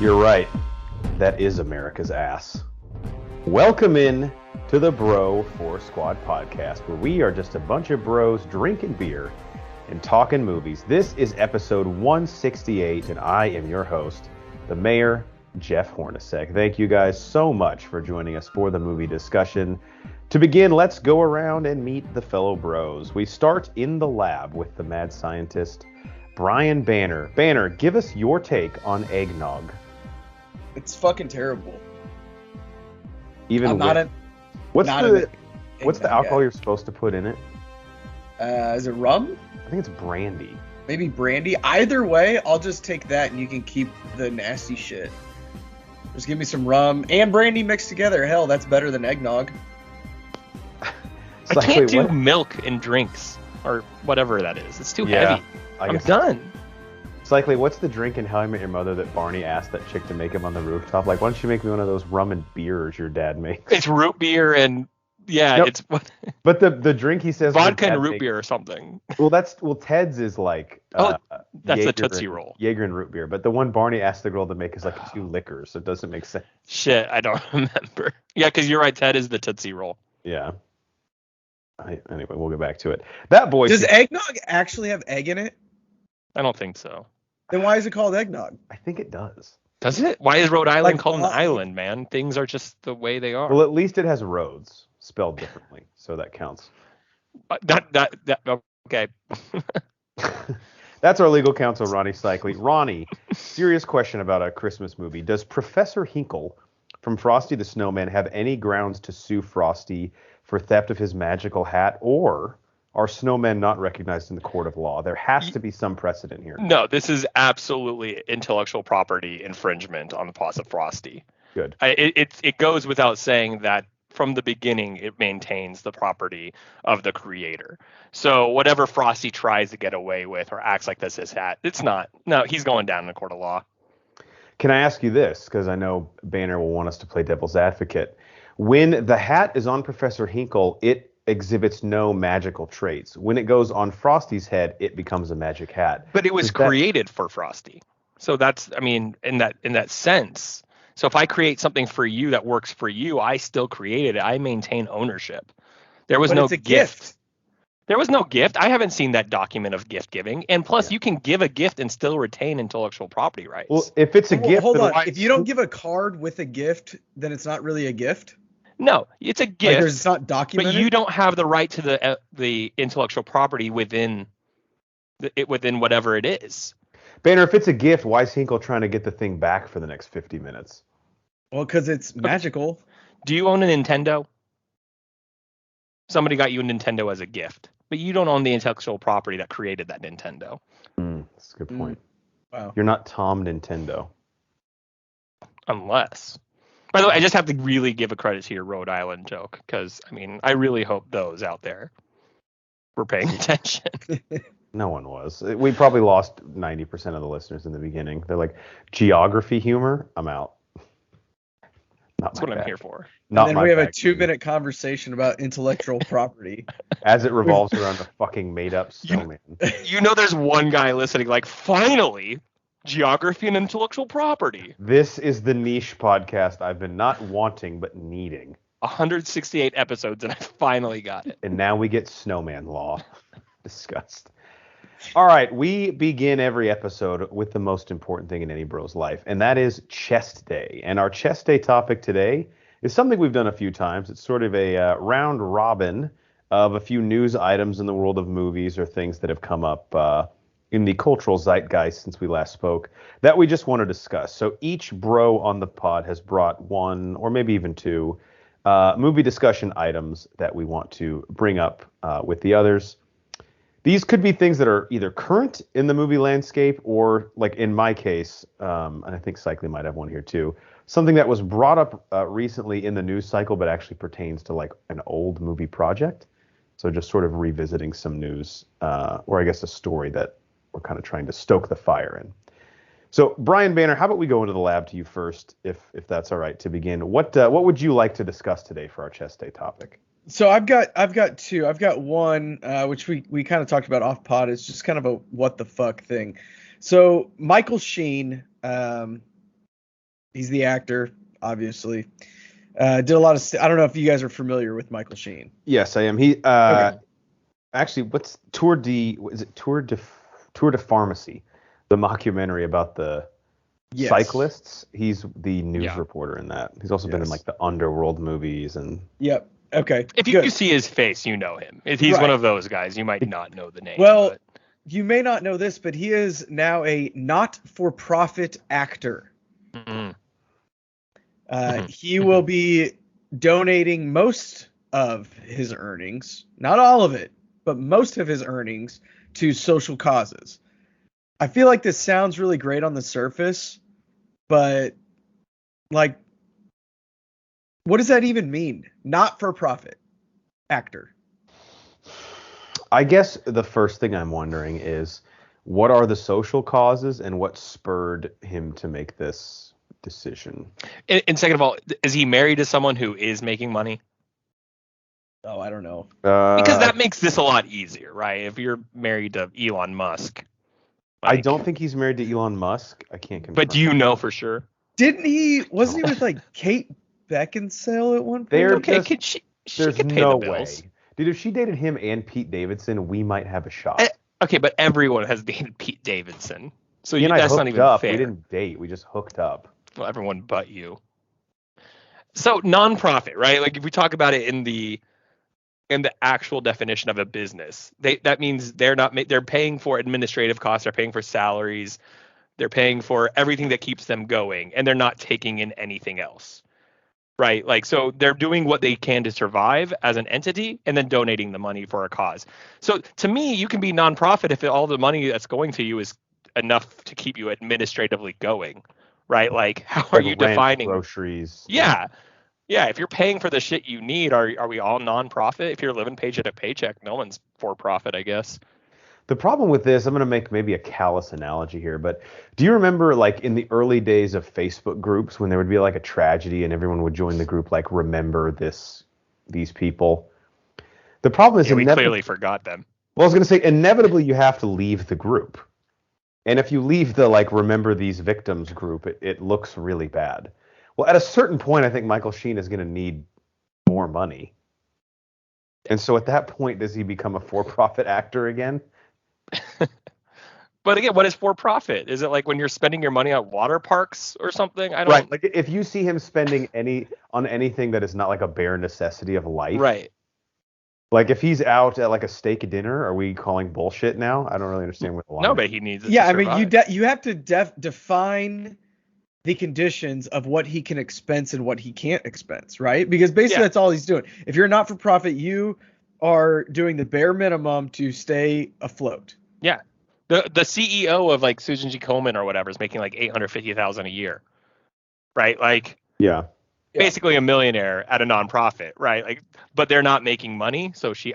You're right. That is America's ass. Welcome in to the Bro 4 Squad podcast, where we are just a bunch of bros drinking beer and talking movies. This is episode 168, and I am your host, the Mayor, Jeff Hornacek. Thank you guys so much for joining us for the movie discussion. To begin, let's go around and meet the fellow bros. We start in the lab with the mad scientist, Brian Banner. Banner, give us your take on eggnog. It's fucking terrible. Even what's the alcohol you're supposed to put in it? Is it rum? I think it's brandy. Maybe brandy. Either way, I'll just take that and you can keep the nasty shit. Just give me some rum and brandy mixed together. Hell, that's better than eggnog. I can't do milk in drinks or whatever that is. It's too heavy. I'm done. Cycly, what's the drink in How I Met Your Mother that Barney asked that chick to make him on the rooftop? Like, why don't you make me one of those rum and beers your dad makes? It's root beer and nope. It's but the drink he says vodka and root beer or something. Well, Ted's is like that's Jaeger a Tootsie Roll. Jaeger and root beer, but the one Barney asked the girl to make is like 2 liquors, so it doesn't make sense. Shit, I don't remember. Yeah, because you're right. Ted is the Tootsie Roll. Yeah. Anyway, we'll get back to it. That boy. Does eggnog actually have egg in it? I don't think so. Then why is it called eggnog? I think it does. Does it? Why is Rhode Island called an island, man? Things are just the way they are. Well, at least it has roads spelled differently, so that counts. Okay. That's our legal counsel, Ronnie Cycly. Ronnie, serious question about a Christmas movie. Does Professor Hinkle from Frosty the Snowman have any grounds to sue Frosty for theft of his magical hat, or are snowmen not recognized in the court of law? There has to be some precedent here. No, this is absolutely intellectual property infringement on the parts of Frosty. Good. It goes without saying that from the beginning it maintains the property of the creator. So whatever Frosty tries to get away with or acts like this his hat, it's not. No, he's going down in the court of law. Can I ask you this? Because I know Banner will want us to play devil's advocate. When the hat is on Professor Hinkle, it exhibits no magical traits. When it goes on Frosty's head, it becomes a magic hat. But it was created for Frosty. So that's, I mean, in that sense. So if I create something for you that works for you, I still created it. I maintain ownership. There was no gift. There was no gift. I haven't seen that document of gift giving. And plus, you can give a gift and still retain intellectual property rights. Well, if it's a gift, hold on. If you don't give a card with a gift, then it's not really a gift. No, it's a gift. Like it's not documented. But you don't have the right to the intellectual property within whatever it is. Banner, if it's a gift, why is Hinkle trying to get the thing back for the next 50 minutes? Well, because it's magical. Do you own a Nintendo? Somebody got you a Nintendo as a gift, but you don't own the intellectual property that created that Nintendo. That's a good point. Wow. You're not Tom Nintendo. Unless. By the way, I just have to really give a credit to your Rhode Island joke, because, I mean, I really hope those out there were paying attention. No one was. We probably lost 90% of the listeners in the beginning. They're like, geography humor? I'm out. That's what I'm here for. And then we have a 2-minute conversation about intellectual property. As it revolves around the fucking made-up snowman. You know there's one guy listening like, finally, geography and intellectual property. This is the niche podcast I've been not wanting but needing. 168 episodes and I finally got it. And now we get snowman law. Disgust. All right, we begin every episode with the most important thing in any bro's life, and that is chest day. And our chest day topic today is something we've done a few times. It's sort of a round robin of a few news items in the world of movies or things that have come up in the cultural zeitgeist since we last spoke that we just want to discuss. So each bro on the pod has brought one or maybe even two movie discussion items that we want to bring up with the others. These could be things that are either current in the movie landscape or, like in my case, and I think Cycly might have one here too, something that was brought up recently in the news cycle but actually pertains to like an old movie project. So just sort of revisiting some news, or I guess a story that we're kind of trying to stoke the fire in. So Brian Banner, how about we go into the lab to you first, if that's all right to begin. What would you like to discuss today for our chest day topic? So I've got two. I've got one, which we kind of talked about off pod. It's just kind of a what the fuck thing. So Michael Sheen, He's the actor, obviously. Did a lot of. I don't know if you guys are familiar with Michael Sheen. Yes, I am. He Okay. actually, what's Tour de Pharmacy, the mockumentary about the Yes. cyclists? He's the news Yeah. reporter in that. He's also been in like the Underworld movies and. Yep. Okay. If you see his face, you know him. If he's one of those guys, you might not know the name. Well, you may not know this, but he is now a not-for-profit actor. Mm-hmm. He will be donating most of his earnings, not all of it, but most of his earnings to social causes. I feel like this sounds really great on the surface, but like, what does that even mean? Not-for-profit actor. I guess the first thing I'm wondering is, what are the social causes and what spurred him to make this decision? And second of all, is he married to someone who is making money? Oh, I don't know. Because that makes this a lot easier, right? If you're married to Elon Musk. I don't think he's married to Elon Musk. I can't confirm. But do you know for sure? Wasn't he with like Kate Beckinsale at one point? There's no way. Dude, if she dated him and Pete Davidson, we might have a shot. Okay, but everyone has dated Pete Davidson. So that's not even fair. We didn't date. We just hooked up. Well, everyone but you. So nonprofit, right? Like if we talk about it in the actual definition of a business, that means they're paying for administrative costs, they're paying for salaries, they're paying for everything that keeps them going, and they're not taking in anything else. Right? Like, so they're doing what they can to survive as an entity and then donating the money for a cause. So to me, you can be nonprofit if all the money that's going to you is enough to keep you administratively going. Right? Like, how are you defining groceries? Yeah. Yeah. If you're paying for the shit you need, are we all nonprofit? If you're living paycheck to paycheck, no one's for profit, I guess. The problem with this, I'm going to make maybe a callous analogy here, but do you remember like in the early days of Facebook groups when there would be like a tragedy and everyone would join the group like remember these people? The problem is we clearly forgot them. Well, I was going to say inevitably you have to leave the group. And if you leave the like remember these victims group, it looks really bad. Well, at a certain point I think Michael Sheen is going to need more money. And so at that point does he become a for-profit actor again? But again, what is for profit? Is it like when you're spending your money on water parks or something? I don't. Right. Like if you see him spending on anything that is not like a bare necessity of life. Right. Like if he's out at like a steak dinner, are we calling bullshit now? I don't really understand what the line. No, but he needs it. Yeah, I mean, you have to define the conditions of what he can expense and what he can't expense, right? Because basically that's all he's doing. If you're not for profit, you are doing the bare minimum to stay afloat. Yeah. The CEO of like Susan G. Komen or whatever is making like $850,000 a year, right? Like, basically a millionaire at a nonprofit, right? Like, but they're not making money, so so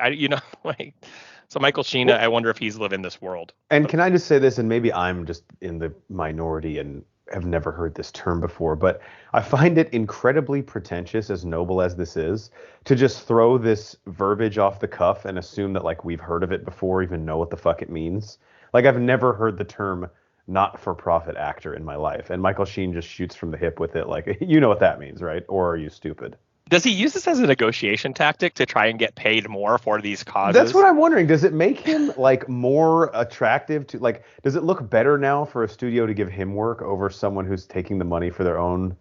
Michael Sheen, I wonder if he's living this world. And can I just say this, and maybe I'm just in the minority and have never heard this term before, but I find it incredibly pretentious, as noble as this is, to just throw this verbiage off the cuff and assume that like we've heard of it before, even know what the fuck it means. Like I've never heard the term not-for-profit actor in my life, and Michael Sheen just shoots from the hip with it. Like, you know what that means, right? Or are you stupid? Does he use this as a negotiation tactic to try and get paid more for these causes? That's what I'm wondering. Does it make him like more attractive to like? Does it look better now for a studio to give him work over someone who's taking the money for their own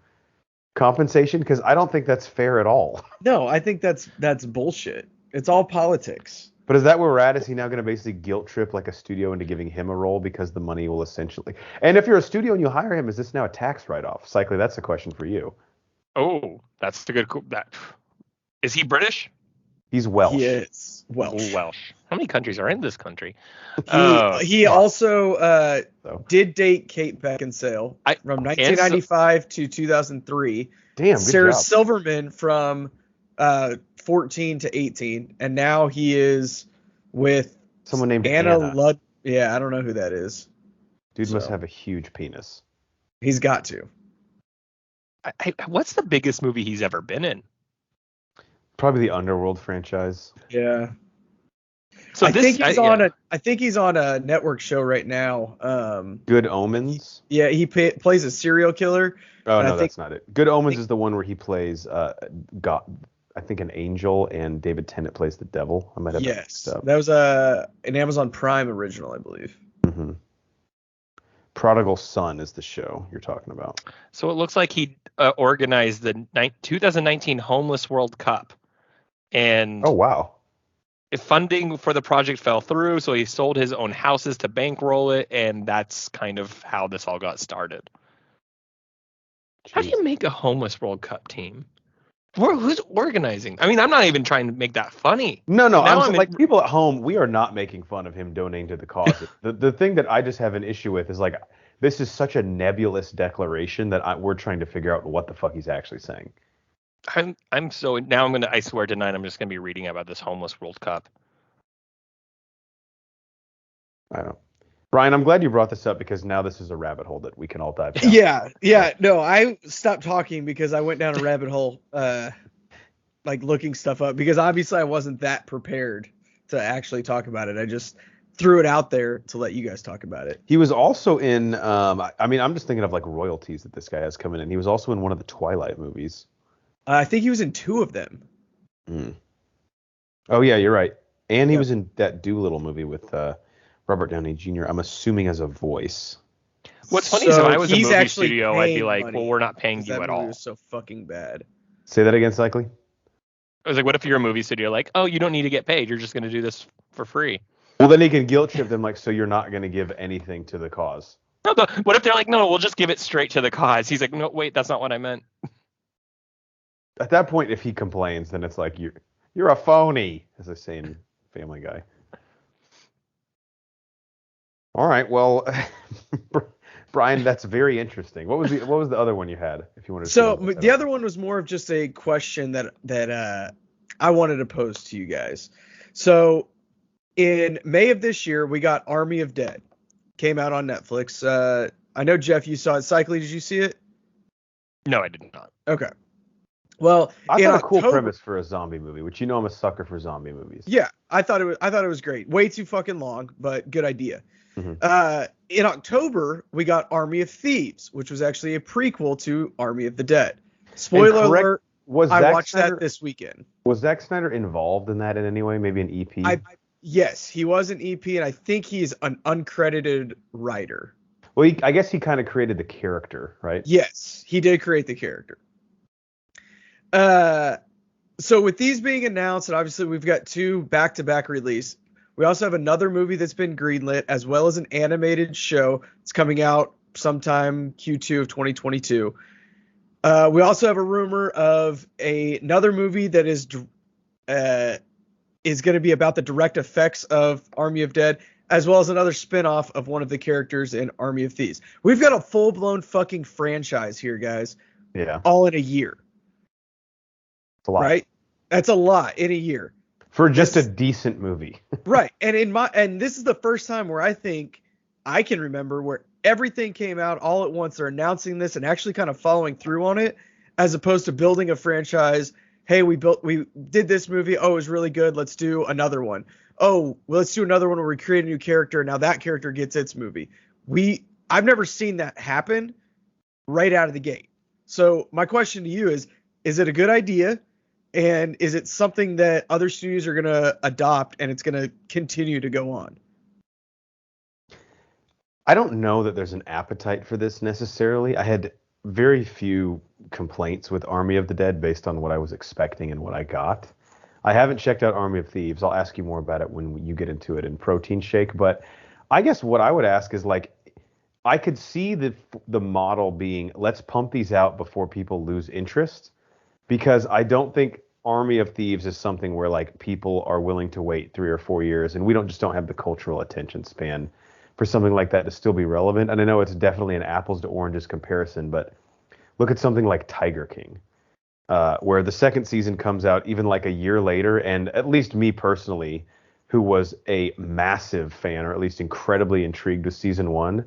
compensation? Because I don't think that's fair at all. No, I think that's bullshit. It's all politics. But is that where we're at? Is he now going to basically guilt trip like a studio into giving him a role because the money will essentially? And if you're a studio and you hire him, is this now a tax write-off? Cycling, that's a question for you. Oh, that's the good. Is he British? He's Welsh. He is Welsh. Welsh. How many countries are in this country? He also did date Kate Beckinsale from 1995 to 2003. Damn, Sarah good job. Silverman from 14 to 18, and now he is with someone named Anna Ludd. Yeah, I don't know who that is. Dude must have a huge penis. He's got to. What's the biggest movie he's ever been in? Probably the Underworld franchise. Yeah. So I think he's on a network show right now. Good Omens. He plays a serial killer. Oh no, that's not it. Good Omens is the one where he plays God. I think an angel, and David Tennant plays the devil. I might have that mixed up. That was an Amazon Prime original, I believe. Mm-hmm. Prodigal Son is the show you're talking about. So it looks like he organized the 2019 Homeless World Cup, and oh wow, funding for the project fell through, so he sold his own houses to bankroll it, and that's kind of how this all got started. Jeez. How do you make a Homeless World Cup team? Who's organizing? I mean, I'm not even trying to make that funny. No, I'm like people at home. We are not making fun of him donating to the cause. the thing that I just have an issue with is like this is such a nebulous declaration that we're trying to figure out what the fuck he's actually saying. I swear tonight I'm just gonna be reading about this Homeless World Cup. I don't know. Brian, I'm glad you brought this up because now this is a rabbit hole that we can all dive down. Yeah. No, I stopped talking because I went down a rabbit hole, like looking stuff up because obviously I wasn't that prepared to actually talk about it. I just threw it out there to let you guys talk about it. He was also in, I'm just thinking of like royalties that this guy has coming in. He was also in one of the Twilight movies. I think he was in 2 of them. Oh yeah, you're right. And he was in that Doolittle movie with Robert Downey Jr. I'm assuming as a voice. What's funny is if I was a movie studio, I'd be like, well, we're not paying you at all. That movie was so fucking bad. Say that again, Cycling. I was like, what if you're a movie studio? Like, oh, you don't need to get paid. You're just going to do this for free. Well, then he can guilt trip them like, so you're not going to give anything to the cause. No, what if they're like, no, we'll just give it straight to the cause? He's like, no, wait, that's not what I meant. At that point, if he complains, then it's like, you're a phony, as they say in Family Guy. All right, well, Brian, that's very interesting. What was the other one you had? If you wanted to. So the other one was more of just a question that I wanted to pose to you guys. So in May of this year, we got Army of Dead. Came out on Netflix. I know Jeff, you saw it. Cycly, did you see it? No, I did not. Okay. Well, I thought a cool premise for a zombie movie, which I'm a sucker for zombie movies. Yeah, I thought it was great. Way too fucking long, but good idea. Mm-hmm. In October, we got Army of Thieves, which was actually a prequel to Army of the Dead. Spoiler alert, I watched that this weekend. Was Zack Snyder involved in that in any way? Maybe an EP? Yes, he was an EP, and I think he's an uncredited writer. Well, I guess he kind of created the character, right? Yes, he did create the character. So with these being announced, and obviously we've got 2 back-to-back release. We also have another movie that's been greenlit, as well as an animated show. It's coming out sometime Q2 of 2022. We also have a rumor of another movie that is going to be about the direct effects of Army of Dead, as well as another spinoff of one of the characters in Army of Thieves. We've got a full-blown fucking franchise here, guys. Yeah. All in a year. It's a lot. Right? That's a lot in a year. For just a decent movie. Right. And this is the first time where I think I can remember where everything came out all at once. They're announcing this and actually kind of following through on it, as opposed to building a franchise. Hey, we did this movie. Oh, it was really good. Let's do another one. Oh, well, let's do another one where we create a new character. Now that character gets its movie. I've never seen that happen right out of the gate. So my question to you is it a good idea? And is it something that other studios are going to adopt and it's going to continue to go on? I don't know that there's an appetite for this necessarily. I had very few complaints with Army of the Dead based on what I was expecting and what I got. I haven't checked out Army of Thieves. I'll ask you more about it when you get into it in Protein Shake. But I guess what I would ask is, like, I could see the model being, let's pump these out before people lose interest, because I don't think Army of Thieves is something where like people are willing to wait 3 or 4 years, and we don't have the cultural attention span for something like that to still be relevant. And I know it's definitely an apples to oranges comparison, but look at something like Tiger King, where the second season comes out even like a year later, and at least me personally, who was a massive fan, or at least incredibly intrigued with season 1,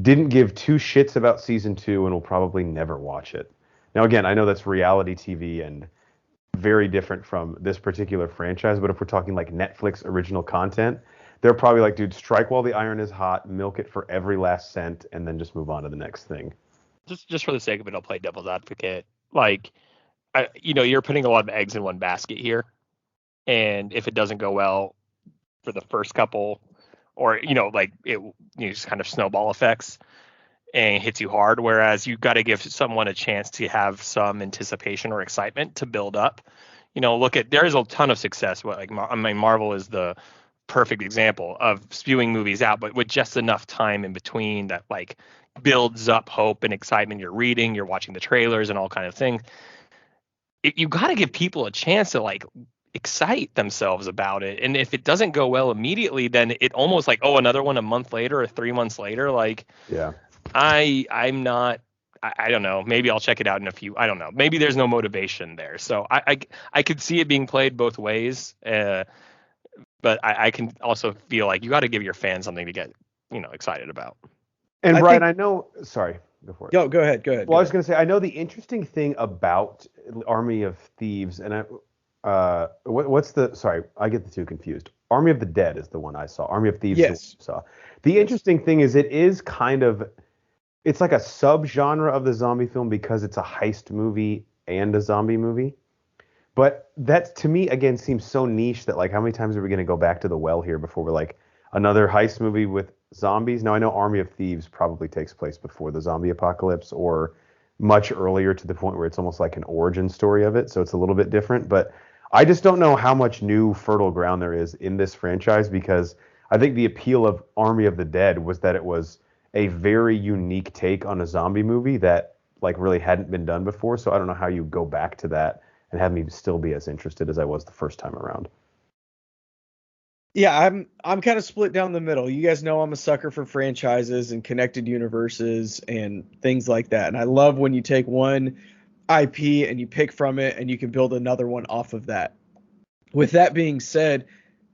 didn't give 2 shits about season 2 and will probably never watch it. Now, again, I know that's reality TV, and very different from this particular franchise. But if we're talking like Netflix original content, they're probably like, dude, strike while the iron is hot, milk it for every last cent, and then just move on to the next thing. Just for the sake of it, I'll play devil's advocate. Like, you're putting a lot of eggs in one basket here, and if it doesn't go well for the first couple, or like just kind of snowball effects and it hits you hard. Whereas you got to give someone a chance to have some anticipation or excitement to build up. There is a ton of success. Marvel is the perfect example of spewing movies out, but with just enough time in between that like builds up hope and excitement. You're reading, you're watching the trailers and all kind of things. You got to give people a chance to like excite themselves about it. And if it doesn't go well immediately, then it almost like, oh, another one a month later or 3 months later. Like, yeah, I'm not. I don't know. Maybe I'll check it out in a few. I don't know. Maybe there's no motivation there. So I could see it being played both ways. But I can also feel like you got to give your fans something to get excited about. And Brian, I know. Sorry, go for it. Go ahead. Well, I was going to say, I know the interesting thing about Army of Thieves, and what's the? Sorry, I get the two confused. Army of the Dead is the one I saw. Army of Thieves is the one I saw. The interesting thing is, it is kind of, it's like a subgenre of the zombie film because it's a heist movie and a zombie movie. But that, to me, again, seems so niche that, like, how many times are we going to go back to the well here before we're like, another heist movie with zombies? Now, I know Army of Thieves probably takes place before the zombie apocalypse or much earlier, to the point where it's almost like an origin story of it. So it's a little bit different. But I just don't know how much new fertile ground there is in this franchise, because I think the appeal of Army of the Dead was that it was a very unique take on a zombie movie that, like, really hadn't been done before. So I don't know how you go back to that and have me still be as interested as I was the first time around. Yeah, I'm kind of split down the middle. You guys know I'm a sucker for franchises and connected universes and things like that. And I love when you take one IP and you pick from it and you can build another one off of that. With that being said,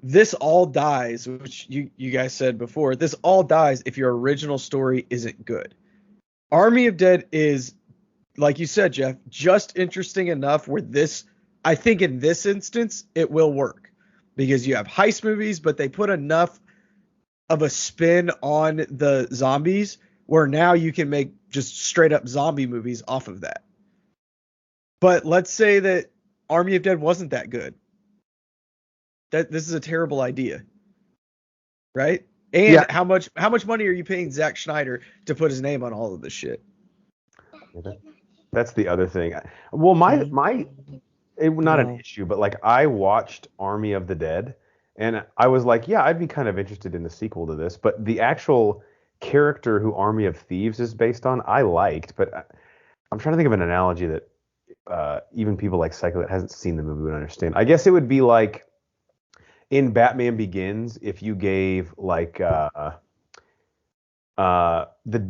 this all dies, which you guys said before, this all dies if your original story isn't good. Army of Dead is, like you said, Jeff, just interesting enough where I think in this instance, it will work. Because you have heist movies, but they put enough of a spin on the zombies where now you can make just straight up zombie movies off of that. But let's say that Army of Dead wasn't that good. This is a terrible idea. Right? And how much money are you paying Zack Snyder to put his name on all of this shit? That's the other thing. Well, not an issue, but like, I watched Army of the Dead and I was like, yeah, I'd be kind of interested in the sequel to this, but the actual character who Army of Thieves is based on, I liked, but I'm trying to think of an analogy that even people like Psycho that hasn't seen the movie would understand. I guess it would be like in Batman Begins, if you gave like the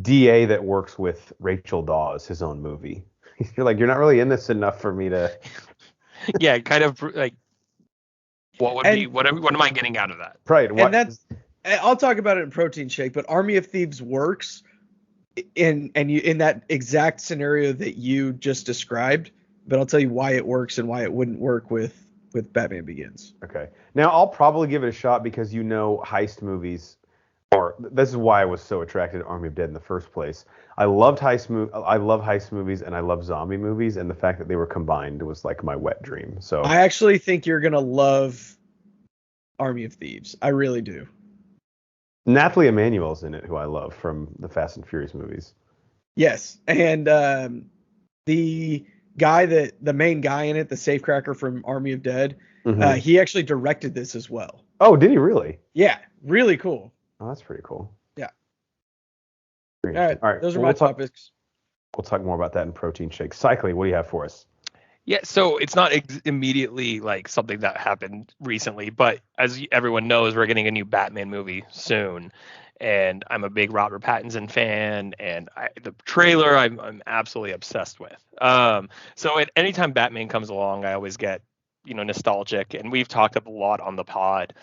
DA that works with Rachel Dawes his own movie. You're like, you're not really in this enough for me to. Yeah, kind of like, what am I getting out of that? Right. I'll talk about it in Protein Shake, but Army of Thieves works in that exact scenario that you just described, but I'll tell you why it works and why it wouldn't work with Batman Begins. Okay. Now, I'll probably give it a shot because heist movies, or this is why I was so attracted to Army of Dead in the first place. I love heist movies and I love zombie movies, and the fact that they were combined was like my wet dream. So I actually think you're gonna love Army of Thieves. I really do. Nathalie Emmanuel's in it, who I love from the Fast and Furious movies. Yes, and the main guy in it, the safecracker from Army of Dead, he actually directed this as well. Oh, did he really? Yeah, really cool. Oh, that's pretty cool. Yeah. All right. Those are my topics. We'll talk more about that in Protein Shake. Cycling, what do you have for us? Yeah, so it's not immediately like something that happened recently, but as everyone knows, we're getting a new Batman movie soon, and I'm a big Robert Pattinson fan, and the trailer I'm absolutely obsessed with. So anytime Batman comes along, I always get nostalgic, and we've talked a lot on the pod,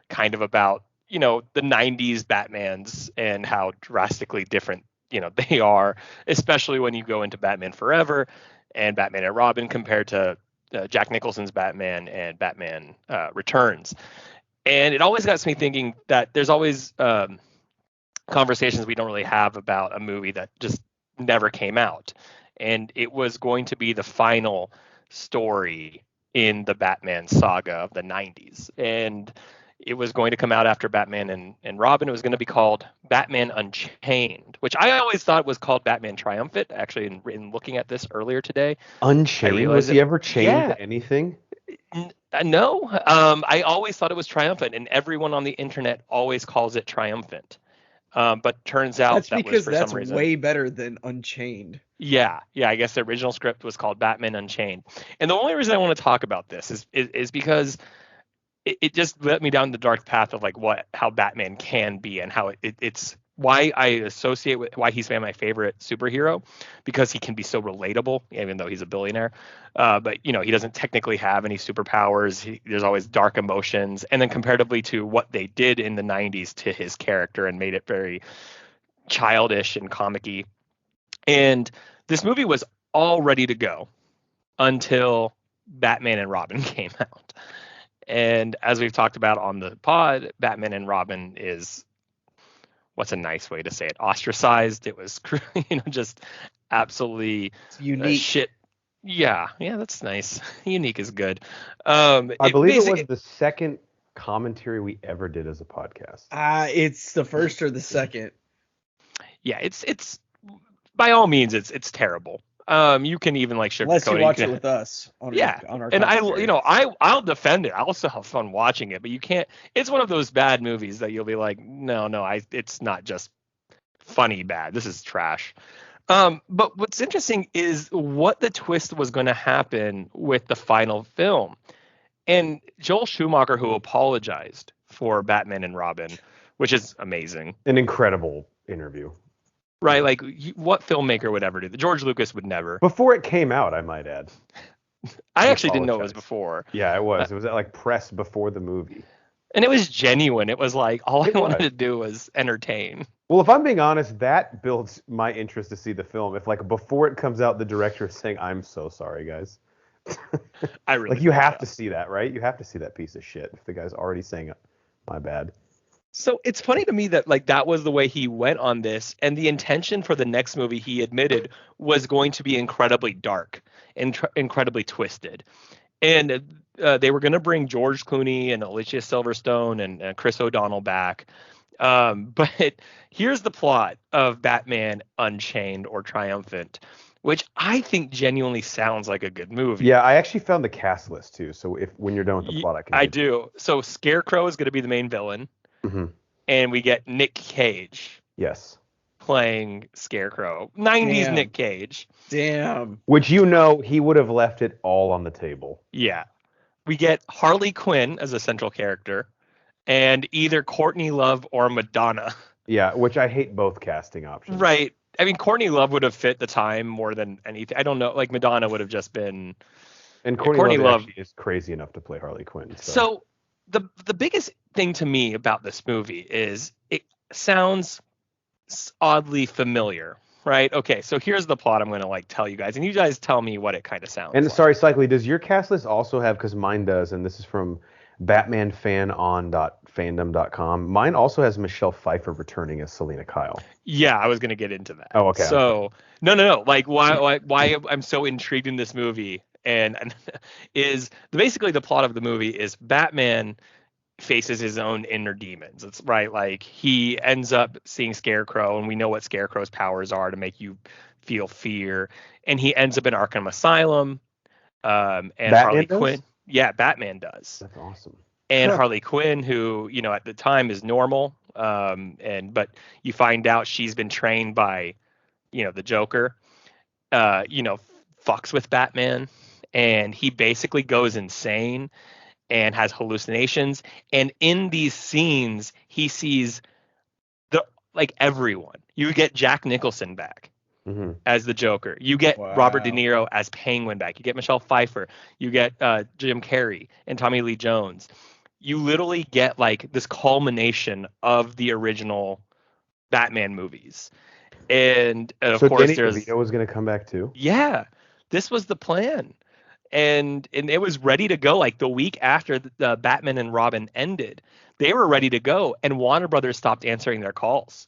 kind of about the 90s Batmans and how drastically different they are, especially when you go into Batman Forever and Batman and Robin compared to Jack Nicholson's Batman and Batman Returns. And it always got me thinking that there's always conversations we don't really have about a movie that just never came out. And it was going to be the final story in the Batman saga of the 90s. And it was going to come out after Batman and Robin. It was going to be called Batman Unchained, which I always thought was called Batman Triumphant. Actually, in looking at this earlier today, Unchained? Was he ever chained to anything? No. I always thought it was Triumphant, and everyone on the internet always calls it Triumphant. But turns out that's that because was for that's some reason way better than Unchained. Yeah. I guess the original script was called Batman Unchained, and the only reason I want to talk about this is because it just led me down the dark path of like how Batman can be and how it's why I associate with why he's my favorite superhero, because he can be so relatable, even though he's a billionaire. But he doesn't technically have any superpowers. There's always dark emotions, and then comparatively to what they did in the 90s to his character and made it very childish and comic-y. And this movie was all ready to go until Batman and Robin came out. And as we've talked about on the pod, Batman and Robin is, what's a nice way to say it, ostracized. It was, just absolutely unique shit. Yeah, that's nice. Unique is good. I believe it was the second commentary we ever did as a podcast. It's the first or the second. Yeah, it's by all means it's terrible. You can even like sugarcoat unless you watch it with us on our and I'll defend it. I'll still have fun watching it, but you can't. It's one of those bad movies that you'll be like, no, it's not just funny bad. This is trash. But what's interesting is what the twist was going to happen with the final film. And Joel Schumacher, who apologized for Batman and Robin, which is amazing. An incredible interview. Right, like what filmmaker would ever do that? George Lucas would never. Before it came out, I might add. I actually didn't know it was before. Yeah, it was. It was like press before the movie. And it was genuine. It was like all I wanted to do was entertain. Well, if I'm being honest, that builds my interest to see the film. If like before it comes out, the director is saying, "I'm so sorry, guys." I really like you have to see that, right? You have to see that piece of shit. If the guy's already saying, "My bad." So it's funny to me that like that was the way he went on this, and the intention for the next movie, he admitted, was going to be incredibly dark and incredibly twisted. And they were going to bring George Clooney and Alicia Silverstone and Chris O'Donnell back. But here's the plot of Batman Unchained or Triumphant, which I think genuinely sounds like a good movie. Yeah, I actually found the cast list too. So when you're done with the plot, I do. So Scarecrow is going to be the main villain. Mm-hmm. And we get Nick Cage. Yes. Playing Scarecrow. 90s Nick Cage. Damn. Which he would have left it all on the table. Yeah. We get Harley Quinn as a central character. And either Courtney Love or Madonna. Yeah, which I hate both casting options. Right. I mean, Courtney Love would have fit the time more than anything. I don't know. Like Madonna would have just been. And Courtney Love is crazy enough to play Harley Quinn. So the biggest thing to me about this movie is it sounds oddly familiar, right? Okay, so here's the plot I'm going to like tell you guys, and you guys tell me what it kind of sounds like. Sorry, Cycly, does your cast list also have, because mine does, and this is from batmanfanon.fandom.com, mine also has Michelle Pfeiffer returning as Selena Kyle. Yeah, I was going to get into that. Oh, okay. So, no. Like, why I'm so intrigued in this movie and is basically the plot of the movie is Batman faces his own inner demons. It's right. Like he ends up seeing Scarecrow, and we know what Scarecrow's powers are to make you feel fear. And he ends up in Arkham Asylum. And Batman Harley does? Quinn. Yeah, Batman does. That's awesome. And Harley Quinn, who, at the time is normal. But you find out she's been trained by, the Joker, fucks with Batman, and he basically goes insane and has hallucinations. And in these scenes, he sees everyone. You get Jack Nicholson back as the Joker. You get Robert De Niro as Penguin back. You get Michelle Pfeiffer. You get Jim Carrey and Tommy Lee Jones. You literally get like this culmination of the original Batman movies. And of course, Danny DeVito was going to come back too. Yeah, this was the plan. and it was ready to go like the week after the Batman and Robin ended. They were ready to go, and Warner Brothers stopped answering their calls.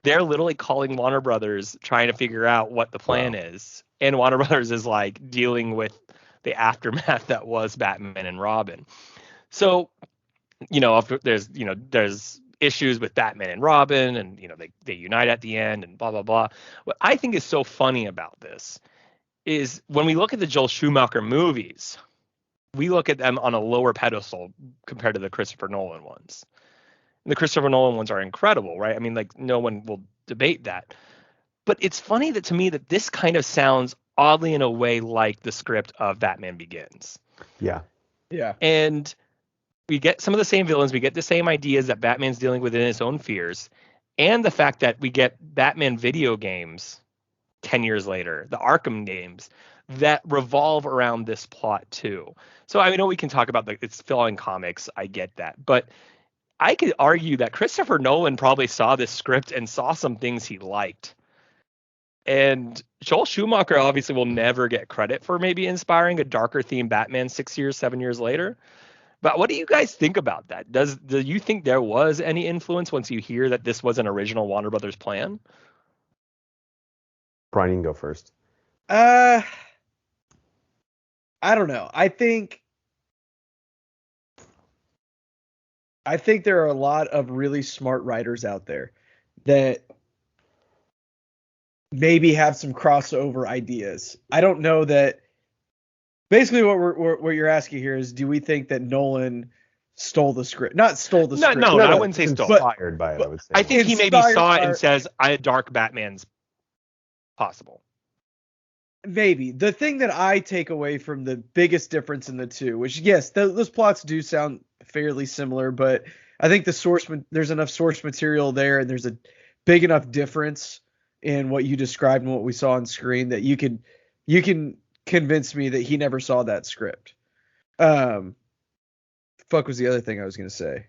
They're literally calling Warner Brothers trying to figure out what the plan is, and Warner Brothers is like dealing with the aftermath that was Batman and Robin. So, there's issues with Batman and Robin, and they unite at the end and blah blah blah. What I think is so funny about this is when we look at the Joel Schumacher movies, we look at them on a lower pedestal compared to the Christopher Nolan ones. And the Christopher Nolan ones are incredible, right? I mean, like, no one will debate that. But it's funny that to me that this kind of sounds oddly in a way like the script of Batman Begins. Yeah. Yeah. And we get some of the same villains. We get the same ideas that Batman's dealing with in his own fears. And the fact that we get Batman video games 10 years later, the Arkham games, that revolve around this plot too. So I know we can talk about it's still in comics. I get that. But I could argue that Christopher Nolan probably saw this script and saw some things he liked. And Joel Schumacher obviously will never get credit for maybe inspiring a darker themed Batman 7 years later. But what do you guys think about that? Do you think there was any influence once you hear that this was an original Warner Brothers plan? Brian, you can go first. I don't know. I think there are a lot of really smart writers out there that maybe have some crossover ideas. I don't know that. Basically, what you're asking here is, do we think that Nolan stole the script? Not stole the script. No, I wouldn't say stole. Inspired by it, I would say. I think he maybe saw it and says, "A dark Batman's possible." Maybe. The thing that I take away from the biggest difference in the two, which yes, those plots do sound fairly similar, but I think there's enough source material there, and there's a big enough difference in what you described and what we saw on screen that you can convince me that he never saw that script. Fuck was the other thing I was going to say?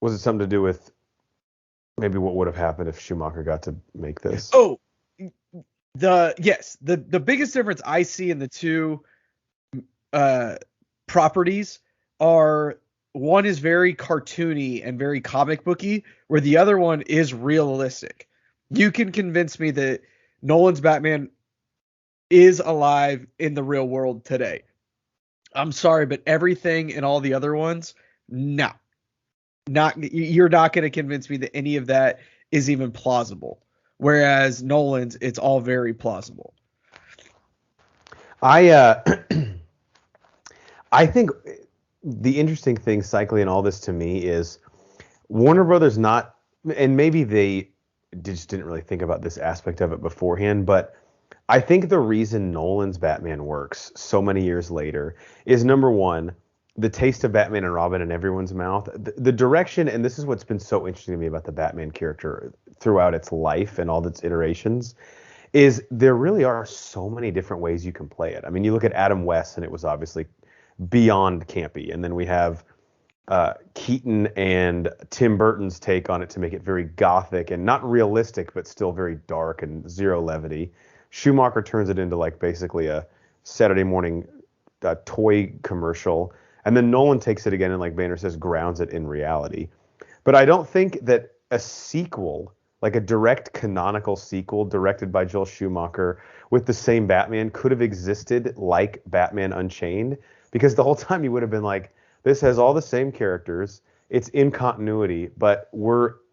Was it something to do with maybe what would have happened if Schumacher got to make this? Oh, the biggest difference I see in the two properties are, one is very cartoony and very comic booky, where the other one is realistic. You can convince me that Nolan's Batman is alive in the real world today. I'm sorry, but everything in all the other ones, no. You're not going to convince me that any of that is even plausible. Whereas Nolan's, it's all very plausible. I think the interesting thing, cycling all this to me, is Warner Brothers and maybe they just didn't really think about this aspect of it beforehand, but I think the reason Nolan's Batman works so many years later is, number one, the taste of Batman and Robin in everyone's mouth. The direction, and this is what's been so interesting to me about the Batman character throughout its life and all its iterations, is there really are so many different ways you can play it. I mean, you look at Adam West, and it was obviously beyond campy. And then we have Keaton and Tim Burton's take on it to make it very gothic and not realistic, but still very dark and zero levity. Schumacher turns it into like basically a Saturday morning toy commercial. And then Nolan takes it again and, like Banner says, grounds it in reality. But I don't think that a sequel, like a direct canonical sequel directed by Joel Schumacher with the same Batman, could have existed like Batman Unchained. Because the whole time you would have been like, this has all the same characters, it's in continuity, but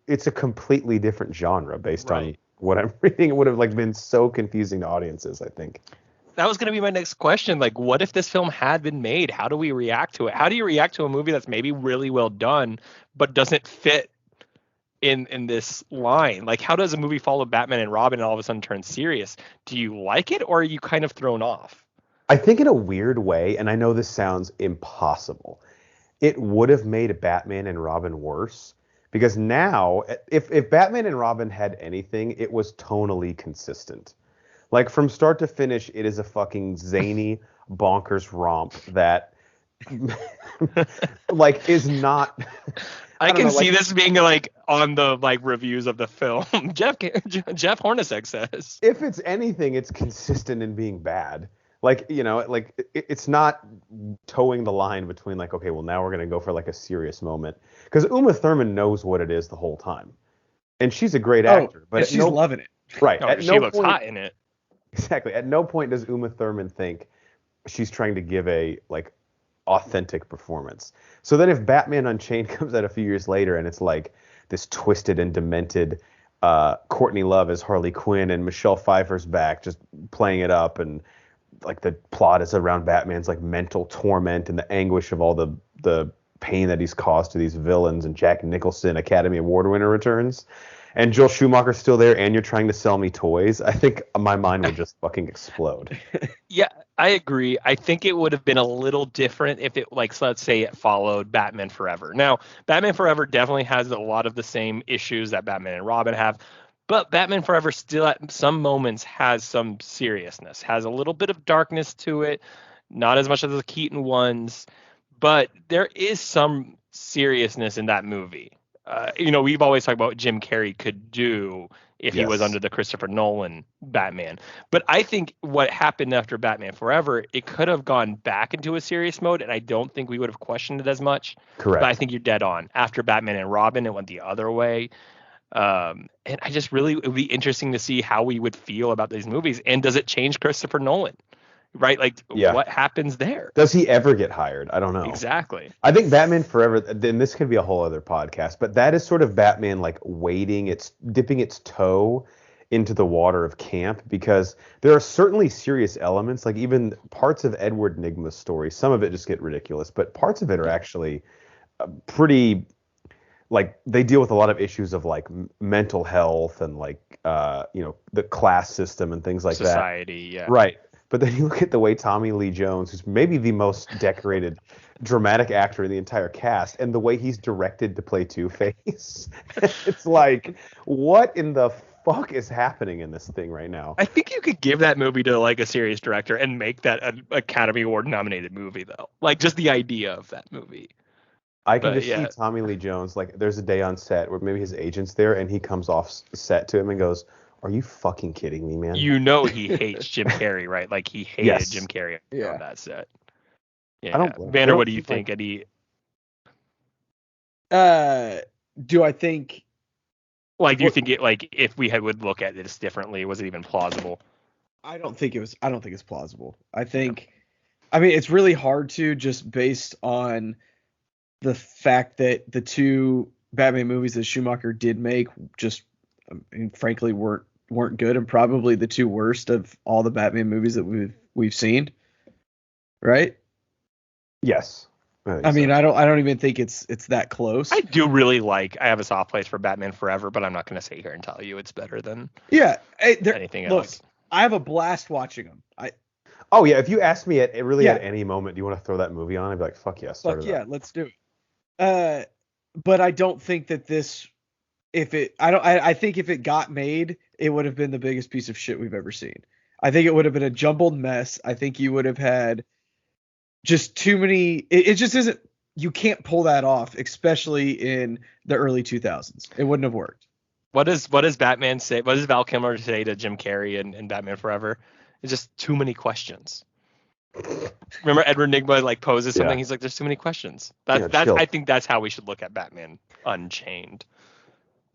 it's a completely different genre based on what I'm reading. It would have been so confusing to audiences, I think. That was going to be my next question. Like, what if this film had been made? How do we react to it? How do you react to a movie that's maybe really well done, but doesn't fit in this line? Like, how does a movie follow Batman and Robin and all of a sudden turn serious? Do you like it, or are you kind of thrown off? I think in a weird way, and I know this sounds impossible, it would have made Batman and Robin worse. Because now, if Batman and Robin had anything, it was tonally consistent. Like, from start to finish, it is a fucking zany, bonkers romp that, like, is not... I can see this being, like, on the, like, reviews of the film. Jeff Hornacek says. If it's anything, it's consistent in being bad. Like, like it's not towing the line between like, okay, well now we're gonna go for like a serious moment, because Uma Thurman knows what it is the whole time, and she's a great actor, but she's loving it. Right. No, at she no looks point, hot in it. exactly. At no point does Uma Thurman think she's trying to give a like authentic performance. So then if Batman Unchained comes out a few years later and it's like this twisted and demented Courtney Love as Harley Quinn and Michelle Pfeiffer's back just playing it up, and like the plot is around Batman's like mental torment and the anguish of all the pain that he's caused to these villains, and Jack Nicholson, Academy Award winner, returns, and Joel Schumacher's still there, and you're trying to sell me toys, I think my mind would just fucking explode. Yeah, I agree. I think it would have been a little different if it, like, so let's say it followed Batman Forever. Now, Batman Forever definitely has a lot of the same issues that Batman and Robin have, but Batman Forever still at some moments has some seriousness, has a little bit of darkness to it, not as much as the Keaton ones, but there is some seriousness in that movie. We've always talked about what Jim Carrey could do if he was Yes. under the Christopher Nolan Batman. But I think what happened after Batman Forever, it could have gone back into a serious mode, and I don't think we would have questioned it as much. Correct. But I think you're dead on. After Batman and Robin, it went the other way. And I just really, it would be interesting to see how we would feel about these movies. And does it change Christopher Nolan? Right? Like, what happens there? Does he ever get hired? I don't know. Exactly. I think Batman Forever, then this could be a whole other podcast, but that is sort of Batman like dipping its toe into the water of camp, because there are certainly serious elements, like even parts of Edward Nygma's story. Some of it just get ridiculous, but parts of it are actually pretty, like, they deal with a lot of issues of like mental health and like, the class system and things like Society, that. yeah. Right. But then you look at the way Tommy Lee Jones, who's maybe the most decorated dramatic actor in the entire cast, and the way he's directed to play Two-Face. It's like, what in the fuck is happening in this thing right now? I think you could give that movie to like a serious director and make that an Academy Award nominated movie, though. Like, just the idea of that movie. I can see Tommy Lee Jones, like, there's a day on set where maybe his agent's there and he comes off set to him and goes, "Are you fucking kidding me, man?" You know he hates Jim Carrey, right? Like, he hated Jim Carrey on that set. Yeah. I don't. Banner, what do you think, Eddie? Do I think? Like, do you think it, like, if we would look at this differently, was it even plausible? I don't think it's plausible. I think, I mean, it's really hard to, just based on the fact that the two Batman movies that Schumacher did make just, I mean, frankly, weren't good, and probably the two worst of all the Batman movies that we've seen. Right? Yes. I mean, I don't even think it's that close. I do really I have a soft place for Batman Forever, but I'm not going to sit here and tell you it's better than anything else. I have a blast watching them. Oh yeah, if you asked me at any moment, do you want to throw that movie on? I'd be like, fuck yes. Let's do it. But I don't think that this, I think if it got made, it would have been the biggest piece of shit we've ever seen. I think it would have been a jumbled mess. I think you would have had just too many. It just isn't. You can't pull that off, especially in the early 2000s. It wouldn't have worked. What does Batman say? What does Val Kilmer say to Jim Carrey in Batman Forever? It's just too many questions. Remember Edward Nygma like poses something. Yeah. He's like, "There's too many questions." I think that's how we should look at Batman Unchained.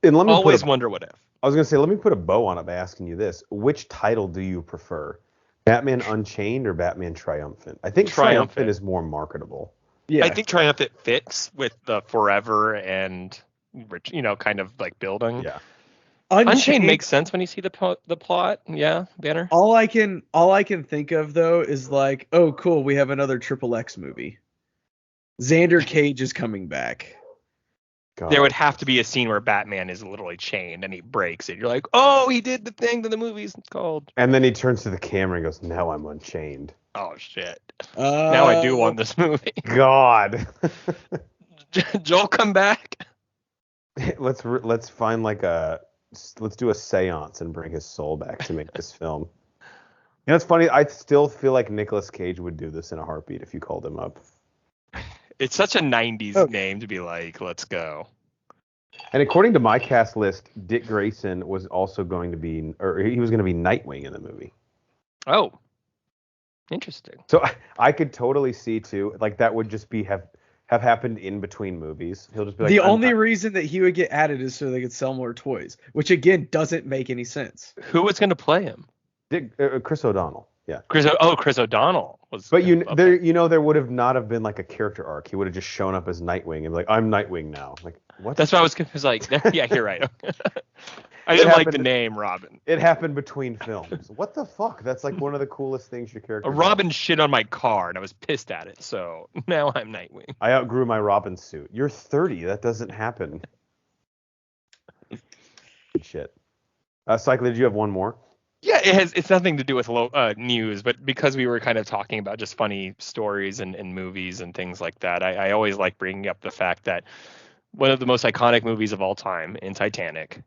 And let me always wonder what if. I was gonna say, let me put a bow on it by asking you this: which title do you prefer, Batman Unchained or Batman Triumphant? I think Triumphant is more marketable. Yeah, I think Triumphant fits with the Forever and, kind of like building. Yeah. Unchained makes sense when you see the plot. Yeah, Banner. All I can think of though is like, oh cool, we have another XXX movie. Xander Cage is coming back. God. There would have to be a scene where Batman is literally chained and he breaks it. You're like, oh, he did the thing that the movie's called. And then he turns to the camera and goes, "Now I'm unchained." Oh shit! Now I do want this movie. God. Joel, come back. Let's find let's do a seance and bring his soul back to make this film. It's funny. I still feel like Nicolas Cage would do this in a heartbeat if you called him up. It's such a 90s name to be like, let's go. And according to my cast list, Dick Grayson was also going to be, or he was going to be Nightwing in the movie. Oh. Interesting. So I could totally see too, like that would just be have happened in between movies. He'll just be like, the only reason that he would get added is so they could sell more toys, which again doesn't make any sense. Who was going to play him? Chris O'Donnell. Yeah. Chris O'Donnell was. But there would have not have been like a character arc. He would have just shown up as Nightwing and be like, I'm Nightwing now. Like, what? That's why I was confused. Like, yeah, you're right. I didn't like the name Robin. It happened between films. What the fuck? That's like one of the coolest things your character. Robin shit on my car and I was pissed at it. So now I'm Nightwing. I outgrew my Robin suit. You're 30. That doesn't happen. Shit. Cycler, did you have one more? Yeah, it's nothing to do with news, but because we were kind of talking about just funny stories and movies and things like that, I always like bringing up the fact that one of the most iconic movies of all time in Titanic,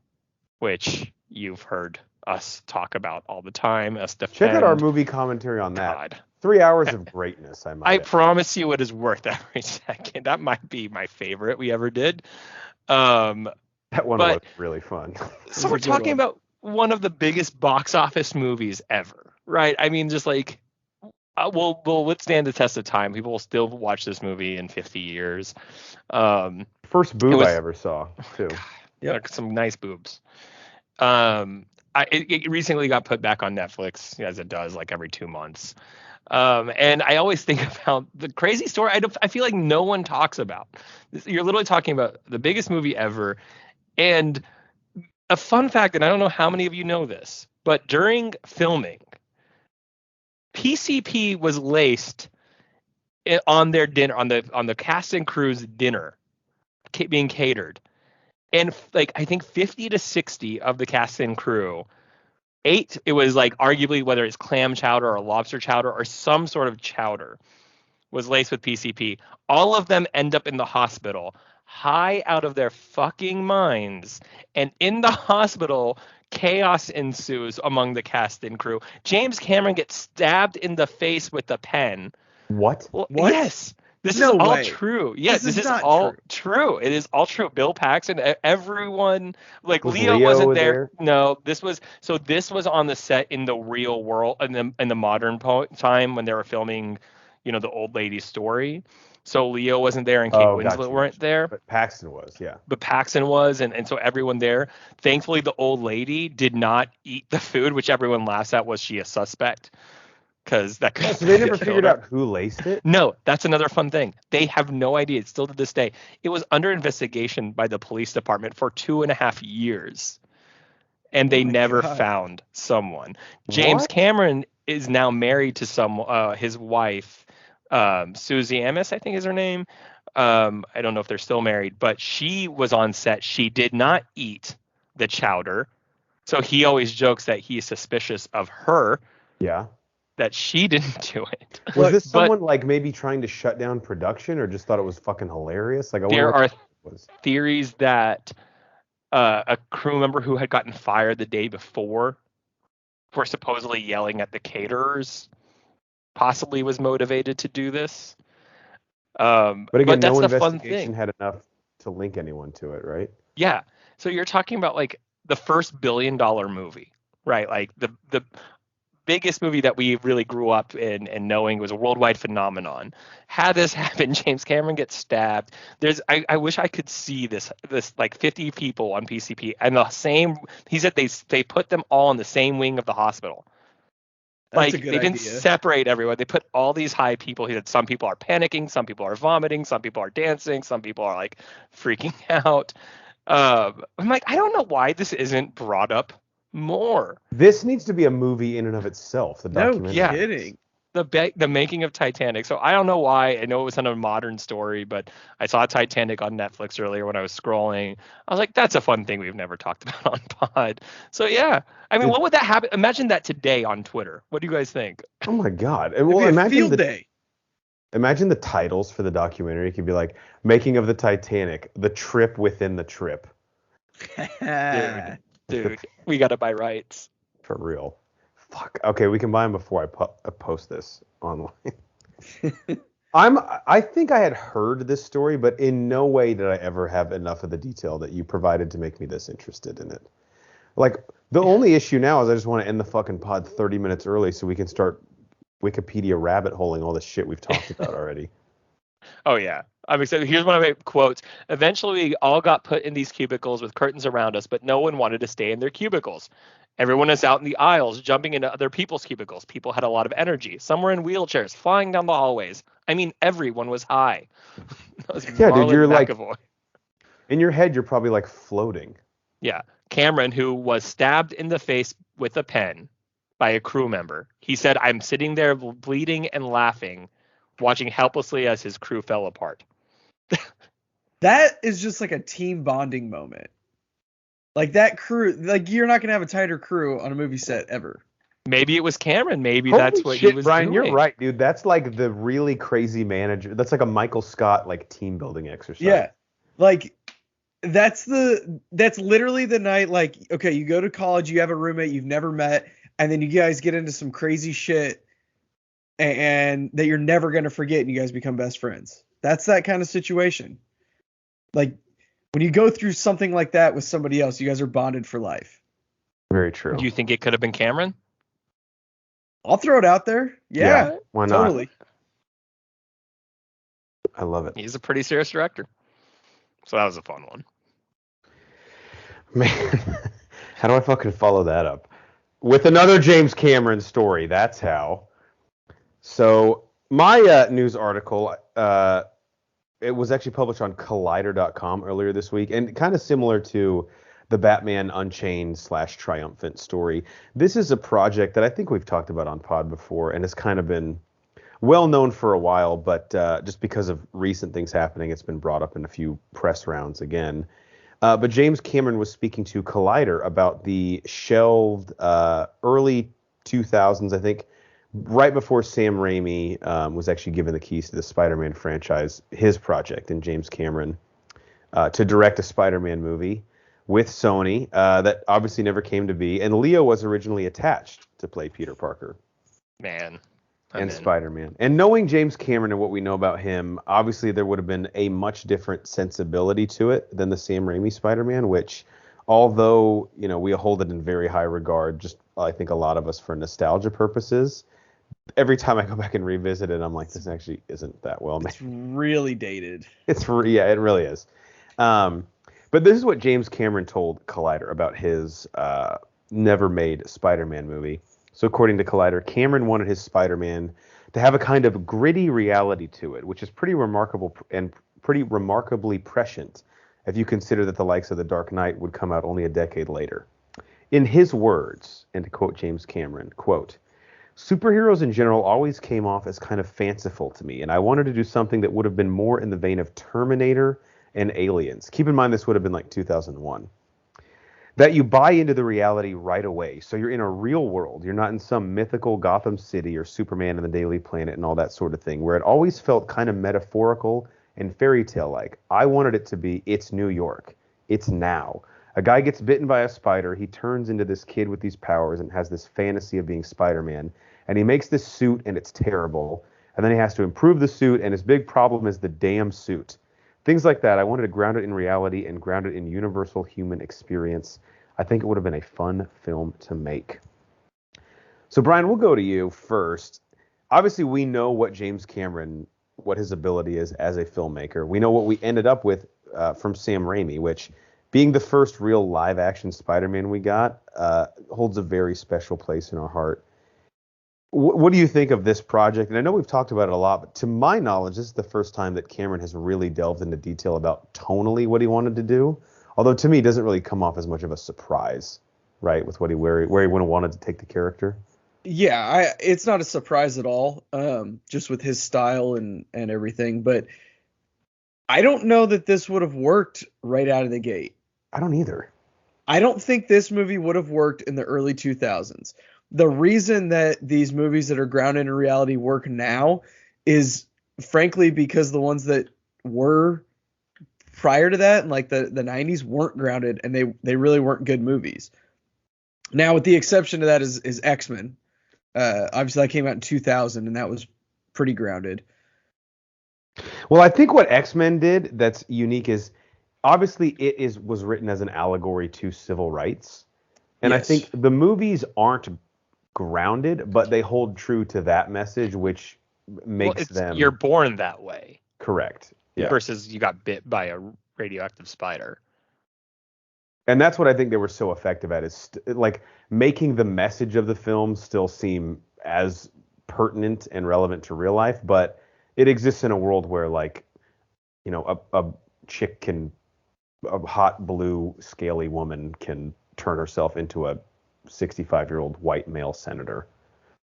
which you've heard us talk about all the time, us defend. Check out our movie commentary on that. God. 3 hours of greatness, I promise you it is worth every second. That might be my favorite we ever did. That one was really fun. So we're talking about one of the biggest box office movies ever, right? I mean, just like will withstand the test of time. People will still watch this movie in 50 years. First boob I ever saw, too. Yeah, some nice boobs. It recently got put back on Netflix, as it does, like every 2 months. And I always think about the crazy story. I feel like no one talks about. You're literally talking about the biggest movie ever, and a fun fact, and I don't know how many of you know this, but during filming, PCP was laced on their dinner, on the cast and crew's dinner being catered. And like, I think 50 to 60 of the cast and crew ate. It was like arguably whether it's clam chowder or lobster chowder or some sort of chowder was laced with PCP. All of them end up in the hospital, high out of their fucking minds. And in the hospital, chaos ensues among the cast and crew. James Cameron gets stabbed in the face with a pen. What? Well, yes. This is all true. Yes, this is all true. It is all true. Bill Paxton, everyone, like Leo wasn't there. No, this was on the set in the real world, in the modern time when they were filming, the old lady's story. So Leo wasn't there and Kate Winslet weren't there. But Paxton was, yeah. But Paxton was, and so everyone there. Thankfully, the old lady did not eat the food, which everyone laughs at. Was she a suspect? Because that could. So they never figured out who laced it? No, that's another fun thing. They have no idea. It's still to this day. It was under investigation by the police department for 2.5 years, and they never found someone. James Cameron is now married to his wife, Susie Amos, I think is her name. I don't know if they're still married, but she was on set. She did not eat the chowder, so he always jokes that he's suspicious of her. Yeah. That she didn't do it. Was this someone like maybe trying to shut down production, or just thought it was fucking hilarious? Like, there are theories that a crew member who had gotten fired the day before for supposedly yelling at the caterers possibly was motivated to do this. But again, no investigation had enough to link anyone to it, right? Yeah. So you're talking about like the first $1 billion movie, right? Like the biggest movie that we really grew up in and knowing was a worldwide phenomenon. Had this happen, James Cameron gets stabbed. I wish I could see this like 50 people on PCP and the same. He said they put them all in the same wing of the hospital. That's like they didn't separate everyone. They put all these high people. He said some people are panicking, some people are vomiting, some people are dancing, some people are like freaking out. I'm like, I don't know why this isn't brought up more. This needs to be a movie in and of itself. The documentary. No kidding. The making of Titanic. So I don't know why. I know it was on a modern story, but I saw Titanic on Netflix earlier when I was scrolling. I was like, that's a fun thing we've never talked about on pod. So yeah, I mean, what would that happen? Imagine that today on Twitter. What do you guys think? Oh my God! And well, imagine day. Imagine the titles for the documentary. It could be like "Making of the Titanic," "The Trip Within the Trip." Dude, we gotta buy rights. For real. Fuck. Okay, we can buy them before I post this online. I think I had heard this story, but in no way did I ever have enough of the detail that you provided to make me this interested in it. Like, the only issue now is I just want to end the fucking pod 30 minutes early so we can start Wikipedia rabbit holing all the shit we've talked about already. Oh, yeah. I'm excited. Here's one of my quotes. Eventually, we all got put in these cubicles with curtains around us, but no one wanted to stay in their cubicles. Everyone is out in the aisles, jumping into other people's cubicles. People had a lot of energy. Some were in wheelchairs, flying down the hallways. I mean, everyone was high. That was Yeah, Marlon dude, you're McAvoy. like, in your head, you're probably like floating. Yeah. Cameron, who was stabbed in the face with a pen by a crew member. He said, I'm sitting there bleeding and laughing, watching helplessly as his crew fell apart. That is just like a team bonding moment. Like that crew, like you're not going to have a tighter crew on a movie set ever. Maybe it was Cameron. Maybe Holy that's what shit, he was Brian, doing. you're right, dude. That's like the really crazy manager. That's like a Michael Scott like team building exercise. Yeah. Like that's literally the night, like, okay, you go to college, you have a roommate you've never met, and then you guys get into some crazy shit and that you're never going to forget, and you guys become best friends. That's that kind of situation. Like when you go through something like that with somebody else, you guys are bonded for life. Very true. Do you think it could have been Cameron? I'll throw it out there. Yeah, why not? totally. I love it. He's a pretty serious director. So that was a fun one. Man, how do I fucking follow that up? With another James Cameron story. That's how. So my news article, it was actually published on Collider.com earlier this week, and kind of similar to the Batman Unchained / Triumphant story. This is a project that I think we've talked about on pod before, and has kind of been well known for a while, but just because of recent things happening, it's been brought up in a few press rounds again. But James Cameron was speaking to Collider about the shelved early 2000s, I think, right before Sam Raimi was actually given the keys to the Spider-Man franchise, his project, and James Cameron, to direct a Spider-Man movie with Sony that obviously never came to be. And Leo was originally attached to play Peter Parker. Man. And Spider-Man. And knowing James Cameron and what we know about him, obviously there would have been a much different sensibility to it than the Sam Raimi Spider-Man, which, although, you know, we hold it in very high regard, just I think a lot of us for nostalgia purposes, every time I go back and revisit it, I'm like, this actually isn't that well made. It's really dated. Yeah, it really is. But this is what James Cameron told Collider about his never-made Spider-Man movie. So according to Collider, Cameron wanted his Spider-Man to have a kind of gritty reality to it, which is pretty remarkable and pretty remarkably prescient if you consider that the likes of The Dark Knight would come out only a decade later. In his words, and to quote James Cameron, quote, "Superheroes in general always came off as kind of fanciful to me, and I wanted to do something that would have been more in the vein of Terminator and Aliens." Keep in mind this would have been like 2001. That you buy into the reality right away. So you're in a real world. You're not in some mythical Gotham City or Superman and the Daily Planet and all that sort of thing, where it always felt kind of metaphorical and fairy tale-like. I wanted it to be, it's New York. It's now. A guy gets bitten by a spider. He turns into this kid with these powers and has this fantasy of being Spider-Man. And he makes this suit, and it's terrible. And then he has to improve the suit, and his big problem is the damn suit. Things like that. I wanted to ground it in reality and ground it in universal human experience. I think it would have been a fun film to make. So, Brian, we'll go to you first. Obviously, we know what James Cameron, what his ability is as a filmmaker. We know what we ended up with from Sam Raimi, which, being the first real live-action Spider-Man we got, holds a very special place in our heart. What do you think of this project? And I know we've talked about it a lot, but to my knowledge, this is the first time that Cameron has really delved into detail about tonally what he wanted to do. Although to me, it doesn't really come off as much of a surprise, right, with what where he would have wanted to take the character. Yeah, it's not a surprise at all, just with his style and everything. But I don't know that this would have worked right out of the gate. I don't either. I don't think this movie would have worked in the early 2000s. The reason that these movies that are grounded in reality work now is, frankly, because the ones that were prior to that, like the 90s, weren't grounded, and they really weren't good movies. Now, with the exception to that is X-Men. Obviously, that came out in 2000, and that was pretty grounded. Well, I think what X-Men did that's unique is, obviously, was written as an allegory to civil rights. And yes. I think the movies aren't grounded, but they hold true to that message, which makes them. You're born that way. Correct. Yeah. Versus you got bit by a radioactive spider. And that's what I think they were so effective at, is like making the message of the film still seem as pertinent and relevant to real life, but it exists in a world where, like, you know, a hot blue scaly woman can turn herself into a 65-year-old white male senator.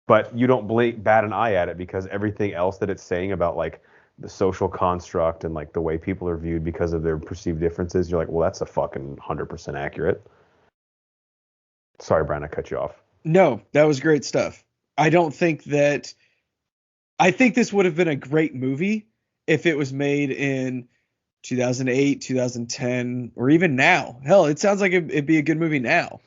But you don't bat an eye at it because everything else that it's saying about, like, the social construct and, like, the way people are viewed because of their perceived differences, you're like, well, that's a fucking 100% accurate. Sorry, Brian, I cut you off. No, that was great stuff. I think this would have been a great movie if it was made in 2008, 2010, or even now. Hell, it sounds like it'd be a good movie now.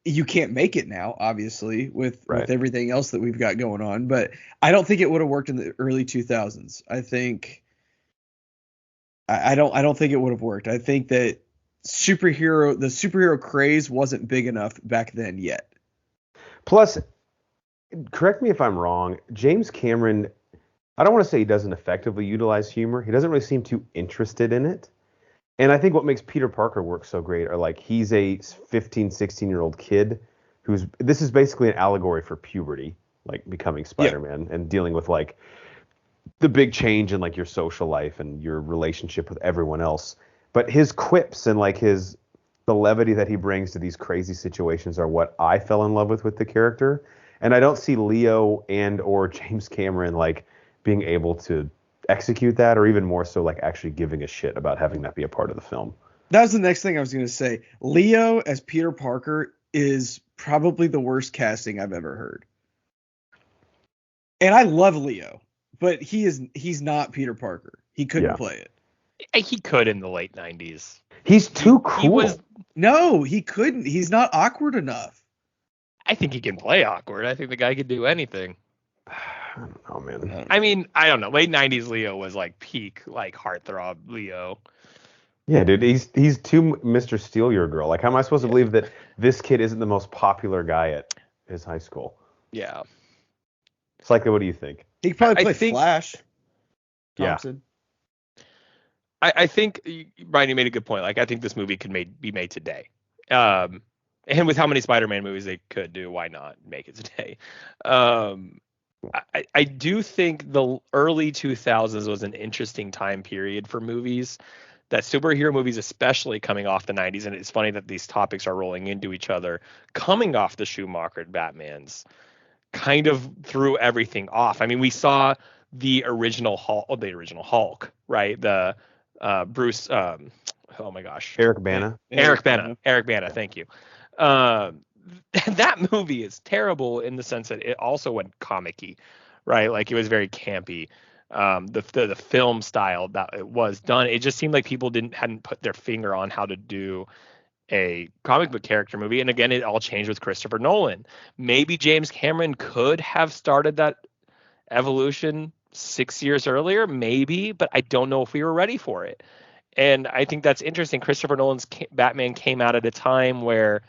You can't make it now, obviously, with everything else that we've got going on. But I don't think it would have worked in the early 2000s. I don't think it would have worked. I think that the superhero craze wasn't big enough back then yet. Plus, correct me if I'm wrong, James Cameron, I don't want to say he doesn't effectively utilize humor. He doesn't really seem too interested in it. And I think what makes Peter Parker work so great are, like, he's a 15, 16-year-old kid this is basically an allegory for puberty, like becoming Spider-Man and dealing with, like, the big change in, like, your social life and your relationship with everyone else. But his quips and, like, the levity that he brings to these crazy situations are what I fell in love with the character. And I don't see Leo and or James Cameron, like, being able to execute that, or even more so, like, actually giving a shit about having that be a part of the film. That was the next thing I was going to say. Leo as Peter Parker is probably the worst casting I've ever heard. And I love Leo, but he's not Peter Parker. He couldn't play it. He could in the late 90s. He's too cool. No, he couldn't. He's not awkward enough. I think he can play awkward. I think the guy could do anything. I don't know, man. I mean, I don't know. Late 90s Leo was, like, peak, like, heartthrob Leo. Yeah, dude, he's too Mr. Steal Your Girl. Like, how am I supposed to believe that this kid isn't the most popular guy at his high school? Yeah. It's like, what do you think? He could probably play Flash. Thompson. Yeah. I think, Brian, you made a good point. Like, I think this movie could be made today. And with how many Spider-Man movies they could do, why not make it today? I do think the early 2000s was an interesting time period for movies, that superhero movies, especially coming off the 90s. And it's funny that these topics are rolling into each other, coming off the Schumacher Batmans, kind of threw everything off. I mean, we saw the original Hulk, right? The Bruce, oh my gosh. Eric Bana. Eric Bana, thank you. That movie is terrible in the sense that it also went comic-y, right? Like, it was very campy. The film style that it was done, it just seemed like people hadn't put their finger on how to do a comic book character movie. And again, it all changed with Christopher Nolan. Maybe James Cameron could have started that evolution 6 years earlier, maybe, but I don't know if we were ready for it. And I think that's interesting. Christopher Nolan's Batman came out at a time where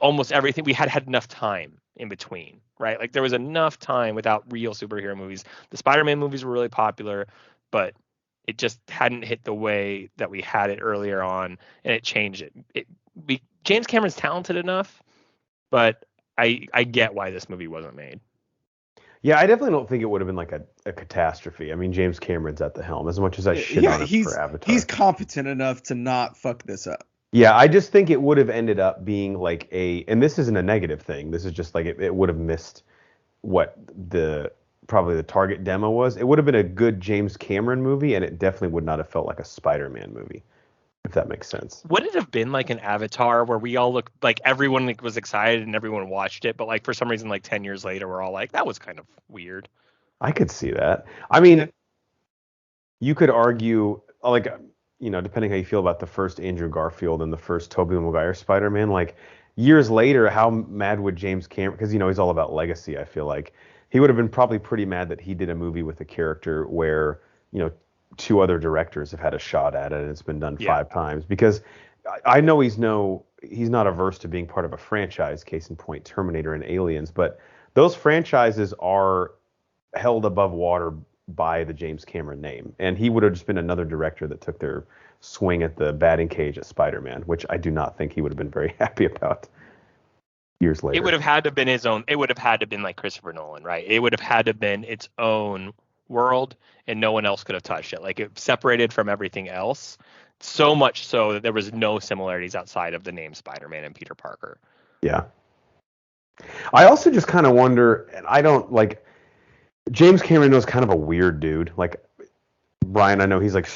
almost everything, we had enough time in between, right? Like, there was enough time without real superhero movies. The Spider-Man movies were really popular, but it just hadn't hit the way that we had it earlier on, and it changed it. James Cameron's talented enough, but I get why this movie wasn't made. Yeah, I definitely don't think it would have been like a catastrophe. I mean, James Cameron's at the helm, as much as I shit on him for Avatar. He's competent enough to not fuck this up. Yeah, I just think it would have ended up being like and this isn't a negative thing. This is just like it would have missed what probably the target demo was. It would have been a good James Cameron movie, and it definitely would not have felt like a Spider-Man movie, if that makes sense. Would it have been like an Avatar where we all looked like everyone was excited and everyone watched it, but like for some reason, like 10 years later, we're all like, that was kind of weird. I could see that. I mean, you could argue, like, you know, depending how you feel about the first Andrew Garfield and the first Tobey Maguire Spider-Man, like, years later, how mad would James Cameron, because, you know, he's all about legacy, I feel like. He would have been probably pretty mad that he did a movie with a character where, you know, 2 other directors have had a shot at it and it's been done 5 times. Because I know he's no he's not averse to being part of a franchise, case in point, Terminator and Aliens, but those franchises are held above water by the James Cameron name. And he would have just been another director that took their swing at the batting cage at Spider-Man, which I do not think he would have been very happy about years later. It would have had to have been his own. It would have had to have been like Christopher Nolan, right? It would have had to have been its own world, and no one else could have touched it. Like, it separated from everything else, so much so that there was no similarities outside of the name Spider-Man and Peter Parker. Yeah. I also just kind of wonder, and I don't like, James Cameron is kind of a weird dude. Like, Brian, I know he's like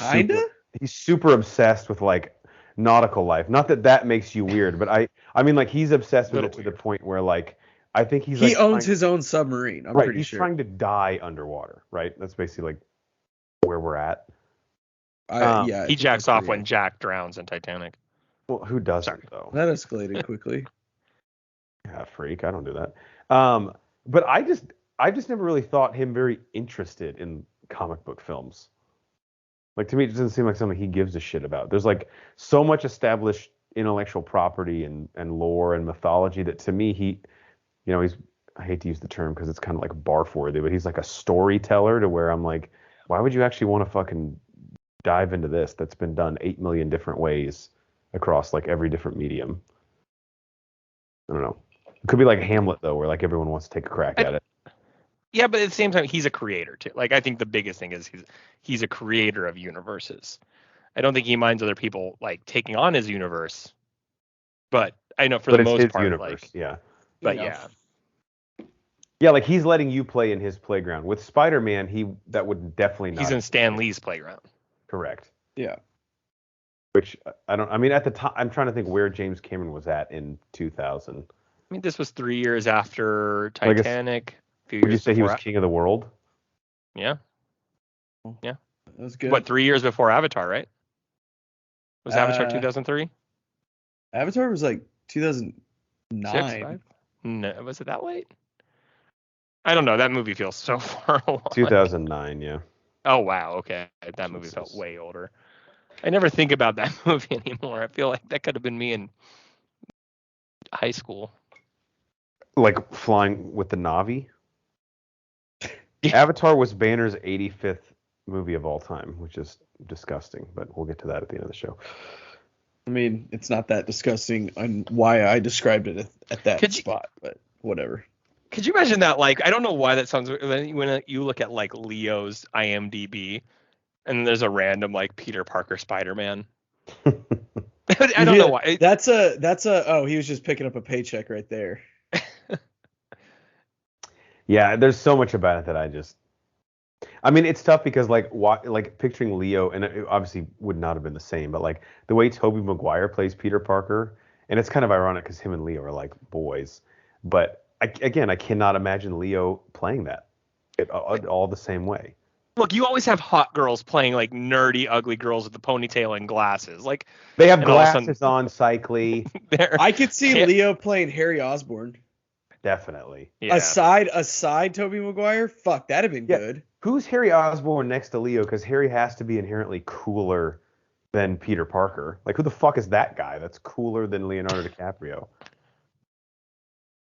he's super obsessed with like nautical life. Not that that makes you weird, but I mean, like, he's obsessed with it to the point where, like, I think he like owns his own submarine. I'm pretty sure. He's trying to die underwater, right? That's basically like where we're at. Yeah. He jacks off when Jack drowns in Titanic. Well, who doesn't though? That escalated quickly. Yeah, freak. I don't do that. But I just never really thought him very interested in comic book films. Like, to me, it doesn't seem like something he gives a shit about. There's like so much established intellectual property and lore and mythology that, to me, he's, I hate to use the term because it's kind of like barf worthy, but he's like a storyteller, to where I'm like, why would you actually want to fucking dive into this that's been done 8 million different ways across like every different medium? I don't know. It could be like Hamlet, though, where like everyone wants to take a crack at it. Yeah, but at the same time, he's a creator too. Like, I think the biggest thing is he's a creator of universes. I don't think he minds other people like taking on his universe, but I know for the most part, universe, like, yeah. But yeah, like, he's letting you play in his playground. With Spider-Man, that would definitely not. He's in Stan Lee's playground. Correct. Yeah. Which I mean, at the time, I'm trying to think where James Cameron was at in 2000. I mean, this was 3 years after Titanic. Would you say he was king of the world? Yeah. Yeah. That was good. What, 3 years before Avatar, right? Was Avatar 2003? Avatar was like 2009. 6, 5? No, was it that late? I don't know. That movie feels so far along. 2009, yeah. Oh, wow. Okay. That movie felt way older. I never think about that movie anymore. I feel like that could have been me in high school. Like flying with the Na'vi? Yeah. Avatar was Banner's 85th movie of all time, which is disgusting, but we'll get to that at the end of the show. I mean, it's not that disgusting on why I described it at that spot, but whatever. Could you imagine that? Like, I don't know why that sounds, when you look at like Leo's IMDb and there's a random like Peter Parker Spider-Man. I don't know why. That's a he was just picking up a paycheck right there. Yeah, there's so much about it that I mean, it's tough because like picturing Leo, and it obviously would not have been the same, but like the way Tobey Maguire plays Peter Parker, and it's kind of ironic because him and Leo are like boys, but I cannot imagine Leo playing that all the same way. Look, you always have hot girls playing like nerdy, ugly girls with the ponytail and glasses. Like, they have glasses on, cycly. I could see Leo playing Harry Osborn. Definitely. Yeah. Aside Tobey Maguire, fuck, that'd have been good. Who's Harry Osborn next to Leo? Because Harry has to be inherently cooler than Peter Parker. Like, who the fuck is that guy that's cooler than Leonardo DiCaprio?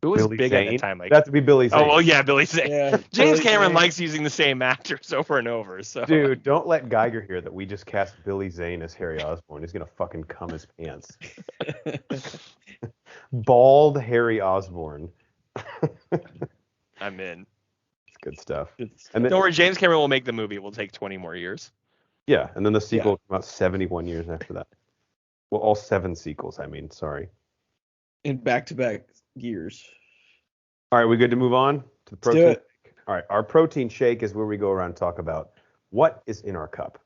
Who was big at the time? Like, that to be Billy Zane. Oh, well, yeah, Billy Zane. Yeah, James Cameron likes using the same actors over and over. So, dude, don't let Geiger hear that we just cast Billy Zane as Harry Osborn. He's gonna fucking cum his pants. Bald Harry Osborn. I'm in. It's good stuff. And then, don't worry, James Cameron will make the movie. It will take 20 more years. Yeah, and then the sequel will come out 71 years after that. Well, all 7 sequels, I mean, sorry. In back-to-back years. All right, we good to move on to the protein shake? All right, our protein shake is where we go around and talk about what is in our cup,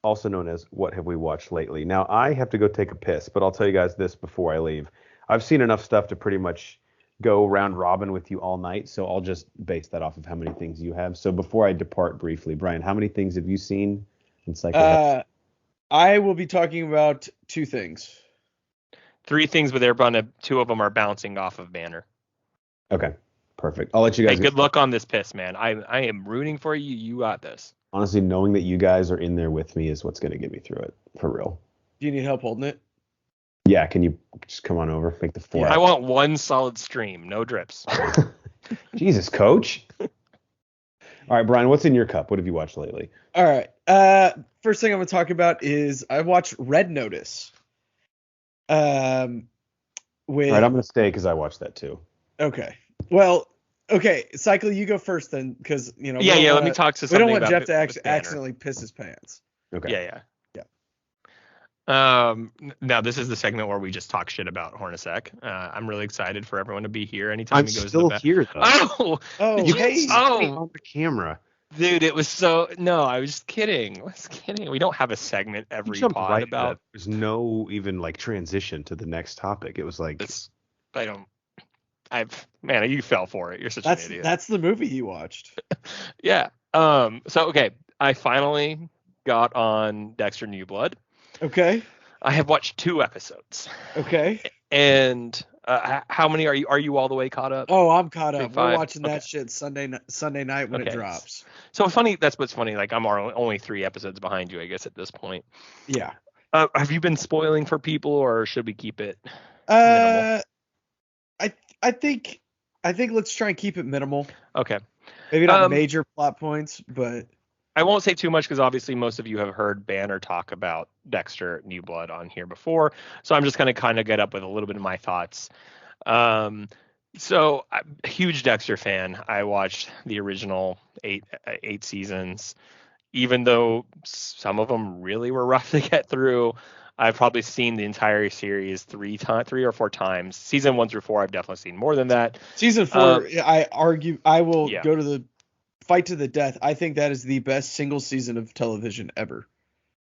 also known as what have we watched lately. Now, I have to go take a piss, but I'll tell you guys this before I leave. I've seen enough stuff to pretty much go round robin with you all night, so I'll just base that off of how many things you have. So before I depart briefly, Brian, how many things have you seen in Psycho? I will be talking about 2 things. 3 things, but 2 of them are bouncing off of Banner. Okay, perfect. I'll let you guys. Hey, good luck on this piss, man. I am rooting for you. You got this. Honestly, knowing that you guys are in there with me is what's going to get me through it, for real. Do you need help holding it? Yeah, can you just come on over, make the 4 I want one solid stream, no drips. Jesus, coach. All right, Brian, what's in your cup? What have you watched lately? All right. First thing I'm going to talk about is I watched Red Notice. With All right, I'm going to stay because I watched that too. Okay. Well, okay. Cycle, you go first then, because let me talk to something. We don't want about Jeff to accidentally piss his pants. Okay. Yeah. Now this is the segment where we just talk shit about Hornacek. I'm really excited for everyone to be here anytime he goes still to the here though. Oh, hey, on the camera. Dude, it was so no, I was just kidding. We don't have a segment every pod about. There's no even like transition to the next topic. It was like you fell for it. You're such an idiot. That's the movie you watched. Yeah. So okay, I finally got on Dexter New Blood. Okay. I have watched 2 episodes. Okay. And how many are you? Are you all the way caught up? Oh, I'm caught up. 5? We're watching that shit Sunday night when it drops. So funny. That's what's funny. Like I'm only 3 episodes behind you, I guess, at this point. Yeah. Have you been spoiling for people, or should we keep it minimal? I think let's try and keep it minimal. Okay. Maybe not major plot points, but I won't say too much because obviously most of you have heard Banner talk about Dexter New Blood on here before. So I'm just going to kind of get up with a little bit of my thoughts. So I'm a huge Dexter fan. I watched the original 8 seasons, even though some of them really were rough to get through. I've probably seen the entire series 3 or 4 times. Season 1 through 4, I've definitely seen more than that. Season 4, I will go to the fight to the death. I think that is the best single season of television ever.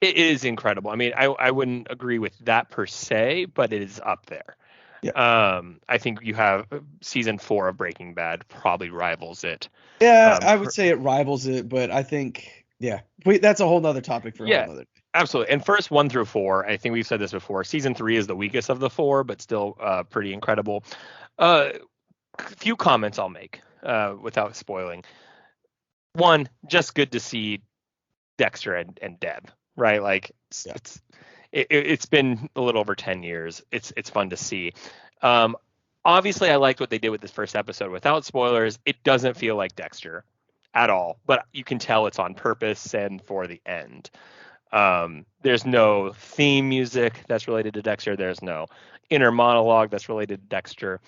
It is incredible. I mean, I wouldn't agree with that per se, but it is up there. Yeah. I think you have season 4 of Breaking Bad probably rivals it. Yeah, I would say it rivals it, but I think, that's a whole nother topic for a whole nother. Absolutely. And first 1 through 4, I think we've said this before. Season 3 is the weakest of the 4, but still pretty incredible. Few comments I'll make without spoiling. 1, just good to see Dexter and Deb, right? Like it's been a little over 10 years. It's fun to see. Obviously, I liked what they did with this first episode. Without spoilers, it doesn't feel like Dexter at all, but you can tell it's on purpose and for the end. There's no theme music that's related to Dexter. There's no inner monologue that's related to Dexter.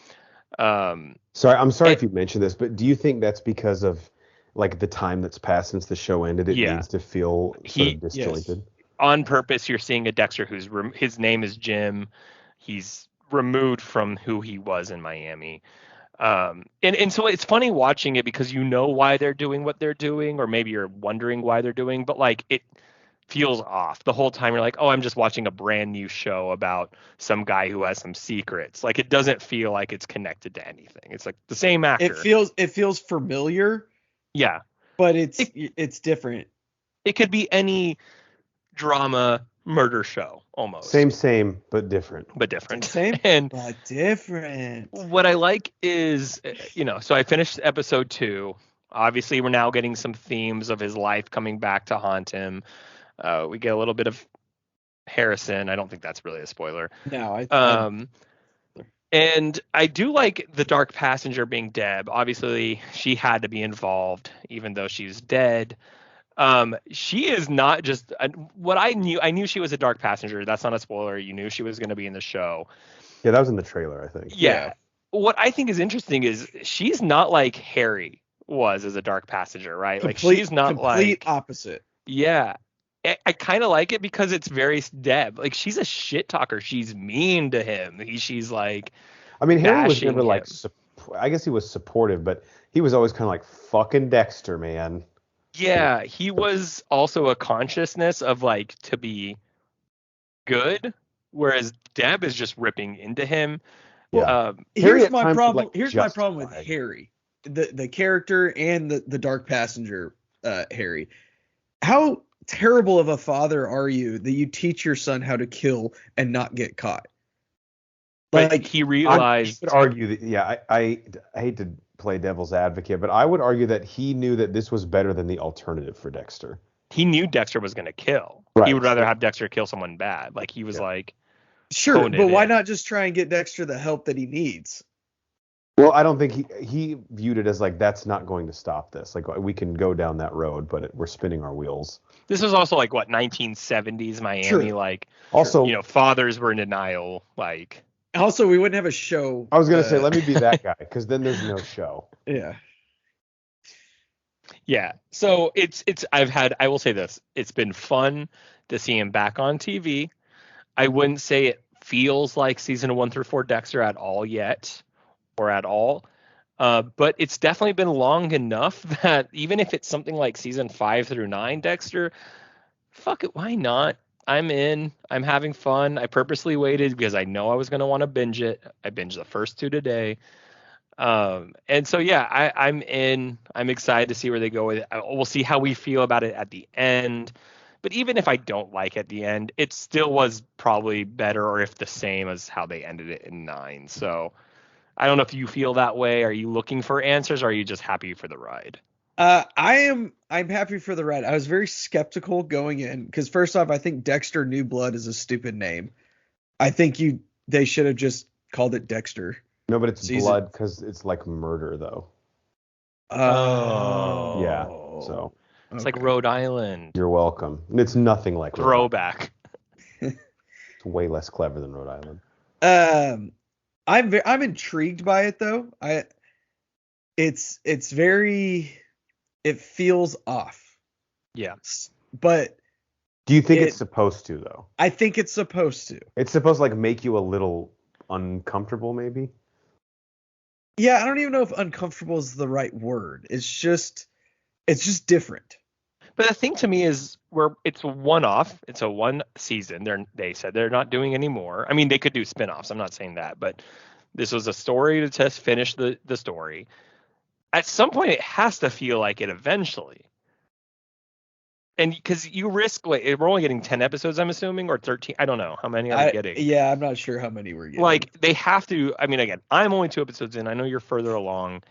I'm sorry if you mentioned this, but do you think that's because of like the time that's passed since the show ended? It needs to feel sort of disjointed. Yes. On purpose, you're seeing a Dexter his name is Jim. He's removed from who he was in Miami. And so it's funny watching it because you know why they're doing what they're doing, or maybe you're wondering why they're doing, but like it feels off the whole time. You're like, oh, I'm just watching a brand new show about some guy who has some secrets. Like it doesn't feel like it's connected to anything. It's like the same actor. It feels familiar. Yeah, but it's different. It could be any drama murder show almost. Same, but different. Same, and but different. What I like is, so I finished episode 2. Obviously, we're now getting some themes of his life coming back to haunt him. We get a little bit of Harrison. I don't think that's really a spoiler. No, and I do like the dark passenger being Deb. Obviously, she had to be involved, even though she's dead. She is not just what I knew. I knew she was a dark passenger. That's not a spoiler. You knew she was going to be in the show. Yeah, that was in the trailer, I think. Yeah. What I think is interesting is she's not like Harry was as a dark passenger, right? She's not complete opposite. Yeah. I kind of like it because it's very Deb. Like she's a shit talker. She's mean to him. She's like, I mean, Harry was never like, I guess he was supportive, but he was always kind of like fucking Dexter, man. Yeah, he was also a consciousness of like to be good, whereas Deb is just ripping into him. Yeah. Here's my problem. Here's my problem with Harry, the character and the dark passenger, Harry. How terrible of a father are you that you teach your son how to kill and not get caught? Like he realized. I would argue that. I hate to play devil's advocate, but I would argue that he knew that this was better than the alternative for Dexter. He knew Dexter was going to kill. Right. He would rather have Dexter kill someone bad. Like he was like, Sure, but why not just try and get Dexter the help that he needs? Well, I don't think he viewed it as like that's not going to stop this. Like we can go down that road, but we're spinning our wheels. This was also like what 1970s Miami, True. like also, you know, fathers were in denial. Like also, we wouldn't have a show. I was gonna say, let me be that guy, because then there's no show. Yeah. Yeah. So I will say this, it's been fun to see him back on TV. I wouldn't say it feels like season 1 through 4 Dexter at all yet, or at all. But it's definitely been long enough that even if it's something like season 5 through 9 Dexter, fuck it, why not? I'm in. I'm having fun. I purposely waited because I know I was going to want to binge it. I binged the first 2 today. And so, yeah, I'm in. I'm excited to see where they go with it. We'll see how we feel about it at the end. But even if I don't like at the end, it still was probably better, or if the same as how they ended it in 9. So I don't know if you feel that way. Are you looking for answers, or are you just happy for the ride? I'm happy for the ride. I was very skeptical going in because first off, I think Dexter New Blood is a stupid name. I think they should have just called it Dexter. No, but it's blood because it's like murder, though. Oh. Yeah. So it's like Rhode Island. You're welcome. It's nothing like Throwback. It's way less clever than Rhode Island. I'm intrigued by it though. It's very, it feels off. Yeah. But do you think it's supposed to though? I think it's supposed to. It's supposed to like make you a little uncomfortable, maybe. Yeah, I don't even know if uncomfortable is the right word. It's just different. But the thing to me is where it's a one-off. It's a one season. They said they're not doing any more. I mean, they could do spin-offs. I'm not saying that, but this was a story to just finish the story. At some point, it has to feel like it eventually. And because you risk, we're only getting 10 episodes, I'm assuming, or 13. I don't know how many are we getting. Yeah, I'm not sure how many we're getting. Like they have to. I mean, again, I'm only 2 episodes in. I know you're further along.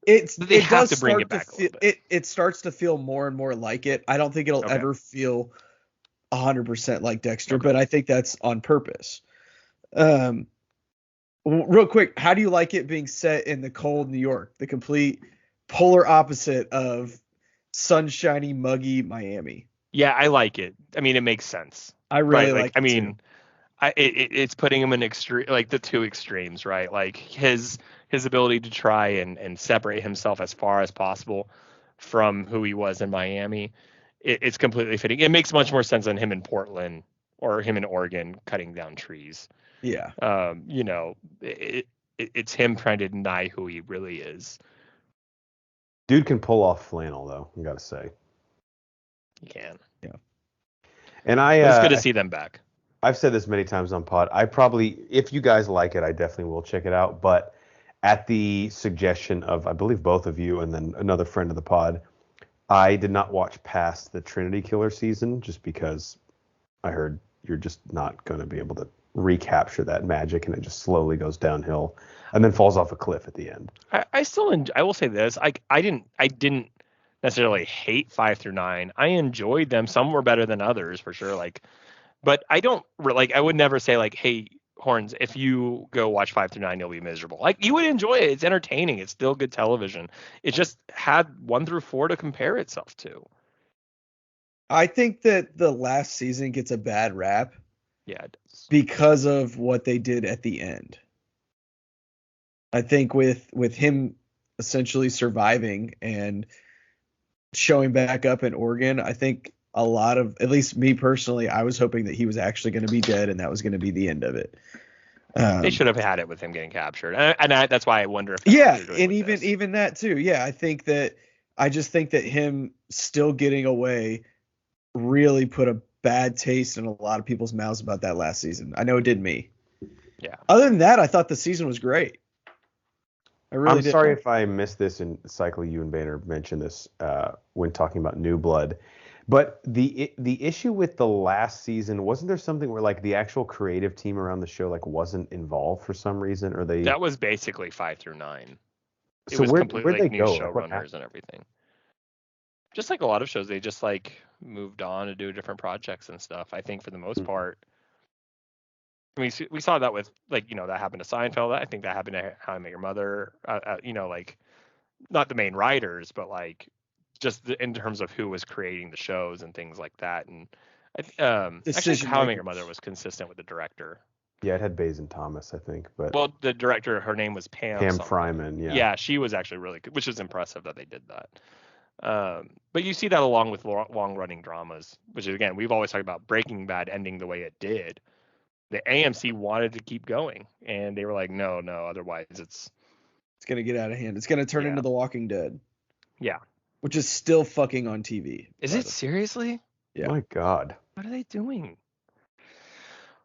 It have to bring it back a little bit. It starts to feel more and more like it. I don't think it'll ever feel 100% like Dexter, but I think that's on purpose. Real quick, how do you like it being set in the cold New York, the complete polar opposite of sunshiny, muggy Miami? Yeah, I like it. I mean, it makes sense. I really like it. I mean, it's putting him in extreme, like the 2 extremes, right? Like his ability to try and separate himself as far as possible from who he was in Miami. It's completely fitting. It makes much more sense than him in Portland or him in Oregon cutting down trees. Yeah. You know, it's him trying to deny who he really is. Dude can pull off flannel, though. I gotta say. He can. Yeah. And it's good to see them back. I've said this many times on pod. I probably, if you guys like it, I definitely will check it out. But at the suggestion of, I believe, both of you and then another friend of the pod, I did not watch past the Trinity Killer season just because I heard you're just not going to be able to recapture that magic, and it just slowly goes downhill and then falls off a cliff at the end. I still enjoy, I will say this, I didn't necessarily hate 5 through 9. I enjoyed them. Some were better than others for sure. Like, but I don't like, I would never say like, hey, Horns, if you go watch 5 through 9, you'll be miserable. Like, you would enjoy it. It's entertaining. It's still good television. It just had 1 through 4 to compare itself to. I think that the last season gets a bad rap. Yeah, it does. Because of what they did at the end. I think with him essentially surviving and showing back up in Oregon, I think a lot of, at least me personally, I was hoping that he was actually going to be dead and that was going to be the end of it. They should have had it with him getting captured, and that's why I wonder if. Yeah, and even that too. Yeah, I just think that him still getting away really put a bad taste in a lot of people's mouths about that last season. I know it did me. Yeah. Other than that, I thought the season was great. I'm sorry if I missed this, and Cycle, you and Banner mentioned this when talking about New Blood. But the issue with the last season, wasn't there something where like the actual creative team around the show like wasn't involved for some reason, or they? That was basically 5 through 9. So where'd they new go? showrunners and everything. Just like a lot of shows, they just like moved on to do different projects and stuff. I think for the most part, I mean, we saw that with like that happened to Seinfeld. I think that happened to How I Met Your Mother. Like not the main writers, but like just in terms of who was creating the shows and things like that. And actually, Decision How I Met makers. Your Mother was consistent with the director. Yeah, it had Bays and Thomas, I think, but Well, the director, her name was Pam something. Fryman. Yeah. Yeah, she was actually really good, which is impressive that they did that. But you see that along with long-running dramas, which is, again, we've always talked about Breaking Bad ending the way it did. The AMC wanted to keep going, and they were like, no, otherwise it's gonna get out of hand. It's gonna turn into The Walking Dead. Yeah. Which is still fucking on TV. Is it seriously? Yeah. My God. What are they doing?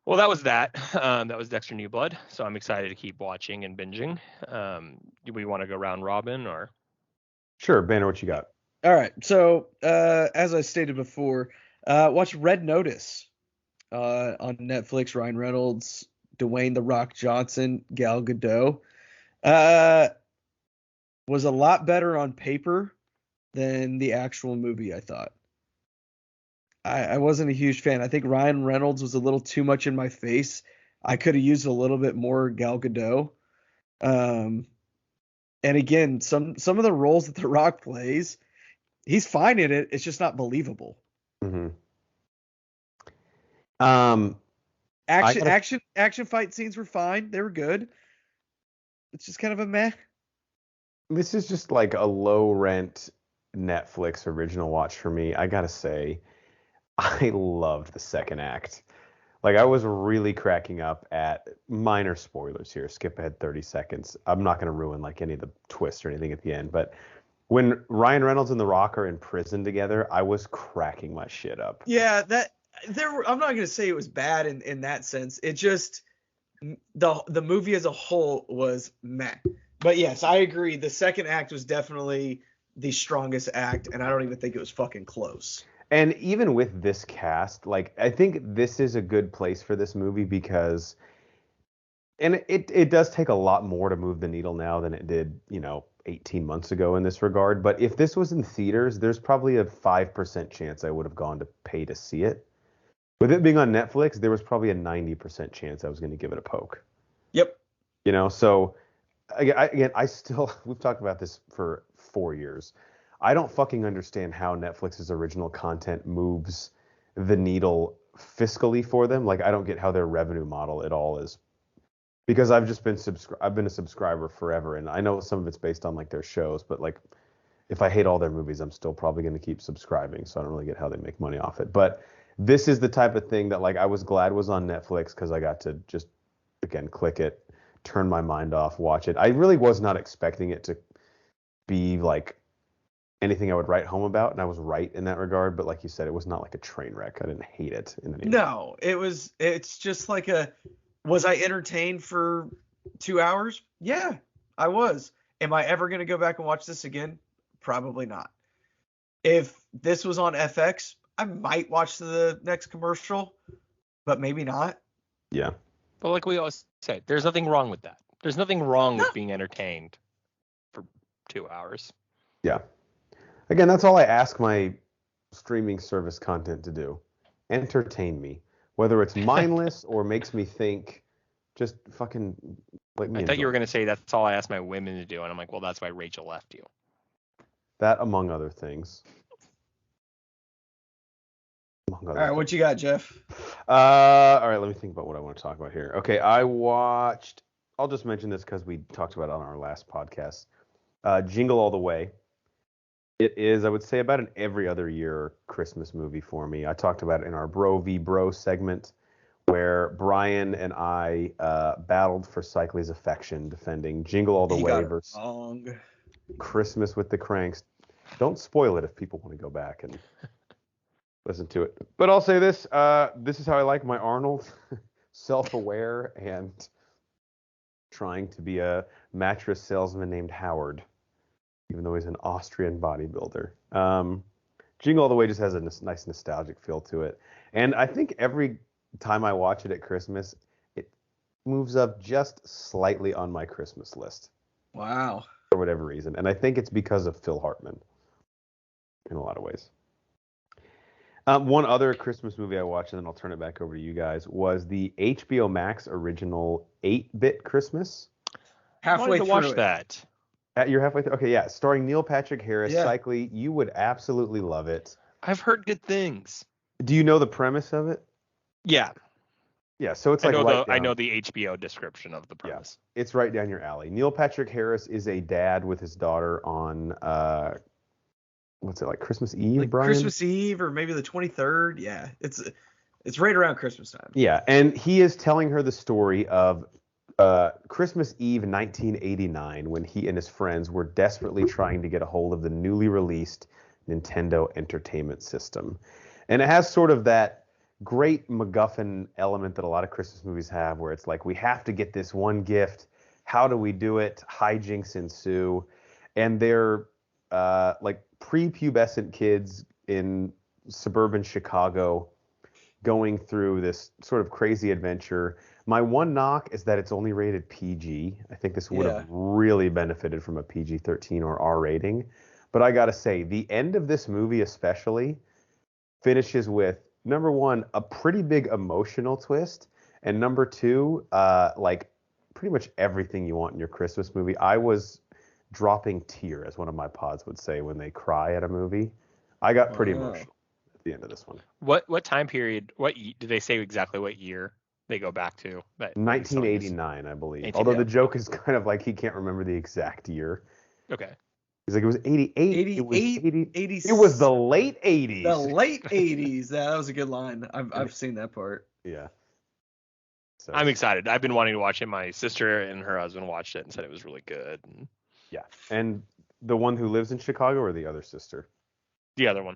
Well, that was that. That was Dexter New Blood. So I'm excited to keep watching and binging. Do we want to go round robin or? Sure, Banner, what you got? All right. So as I stated before, watch Red Notice on Netflix. Ryan Reynolds, Dwayne The Rock Johnson, Gal Gadot. Was a lot better on paper than the actual movie, I thought. I wasn't a huge fan. I think Ryan Reynolds was a little too much in my face. I could have used a little bit more Gal Gadot. And again, some of the roles that The Rock plays, he's fine in it. It's just not believable. Mm-hmm. Action fight scenes were fine. They were good. It's just kind of a meh. This is just like a low rent Netflix original watch for me. I gotta say, I loved the second act. Like, I was really cracking up at minor spoilers here. Skip ahead 30 seconds. I'm not gonna ruin like any of the twists or anything at the end, but when Ryan Reynolds and The Rock are in prison together, I was cracking my shit up. Yeah, I'm not gonna say it was bad in that sense. It just the movie as a whole was meh. But yes, I agree. The second act was definitely the strongest act, and I don't even think it was fucking close. And even with this cast, like, I think this is a good place for this movie because, and it does take a lot more to move the needle now than it did, 18 months ago in this regard. But if this was in theaters, there's probably a 5% chance I would have gone to pay to see it. With it being on Netflix, there was probably a 90% chance I was going to give it a poke. Yep. So again, we've talked about this for 4 years. I don't fucking understand how Netflix's original content moves the needle fiscally for them. Like, I don't get how their revenue model at all is. Because I've just been I've been a subscriber forever, and I know some of it's based on like their shows, but like if I hate all their movies, I'm still probably going to keep subscribing. So I don't really get how they make money off it. But this is the type of thing that like I was glad was on Netflix because I got to just again click it, turn my mind off, watch it. I really was not expecting it to be like anything I would write home about, and I was right in that regard. But like you said, it was not like a train wreck. I didn't hate it in any way. No, it's just like was I entertained for 2 hours? Yeah, I was. Am I ever going to go back and watch this again? Probably not. If this was on FX, I might watch the next commercial, but maybe not. Yeah. But like we always say, there's nothing wrong with that. There's nothing wrong with being entertained for 2 hours. Yeah. Again, that's all I ask my streaming service content to do. Entertain me. Whether it's mindless or makes me think, just fucking let me I thought you were going to say that's all I ask my women to do. And I'm like, well, that's why Rachel left you. That, among other things. All right, what you got, Jeff? All right, let me think about what I want to talk about here. Okay, I'll just mention this because we talked about it on our last podcast. Jingle All the Way. It is, I would say, about an every other year Christmas movie for me. I talked about it in our Bro v Bro segment where Brian and I battled for Cycly's affection defending Jingle All the Way versus Christmas with the Cranks. Don't spoil it if people want to go back and listen to it. But I'll say this. This is how I like my Arnold. Self-aware and trying to be a mattress salesman named Howard, even though he's an Austrian bodybuilder. Jingle All the Way just has a nice nostalgic feel to it. And I think every time I watch it at Christmas, it moves up just slightly on my Christmas list. Wow. For whatever reason. And I think it's because of Phil Hartman in a lot of ways. One other Christmas movie I watched, and then I'll turn it back over to you guys, was the HBO Max original 8-Bit Christmas. I wanted to watch that. You're halfway through? Okay, yeah. Starring Neil Patrick Harris. Yeah. Cycly, you would absolutely love it. I've heard good things. Do you know the premise of it? Yeah. Yeah, so it's I like know the HBO description of the premise. Yeah, it's right down your alley. Neil Patrick Harris is a dad with his daughter on what's it, like Christmas Eve, like Brian? Christmas Eve or maybe the 23rd. Yeah, it's right around Christmas time. Yeah, and he is telling her the story of Christmas Eve 1989 when he and his friends were desperately trying to get a hold of the newly released Nintendo Entertainment System. And it has sort of that great MacGuffin element that a lot of Christmas movies have, where it's like, we have to get this one gift. How do we do it? Hijinks ensue. And they're like prepubescent kids in suburban Chicago going through this sort of crazy adventure. My one knock is that it's only rated PG. I think this would have really benefited from a PG-13 or R rating. But I got to say, the end of this movie especially finishes with, number one, a pretty big emotional twist, and number two, like pretty much everything you want in your Christmas movie. I was dropping tear, as one of my pods would say, when they cry at a movie. I got pretty emotional at the end of this one. What time period? Did they say exactly what year they go back to? 1989, I believe. Although the joke is kind of like he can't remember the exact year. Okay. He's like, it was 88. 88, it was 80, It was the late 80s. The late 80s. That was a good line. I've seen that part. Yeah. So, I'm excited. I've been wanting to watch it. My sister and her husband watched it and said it was really good. Yeah. And the one who lives in Chicago or the other sister? The other one.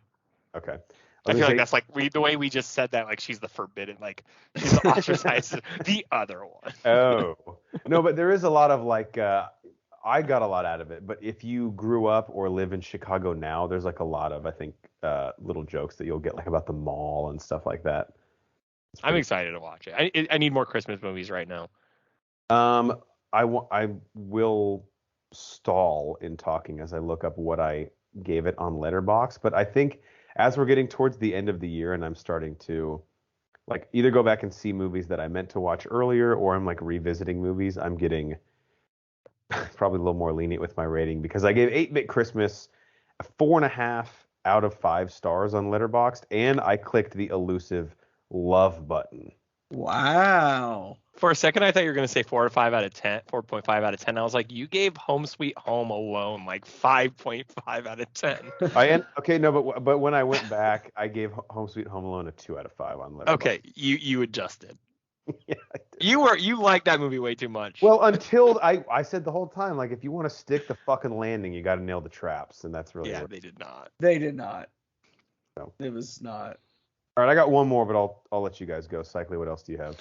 Okay. I feel like that's like the way we just said that, like she's the forbidden, like she's the ostracized, the other one. Oh. No, but there is a lot of like, I got a lot out of it, but if you grew up or live in Chicago now, there's like a lot of, I think, little jokes that you'll get like about the mall and stuff like that. I'm excited to watch it. I need more Christmas movies right now. I will stall in talking as I look up what I gave it on Letterboxd, but I think as we're getting towards the end of the year and I'm starting to like either go back and see movies that I meant to watch earlier, or I'm like revisiting movies, I'm getting probably a little more lenient with my rating, because I gave 8-Bit Christmas a 4.5 out of 5 stars on Letterboxd, and I clicked the elusive love button. Wow. For a second, I thought you were going to say 4 or 5 out of 10, 4.5 out of 10. I was like, you gave Home Sweet Home alone like 5.5 out of 10. Okay, no, but when I went back, I gave Home Sweet Home Alone a 2 out of 5 on Letterboxd. Okay, you adjusted. Yeah, you liked that movie way too much. Well, until I said the whole time, like, if you want to stick the fucking landing, you got to nail the traps, and that's really they did not. They did not. No. It was not. All right, I got one more, but I'll let you guys go. Cycly, what else do you have?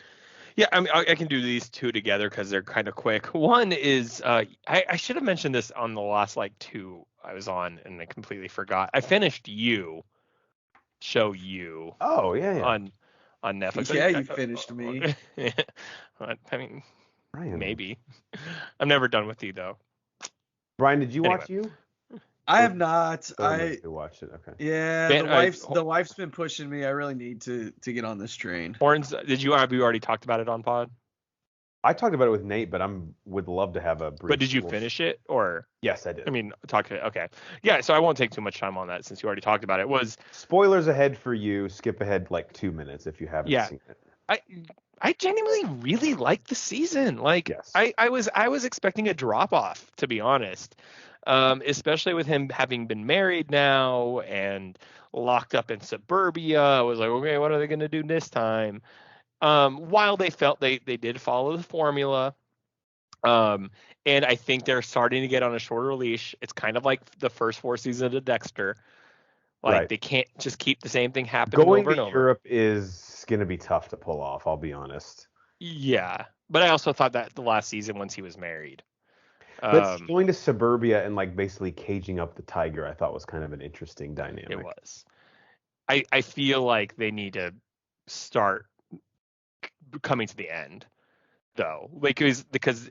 Yeah, I mean, I can do these two together because they're kind of quick. One is I should have mentioned this on the last like 2 I was on, and I completely forgot. I finished show You. Oh yeah. On Netflix. Yeah, you finished me. I mean, Brian. maybe. I'm never done with you though. Brian, did you watch You? I have not. I watched it. Okay. Yeah, the wife's been pushing me. I really need to get on this train. Horns, have you already talked about it on pod? I talked about it with Nate, but would love to have a brief. But did you finish it or? Yes, I did. I mean, okay. Yeah, so I won't take too much time on that since you already talked about it. Spoilers ahead for you. Skip ahead like 2 minutes if you haven't seen it. I genuinely really liked the season. Like, yes. I was expecting a drop off, to be honest. Especially with him having been married now and locked up in suburbia. I was like, okay, what are they going to do this time? While they felt they did follow the formula. And I think they're starting to get on a shorter leash. It's kind of like the first 4 seasons of Dexter. Like, They can't just keep the same thing happening over and over. Going to Europe is going to be tough to pull off, I'll be honest. Yeah. But I also thought that the last season, once he was married. But going to suburbia and like basically caging up the tiger, I thought was kind of an interesting dynamic. It was. I feel like they need to start coming to the end, though, because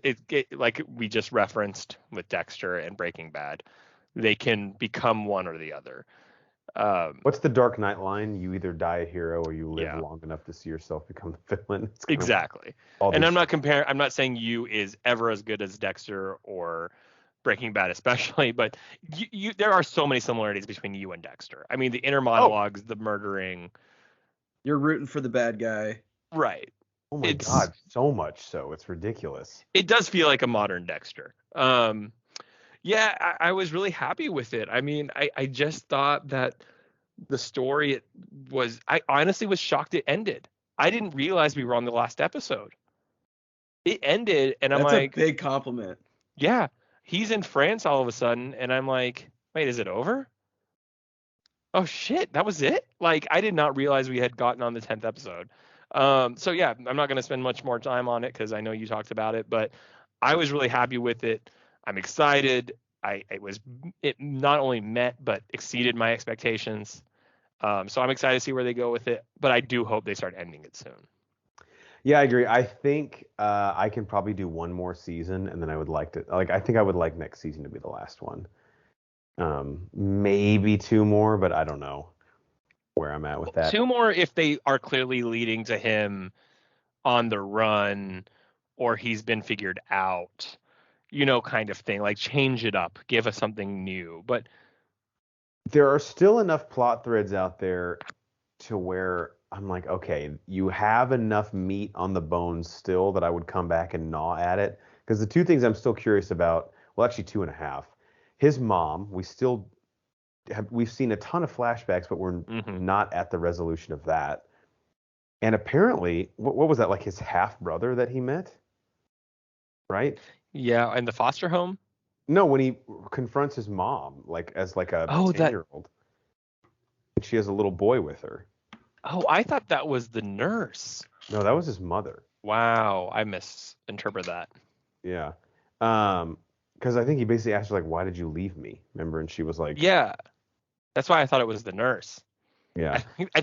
it like we just referenced with Dexter and Breaking Bad, they can become one or the other. What's the Dark Knight line? You either die a hero or you live Yeah. long enough to see yourself become the villain. Exactly. And I'm not saying you is ever as good as Dexter or Breaking Bad especially, but there are so many similarities between you and Dexter. I mean, the inner monologues, the murdering. You're rooting for the bad guy. Right. Oh my God, so much so. It's ridiculous. It does feel like a modern Dexter. Yeah, I was really happy with it. I mean, I just thought that the story I honestly was shocked it ended. I didn't realize we were on the last episode. It ended, and I'm like, that's a big compliment. Yeah, he's in France all of a sudden, and I'm like, wait, is it over? Oh shit, that was it? Like, I did not realize we had gotten on the 10th episode. So yeah, I'm not going to spend much more time on it because I know you talked about it, but I was really happy with it. I'm excited. It not only met but exceeded my expectations. So I'm excited to see where they go with it, but I do hope they start ending it soon. Yeah, I agree. I think I can probably do one more season, and then I would I think I would like next season to be the last one. Maybe two more, but I don't know where I'm at with that. Two more if they are clearly leading to him on the run or he's been figured out, kind of thing. Like, change it up, give us something new. But there are still enough plot threads out there to where I'm like, okay, you have enough meat on the bones still that I would come back and gnaw at it. Because the two things I'm still curious about, well, actually 2.5. His mom, we've seen a ton of flashbacks, but we're not at the resolution of that. And apparently, what was that, like his half brother that he met? Right? Yeah, in the foster home? No, when he confronts his mom, as a 10-year-old. And she has a little boy with her. Oh, I thought that was the nurse. No, that was his mother. Wow, I misinterpreted that. Yeah. Because I think he basically asked her, like, why did you leave me? Remember? And she was like, yeah. That's why I thought it was the nurse. Yeah. I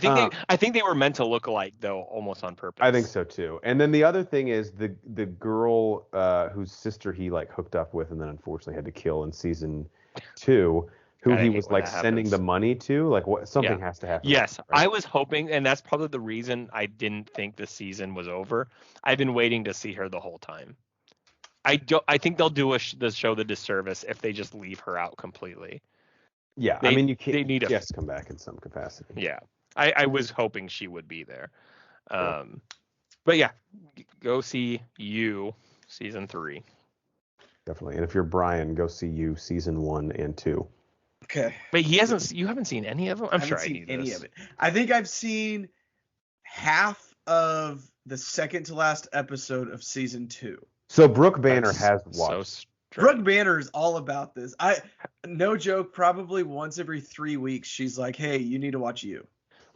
think they were meant to look alike, though, almost on purpose. I think so too. And then the other thing is the girl whose sister he hooked up with and then unfortunately had to kill in season 2, who he was sending the money to. Something has to happen. Yes, right? I was hoping, and that's probably the reason I didn't think the season was over. I've been waiting to see her the whole time. I think they'll do the show the disservice if they just leave her out completely. Yeah, I mean, you can't. They need she has to come back in some capacity. Yeah, I was hoping she would be there. But yeah, go see You season 3. Definitely, and if you're Brian, go see You season 1 and 2. Okay. But you haven't seen any of them? I'm sure I haven't seen any of it. I think I've seen half of the second to last episode of season 2. So Brooke Banner has watched. Brooke Banner is all about this. No joke, probably once every 3 weeks, she's like, hey, you need to watch You.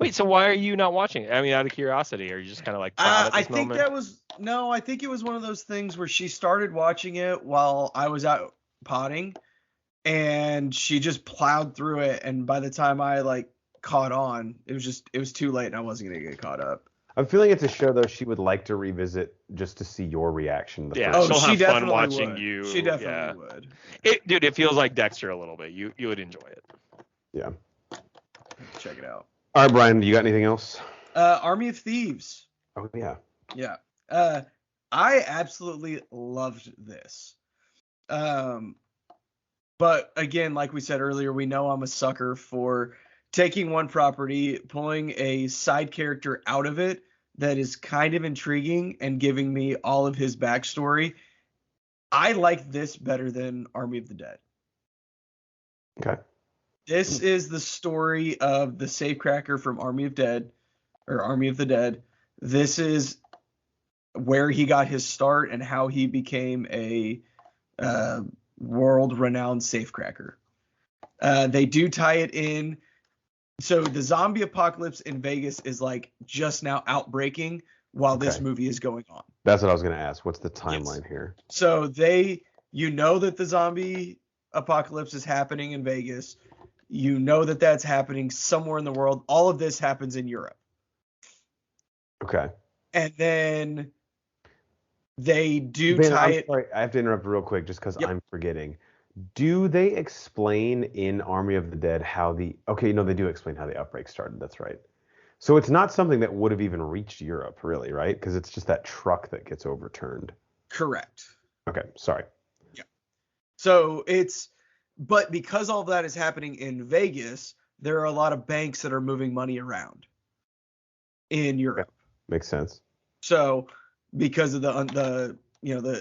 Wait, so why are you not watching it? I mean, out of curiosity, or are you just kind of like proud at this moment? I think it was one of those things where she started watching it while I was out potting, and she just plowed through it, and by the time I caught on, it was too late and I wasn't going to get caught up. I'm feeling it's a show though she would like to revisit just to see your reaction. She'll have fun watching You. She definitely would. It feels like Dexter a little bit. You would enjoy it. Yeah. Check it out. All right, Brian, you got anything else? Army of Thieves. Oh yeah. Yeah. I absolutely loved this. But again, like we said earlier, we know I'm a sucker for taking one property, pulling a side character out of it that is kind of intriguing and giving me all of his backstory. I like this better than Army of the Dead. Okay. This is the story of the safecracker from Army of the Dead. This is where he got his start and how he became a world-renowned safecracker. They do tie it in. So the zombie apocalypse in Vegas is just now outbreaking while this movie is going on. That's what I was going to ask. What's the timeline here? So that the zombie apocalypse is happening in Vegas. You know that that's happening somewhere in the world. All of this happens in Europe. Okay. And then they do tie it. Sorry, I have to interrupt real quick just because I'm forgetting. Do they explain in Army of the Dead how okay, no, they do explain how the outbreak started. That's right. So it's not something that would have even reached Europe, really, right? Because it's just that truck that gets overturned. Correct. Okay, sorry. Yeah. So but because all of that is happening in Vegas, there are a lot of banks that are moving money around in Europe. Okay. Makes sense. So because of the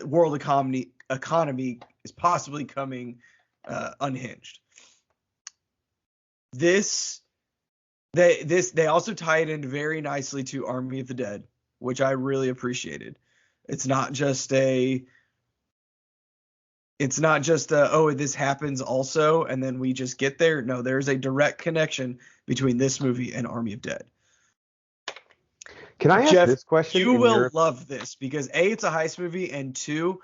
world economy is possibly coming unhinged. They also tie it in very nicely to Army of the Dead, which I really appreciated. It's not just oh, this happens also and then we just get there. No, there's a direct connection between this movie and Army of Dead. Can I ask this question? You will love this because A, it's a heist movie, and 2,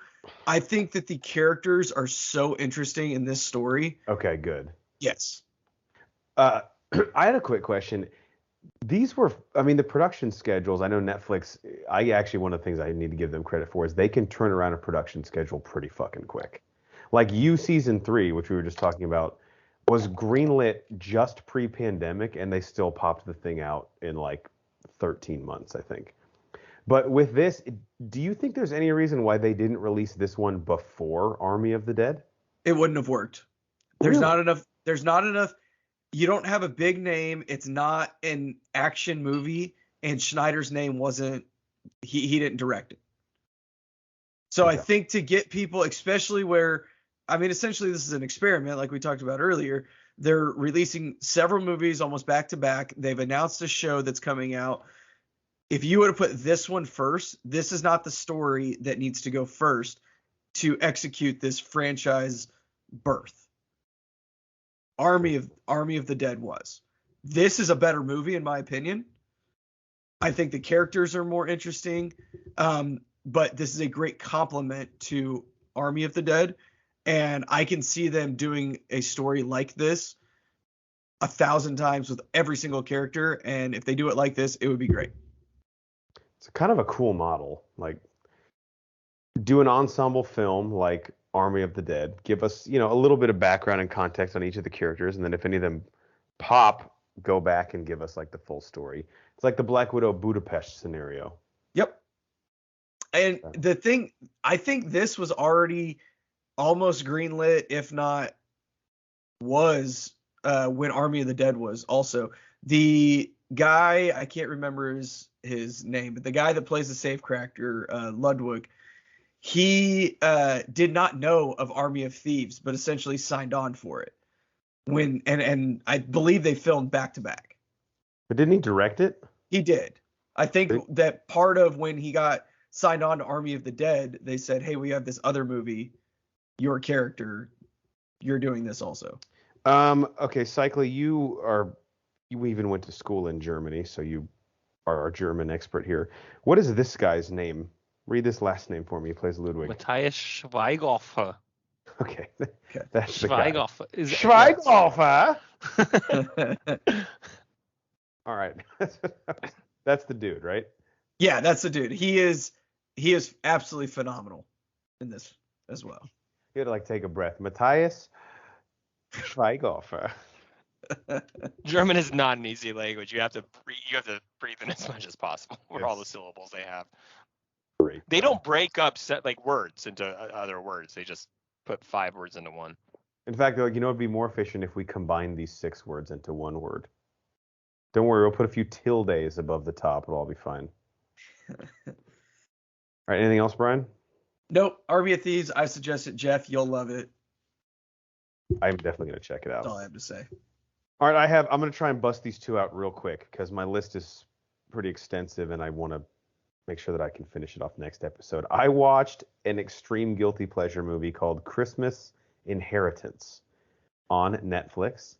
I think that the characters are so interesting in this story. Okay, good. Yes. I had a quick question. These were, I mean, the production schedules, I know Netflix, one of the things I need to give them credit for is they can turn around a production schedule pretty fucking quick. Like season 3, which we were just talking about, was greenlit just pre-pandemic, and they still popped the thing out in like 13 months, I think. But with this, do you think there's any reason why they didn't release this one before Army of the Dead? It wouldn't have worked. There's Really? not enough. You don't have a big name. It's not an action movie, and Schneider's name wasn't. He didn't direct it. So okay. I think to get people, especially where, I mean, essentially this is an experiment, like we talked about earlier. They're releasing several movies almost back to back. They've announced a show that's coming out. If you would have put this one first, this is not the story that needs to go first to execute this franchise birth. Army of the Dead was. This is a better movie in my opinion. I think the characters are more interesting, but this is a great complement to Army of the Dead, and I can see them doing a story like this 1,000 times with every single character, and if they do it like this, it would be great. It's kind of a cool model. Like, do an ensemble film like Army of the Dead. Give us, a little bit of background and context on each of the characters, and then if any of them pop, go back and give us like the full story. It's like the Black Widow Budapest scenario. Yep. And the thing, I think this was already almost greenlit, if not was, when Army of the Dead was also. The guy, I can't remember his name, but the guy that plays the safecracker, Ludwig, he did not know of Army of Thieves, but essentially signed on for it. And I believe they filmed back to back. But didn't he direct it? He did. I think that part of when he got signed on to Army of the Dead, they said, "Hey, we have this other movie. Your character, you're doing this also." Okay, Cycly, you even went to school in Germany, so you are our German expert here. What is this guy's name? Read this last name for me. He plays Ludwig. Matthias Schweighofer. Okay. That's Schweighofer. Schweighofer. All right. That's the dude, right? Yeah, that's the dude. He is absolutely phenomenal in this as well. You had to take a breath. Matthias Schweighofer. German is not an easy language. You have to breathe in as much as possible for all the syllables they have. Great. They don't break up words into other words. They just put 5 words into one. In fact, it'd be more efficient if we combine these 6 words into one word. Don't worry, we'll put a few tildes above the top. It'll all be fine. All right, anything else, Brian? Nope. Army of Thieves, I suggest it. Jeff, you'll love it. I'm definitely going to check it out. That's all I have to say. All right, I'm going to try and bust these 2 out real quick because my list is pretty extensive and I want to make sure that I can finish it off next episode. I watched an extreme guilty pleasure movie called Christmas Inheritance on Netflix.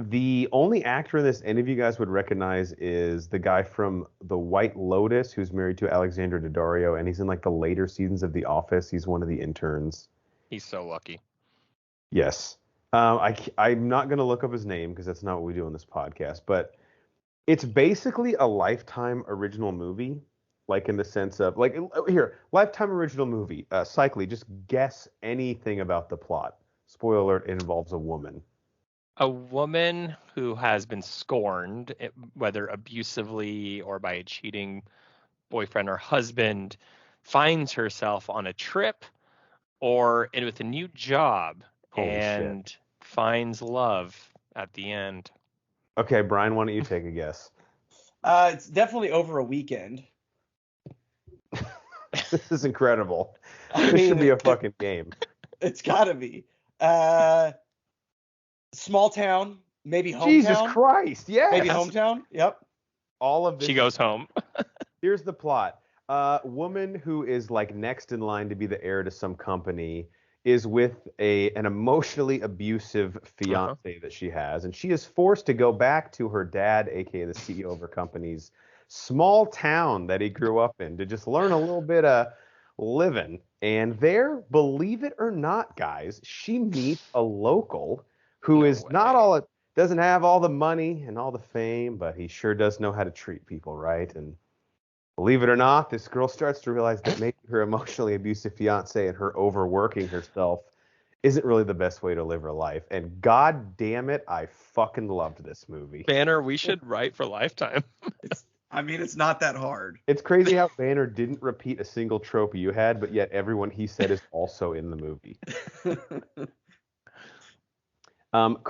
The only actor in this any of you guys would recognize is the guy from The White Lotus who's married to Alexandra Daddario, and he's in the later seasons of The Office. He's one of the interns. He's so lucky. Yes. I'm not going to look up his name because that's not what we do on this podcast, but it's basically a Lifetime original movie Like in the sense of like here, Lifetime original movie, Cycly. Just guess anything about the plot. Spoiler alert: it involves a woman. A woman who has been scorned, whether abusively or by a cheating boyfriend or husband, finds herself on a trip or with a new job Holy and shit. finds love at the end. Okay, Brian, why don't you take a guess? It's definitely over a weekend. This is incredible. This should be a fucking game. It's gotta be. Small town, maybe hometown. Jesus Christ, yes. Maybe hometown. Yep. All of this. She goes home. Here's the plot. Woman who is like next in line to be the heir to some company is with an emotionally abusive fiance that she has, and she is forced to go back to her dad, aka the CEO of her company's small town that he grew up in, to just learn a little bit of living. And there, believe it or not, guys, she meets a local who doesn't have all the money and all the fame, but he sure does know how to treat people right. And believe it or not, this girl starts to realize that maybe her emotionally abusive fiance and her overworking herself isn't really the best way to live her life. And god damn it, I fucking loved this movie. Banner, we should write for Lifetime. It's not that hard. It's crazy how Banner didn't repeat a single trope you had, but yet everyone he said is also in the movie.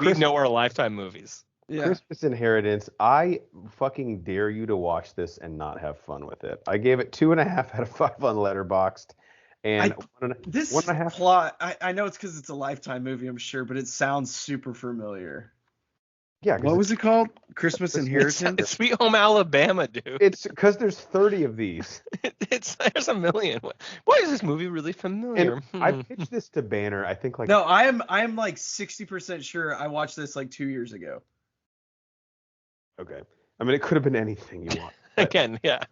We know our Lifetime movies. Yeah. Christmas Inheritance. I fucking dare you to watch this and not have fun with it. I gave it 2.5 out of 5 on Letterboxd, and this 1.5 plot. I know it's because it's a Lifetime movie, I'm sure, but it sounds super familiar. Yeah. What was it called? Christmas Inheritance. It's Sweet Home Alabama, dude. It's because there's 30 of these. There's a million. Why is this movie really familiar? And I pitched this to Banner. I think like no, I am like 60% sure I watched this like 2 years ago. Okay. I mean, it could have been anything you want. Again, yeah.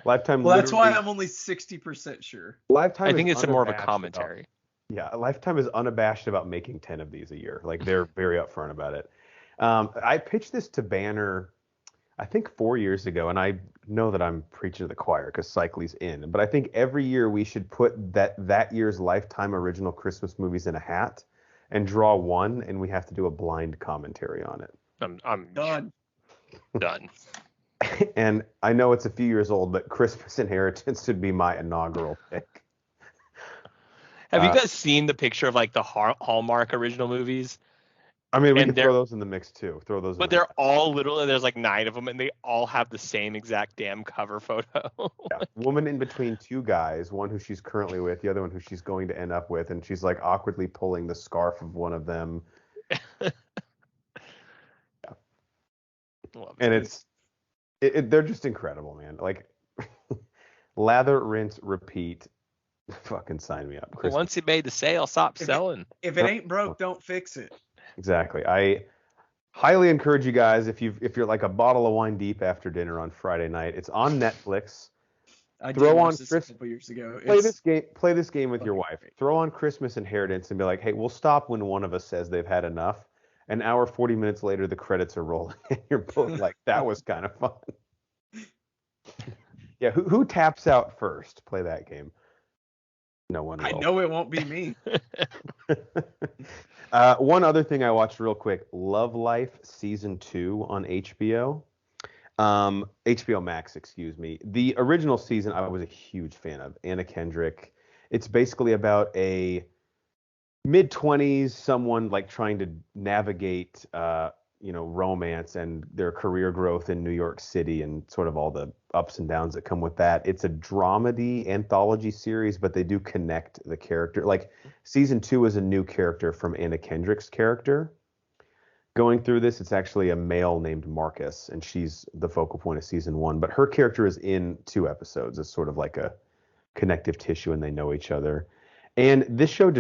Lifetime. Well, that's why I'm only 60% sure. Lifetime. I think it's more of a commentary. Lifetime is unabashed about making 10 of these a year. Like they're very upfront about it. I pitched this to Banner, I think 4 years ago, and I know that I'm preaching to the choir because Cycly's in. But I think every year we should put that year's Lifetime original Christmas movies in a hat and draw one, and we have to do a blind commentary on it. I'm done. Done. And I know it's a few years old, but Christmas Inheritance would be my inaugural pick. Have you guys seen the picture of like the Hallmark original movies? I mean, we can throw those in the mix too. But they're all literally, there's like 9 of them, and they all have the same exact damn cover photo. Woman in between two guys, one who she's currently with, the other one who she's going to end up with, and she's like awkwardly pulling the scarf of one of them. And they're just incredible, man. Like lather, rinse, repeat. Fucking sign me up. Once you made the sale, stop selling. If it ain't broke, don't fix it. Exactly. I highly encourage you guys, if you're like a bottle of wine deep after dinner on Friday night, it's on Netflix. I did watch this a couple years ago. Play this game with your wife. Throw on Christmas Inheritance and be like, hey, we'll stop when one of us says they've had enough. An hour, 40 minutes later, the credits are rolling. You're both like, that was kind of fun. Yeah, who taps out first? Play that game. No one will. I know it won't be me. One other thing I watched real quick, Love Life Season 2 on HBO. HBO Max, excuse me. The original season I was a huge fan of. Anna Kendrick. It's basically about a mid-20s someone like trying to navigate romance and their career growth in New York City and sort of all the ups and downs that come with that. It's a dramedy anthology series, but they do connect the character. Like season 2 is a new character from Anna Kendrick's character. Going through this, it's actually a male named Marcus, and she's the focal point of season 1. But her character is in 2 episodes. It's sort of like a connective tissue, and they know each other. And this show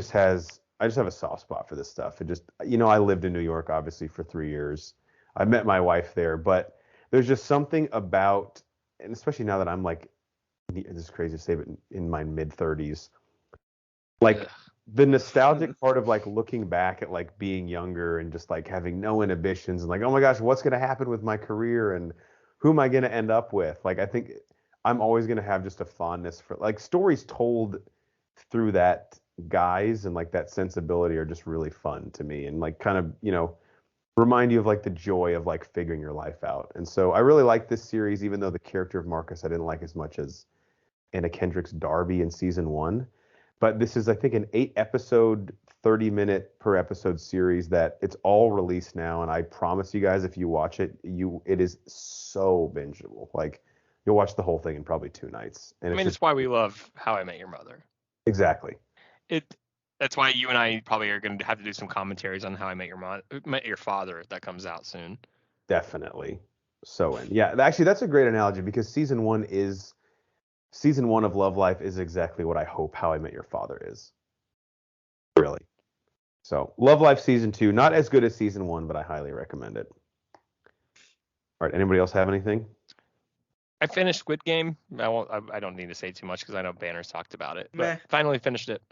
I just have a soft spot for this stuff. It just, I lived in New York, obviously, for 3 years. I met my wife there, but there's just something about, and especially now that I'm like, this is crazy to say, but in my mid-30s, like the nostalgic part of like looking back at like being younger and just like having no inhibitions and like, oh my gosh, what's going to happen with my career and who am I going to end up with? Like, I think I'm always gonna have just a fondness for like stories told through that guise and like that sensibility are just really fun to me and like kind of, remind you of like the joy of like figuring your life out. And so I really like this series, even though the character of Marcus I didn't like as much as Anna Kendrick's Darby in season 1. But this is, I think, an 8-episode, 30-minute per episode series that it's all released now. And I promise you guys, if you watch it, it is so bingeable. Like you'll watch the whole thing in probably 2 nights. And it's why we love How I Met Your Mother. Exactly. That's why you and I probably are going to have to do some commentaries on How I Met Your Father if that comes out soon. Definitely. Yeah, actually, that's a great analogy because season one of Love Life is exactly what I hope How I Met Your Father is. Really. So, Love Life season 2, not as good as season 1, but I highly recommend it. All right, anybody else have anything? I finished Squid Game. I don't need to say too much because I know Banner's talked about it. But finally finished it.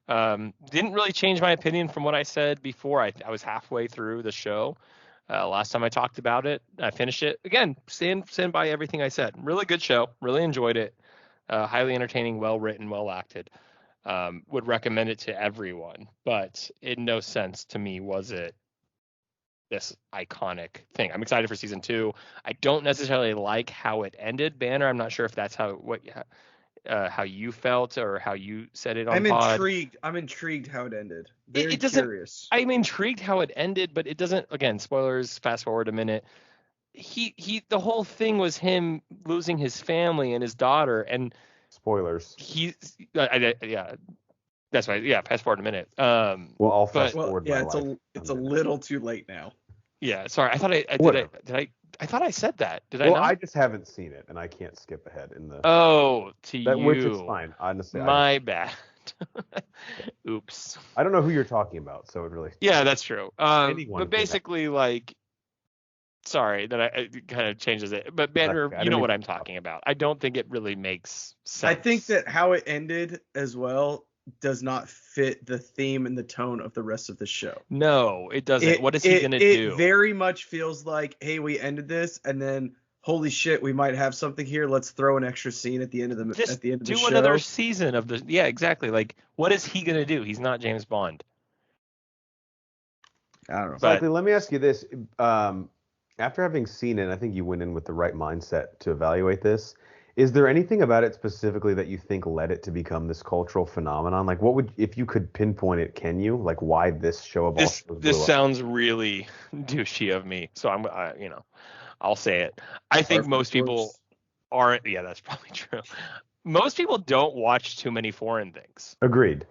Didn't really change my opinion from what I said before. I was halfway through the show. Last time I talked about it, I finished it. Again, stand by everything I said. Really good show. Really enjoyed it. Highly entertaining, well written, well acted. Would recommend it to everyone. But in no sense to me was it this iconic thing. I'm excited for season 2. I don't necessarily like how it ended, Banner. I'm not sure if that's how you felt or how you said it on pod. I'm intrigued how it ended. Very curious. I'm intrigued how it ended, but it doesn't. Again, spoilers. Fast forward a minute. The whole thing was him losing his family and his daughter, and spoilers. Yeah. That's right. Yeah, fast forward a minute. Well, I'll fast forward. Yeah, it's a little too late now. Yeah, sorry. I thought I thought I said that. Did I not? Well, I just haven't seen it, and I can't skip ahead in the. Oh, which is fine. Honestly, my bad. Oops. I don't know who you're talking about, so it really. Yeah, that's true. But basically, like, sorry that I kind of changes it. But Banner, you know what I'm talking about. I don't think it really makes sense. I think that how it ended as well does not fit the theme and the tone of the rest of the show. No, it doesn't. What is he going to do? It very much feels like, hey, we ended this, and then holy shit, we might have something here. Let's throw an extra scene at the end of the show. Do another season of the. Yeah, exactly. Like, what is he going to do? He's not James Bond. I don't know. But let me ask you this: after having seen it, I think you went in with the right mindset to evaluate this. Is there anything about it specifically that you think led it to become this cultural phenomenon? Like, what would, if you could pinpoint it, can you? Like, why this show of all shows this sounds really douchey of me, so I'll say it. I think most people aren't. Yeah, that's probably true. Most people don't watch too many foreign things. Agreed.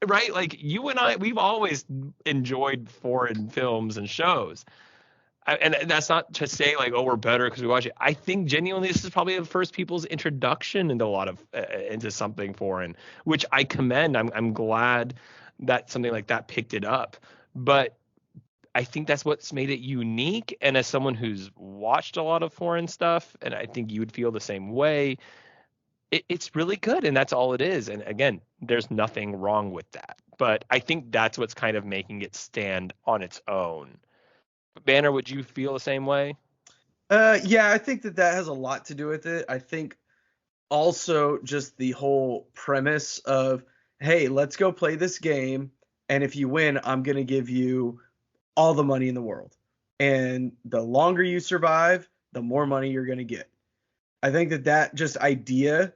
Right? Like you and I, we've always enjoyed foreign films and shows. And that's not to say like, oh, we're better because we watch it. I think genuinely this is probably the first people's introduction into a lot of into something foreign, which I commend. I'm glad that something like that picked it up. But I think that's what's made it unique. And as someone who's watched a lot of foreign stuff, and I think you would feel the same way, it's really good. And that's all it is. And again, there's nothing wrong with that. But I think that's what's kind of making it stand on its own. Banner, would you feel the same way? Yeah, I think that has a lot to do with it. I think also just the whole premise of, hey, let's go play this game, and if you win, I'm going to give you all the money in the world. And the longer you survive, the more money you're going to get. I think that just idea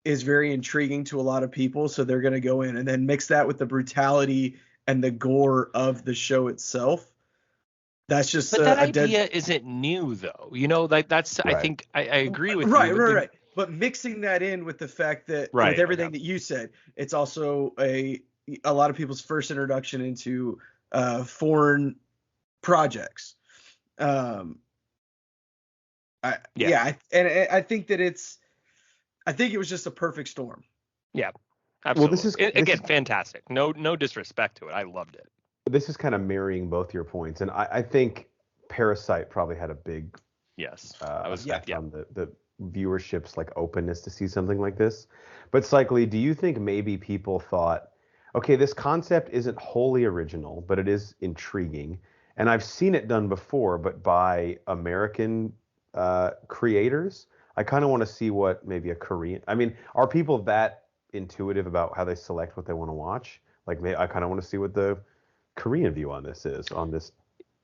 is very intriguing to a lot of people, so they're going to go in and then mix that with the brutality and the gore of the show itself. That's just but that idea isn't new though. Like that's right. I think I agree with you. Right. But mixing that in with the fact that with everything that you said, it's also a lot of people's first introduction into foreign projects. I think that I think it was just a perfect storm. Yeah. Absolutely. Well, this is fantastic. No disrespect to it. I loved it. This is kind of marrying both your points, and I think Parasite probably had a big effect on the viewership's like openness to see something like this. But Cycly, do you think maybe people thought, okay, this concept isn't wholly original, but it is intriguing, and I've seen it done before, but by American creators. I kind of want to see what maybe a Korean. I mean, are people that intuitive about how they select what they want to watch? Like, I kind of want to see what the Korean view on this is on this.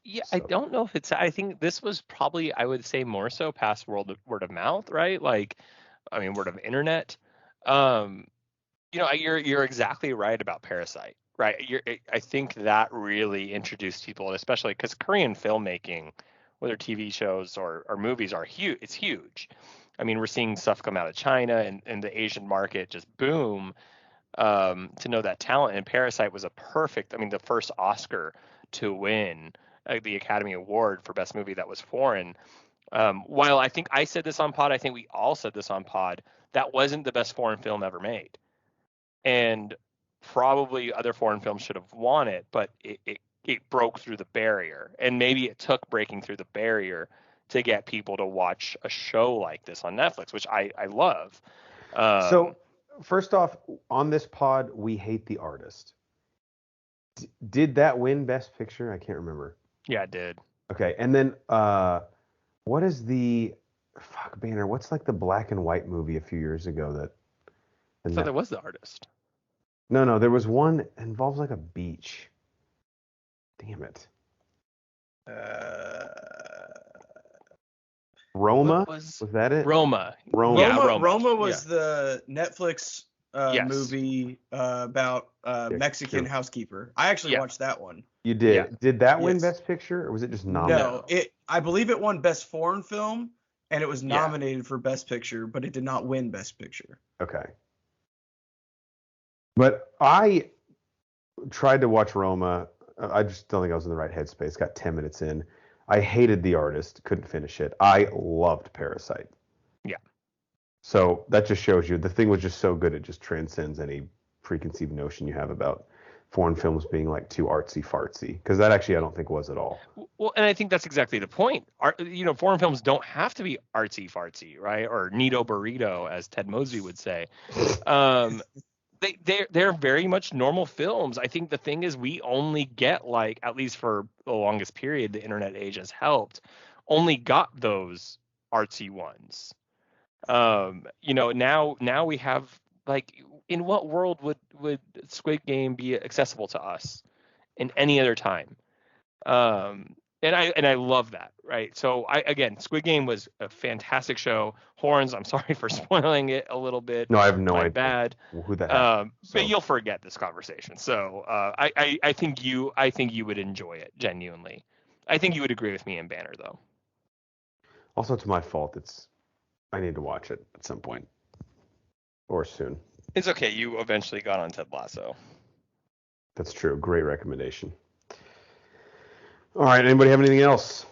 Yeah, I don't know if it's. I think this was probably, I would say, more so past word of mouth, right? Like, I mean, word of internet. You're exactly right about Parasite, right? I think that really introduced people, especially because Korean filmmaking, whether TV shows or movies, are huge. It's huge. I mean, we're seeing stuff come out of China and the Asian market just boom. To know that talent, and Parasite was a perfect. I mean, the first Oscar to win the Academy Award for Best Movie that was foreign. While I think I said this on pod, I think we all said this on pod. That wasn't the best foreign film ever made. And probably other foreign films should have won it, but it broke through the barrier. And maybe it took breaking through the barrier to get people to watch a show like this on Netflix, which I love. So first off, on this pod, we hate the artist. Did that win Best Picture? I can't remember. Yeah, it did. Okay, and then what is the Banner? What's like the black and white movie a few years ago that? I thought that was The Artist. No, there was one that involves like a beach. Damn it. Roma? Was that it? Roma. Roma. Yeah, Roma was the Netflix movie about Mexican housekeeper. I actually watched that one. You did? Yeah. Did that win Best Picture, or was it just nominated? No, I believe it won Best Foreign Film, and it was nominated for Best Picture, but it did not win Best Picture. Okay. But I tried to watch Roma. I just don't think I was in the right headspace. Got 10 minutes in. I hated the artist. Couldn't finish it. I loved Parasite. Yeah. So that just shows you the thing was just so good. It just transcends any preconceived notion you have about foreign films being like too artsy fartsy. Because that actually I don't think was at all. Well, and I think that's exactly the point. Foreign films don't have to be artsy fartsy, right? Or neato burrito, as Ted Mosby would say. They're very much normal films. I think the thing is we only get, like, at least for the longest period the internet age has helped, only got those artsy ones. Now we have, like, in what world would Squid Game be accessible to us in any other time? And I love that, right? So Squid Game was a fantastic show. Horns, I'm sorry for spoiling it a little bit. No, I have no idea. Bad. Who the heck? But you'll forget this conversation. So I think you would enjoy it genuinely. I think you would agree with me and Banner though. Also, it's my fault. I need to watch it at some point or soon. It's okay. You eventually got on Ted Lasso. That's true. Great recommendation. All right. Anybody have anything else?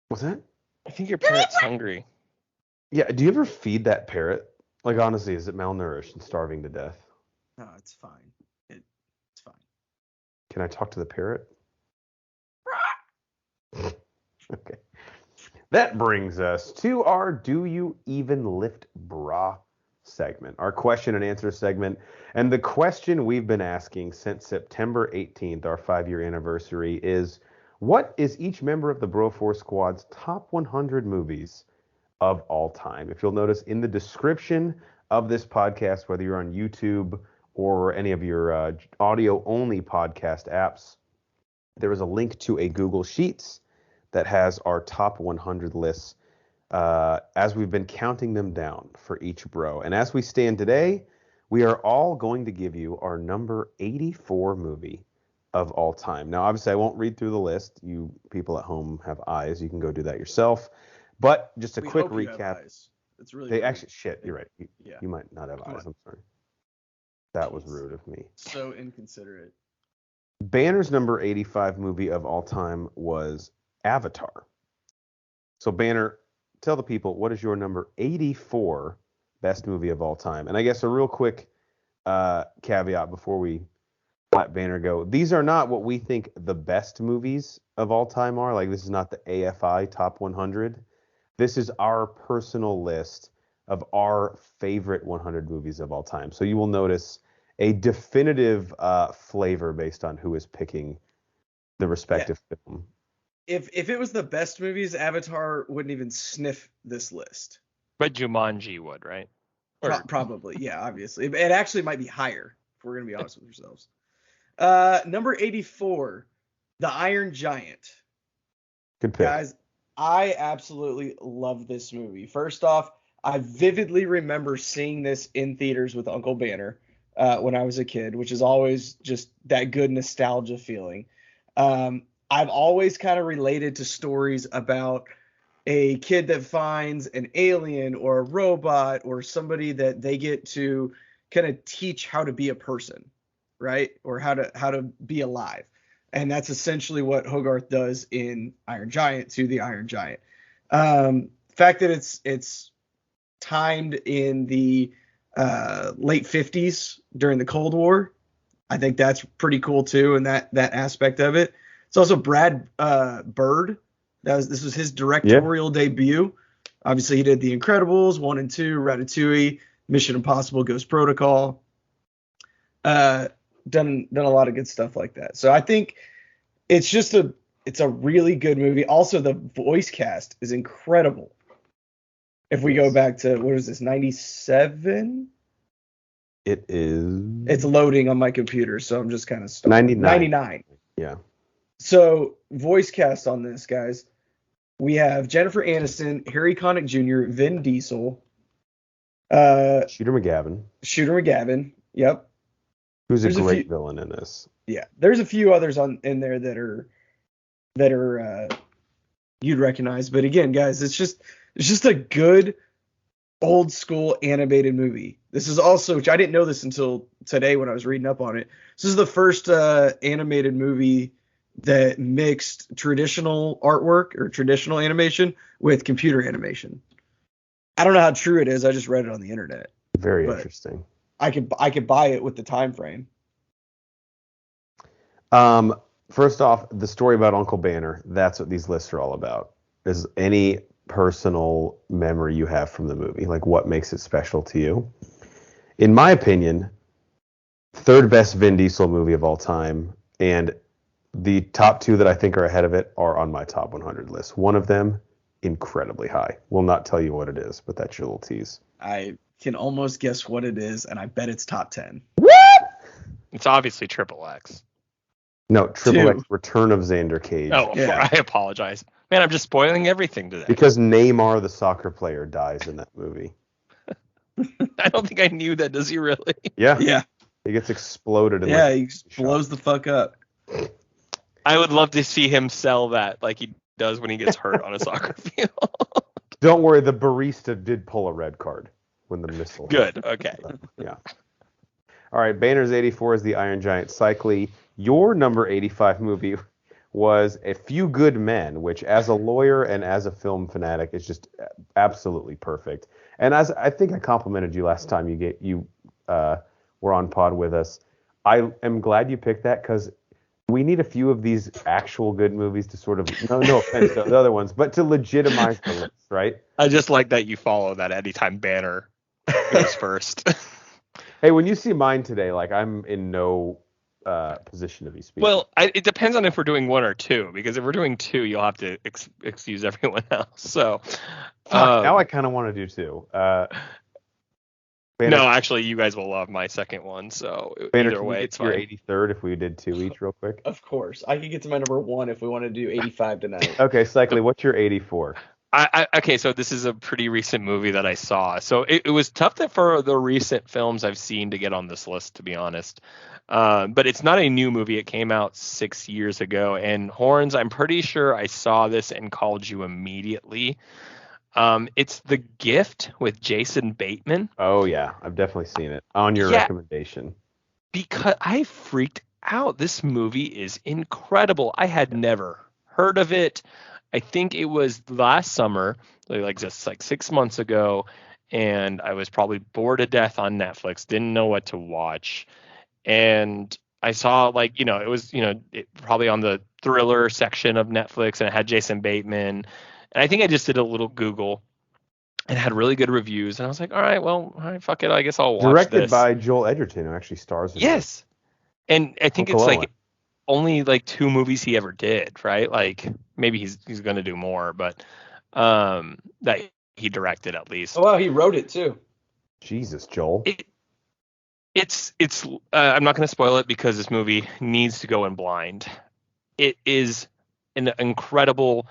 What's that? I think your parrot's hungry. Yeah. Do you ever feed that parrot? Like, honestly, is it malnourished and starving to death? No, it's fine. It's fine. Can I talk to the parrot? Okay. That brings us to our Do You Even Lift Bra segment, our question and answer segment. And the question we've been asking since September 18th, our 5-year anniversary, is what is each member of the Bro Force Squad's top 100 movies of all time? If you'll notice in the description of this podcast, whether you're on YouTube or any of your audio-only podcast apps, there is a link to a Google Sheets that has our top 100 lists as we've been counting them down for each bro. And as we stand today, we are all going to give you our number 84 movie of all time. Now, obviously, I won't read through the list. You people at home have eyes. You can go do that yourself. But just a quick recap. It's really they actually shit. You're right. You might not have eyes. I'm sorry. That was rude of me. So inconsiderate. Banner's number 85 movie of all time was Avatar. So Banner, tell the people, what is your number 84 best movie of all time? And I guess a real quick caveat before we let Banner go. These are not what we think the best movies of all time are. Like, this is not the AFI top 100. This is our personal list of our favorite 100 movies of all time. So you will notice a definitive flavor based on who is picking the respective film. if it was the best movies, Avatar wouldn't even sniff this list. But Jumanji would, right? Probably, yeah, obviously. It actually might be higher, if we're going to be honest with ourselves. Number 84, The Iron Giant. Good pick. Guys, I absolutely love this movie. First off, I vividly remember seeing this in theaters with Uncle Banner when I was a kid, which is always just that good nostalgia feeling. I've always kind of related to stories about a kid that finds an alien or a robot or somebody that they get to kind of teach how to be a person, right? Or how to be alive. And that's essentially what Hogarth does in Iron Giant to the Iron Giant. Fact that it's timed in the late 50s during the Cold War, I think that's pretty cool too, and that aspect of it. It's also Brad Bird. This was his directorial debut. Obviously, he did The Incredibles 1 and 2, Ratatouille, Mission Impossible, Ghost Protocol. Done a lot of good stuff like that. So I think it's a really good movie. Also, the voice cast is incredible. If we go back to, what is this, 97? It is. It's loading on my computer, so I'm just kind of stuck. 99. Yeah. So voice cast on this, guys. We have Jennifer Aniston, Harry Connick Jr., Vin Diesel, Shooter McGavin. Yep. Who's a great villain in this. Yeah, there's a few others in there that are you'd recognize, but again, guys, it's just a good old school animated movie. This is also, which I didn't know this until today when I was reading up on it. This is the first animated movie that mixed traditional artwork or traditional animation with computer animation. I don't know how true it is. I just read it on the internet. Very interesting. I could buy it with the time frame. First off, the story about Uncle Banner, that's what these lists are all about. Is any personal memory you have from the movie, like what makes it special to you? In my opinion, third best Vin Diesel movie of all time, and the top two that I think are ahead of it are on my top 100 list. One of them, incredibly high. Will not tell you what it is, but that's your little tease. I can almost guess what it is, and I bet it's top 10. What? It's obviously Triple X. No, Triple X Return of Xander Cage. Oh, yeah. I apologize. Man, I'm just spoiling everything today. Because Neymar, the soccer player, dies in that movie. I don't think I knew that. Does he really? Yeah. Yeah. He gets exploded. He blows the fuck up. I would love to see him sell that like he does when he gets hurt on a soccer field. Don't worry, the barista did pull a red card when the missile. Good. Okay. Yeah. All right. Banner's 84 is the Iron Giant Cyclee. Your number 85 movie was A Few Good Men, which as a lawyer and as a film fanatic is just absolutely perfect. And as I think I complimented you last time you were on pod with us, I am glad you picked that because we need a few of these actual good movies to sort of, no offense to the other ones, but to legitimize the list, right? I just like that you follow that anytime Banner goes first. Hey, when you see mine today, like I'm in no position to be speaking. Well, it depends on if we're doing one or two, because if we're doing two, you'll have to excuse everyone else. So now I kind of want to do two. No, actually, you guys will love my second one. So Banner, either way, it's fine. Your 83rd if we did two each real quick. Of course. I could get to my number one if we want to do 85 tonight. Okay, Cyclee, what's your 84? Okay, so this is a pretty recent movie that I saw. So it was tough for the recent films I've seen to get on this list, to be honest. But it's not a new movie. It came out 6 years ago. And Horns, I'm pretty sure I saw this and called you immediately. It's The Gift with Jason Bateman. Oh, yeah. I've definitely seen it on your recommendation. Because I freaked out. This movie is incredible. I had never heard of it. I think it was last summer, just 6 months ago, and I was probably bored to death on Netflix, didn't know what to watch. And I saw it was, probably on the thriller section of Netflix, and it had Jason Bateman. And I think I just did a little Google and had really good reviews. And I was like, all right, fuck it. I guess I'll watch Directed this. by Joel Edgerton, who actually stars in it. Yes. And I think it's only like 2 movies he ever did, right? Like maybe he's going to do more, but that he directed at least. Oh wow, he wrote it too. Jesus, Joel. It's I'm not going to spoil it because this movie needs to go in blind. It is an incredible,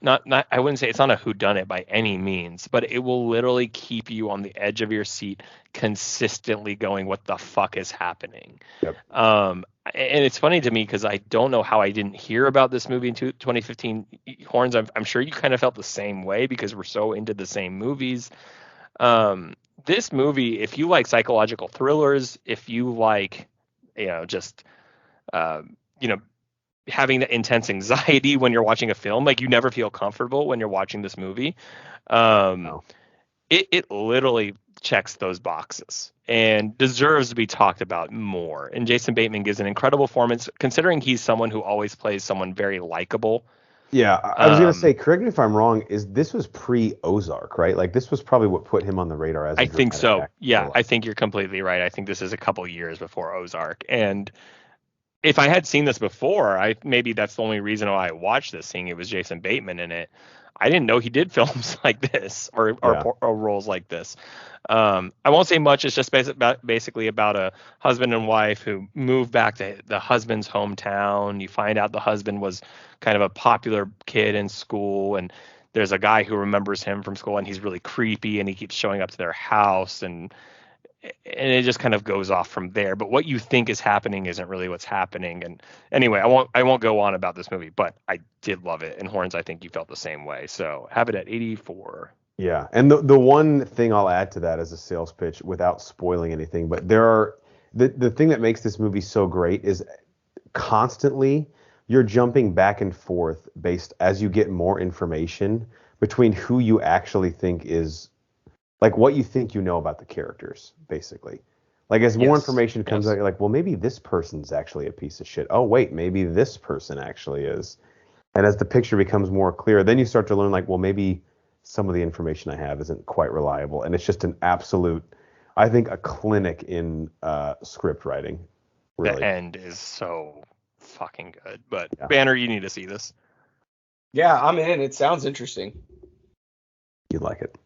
not I wouldn't say it's not a whodunit by any means, but it will literally keep you on the edge of your seat, consistently going, what the fuck is happening? Yep. And it's funny to me because I don't know how I didn't hear about this movie in 2015. Horns, I'm sure you kind of felt the same way because we're so into the same movies. This movie, if you like psychological thrillers, if you like, just, having that intense anxiety when you're watching a film, like you never feel comfortable when you're watching this movie. It literally checks those boxes and deserves to be talked about more. And Jason Bateman gives an incredible performance, considering he's someone who always plays someone very likable. Yeah, I was gonna say, correct me if I'm wrong. This was pre-Ozark, right? Like this was probably what put him on the radar as. I think so. Yeah, I think you're completely right. I think this is a couple years before Ozark. And if I had seen this before, maybe that's the only reason why I watched this, seeing it was Jason Bateman in it. I didn't know he did films like this or roles like this. I won't say much. It's just basically about a husband and wife who move back to the husband's hometown. You find out the husband was kind of a popular kid in school, and there's a guy who remembers him from school, and he's really creepy, and he keeps showing up to their house, and it just kind of goes off from there. But what you think is happening isn't really what's happening. And anyway, I won't go on about this movie, but I did love it. And Horns, I think you felt the same way. So have it at 84. Yeah, and the one thing I'll add to that as a sales pitch, without spoiling anything, but the thing that makes this movie so great is constantly you're jumping back and forth based as you get more information between who you actually think is, like, what you think you know about the characters, basically. Like, as more information comes out, you're like, well, maybe this person's actually a piece of shit. Oh, wait, maybe this person actually is. And as the picture becomes more clear, then you start to learn, like, well, maybe some of the information I have isn't quite reliable. And it's just an absolute, I think, a clinic in script writing. Really. The end is so fucking good. But, Banner, you need to see this. Yeah, I'm in. It sounds interesting. You'd like it.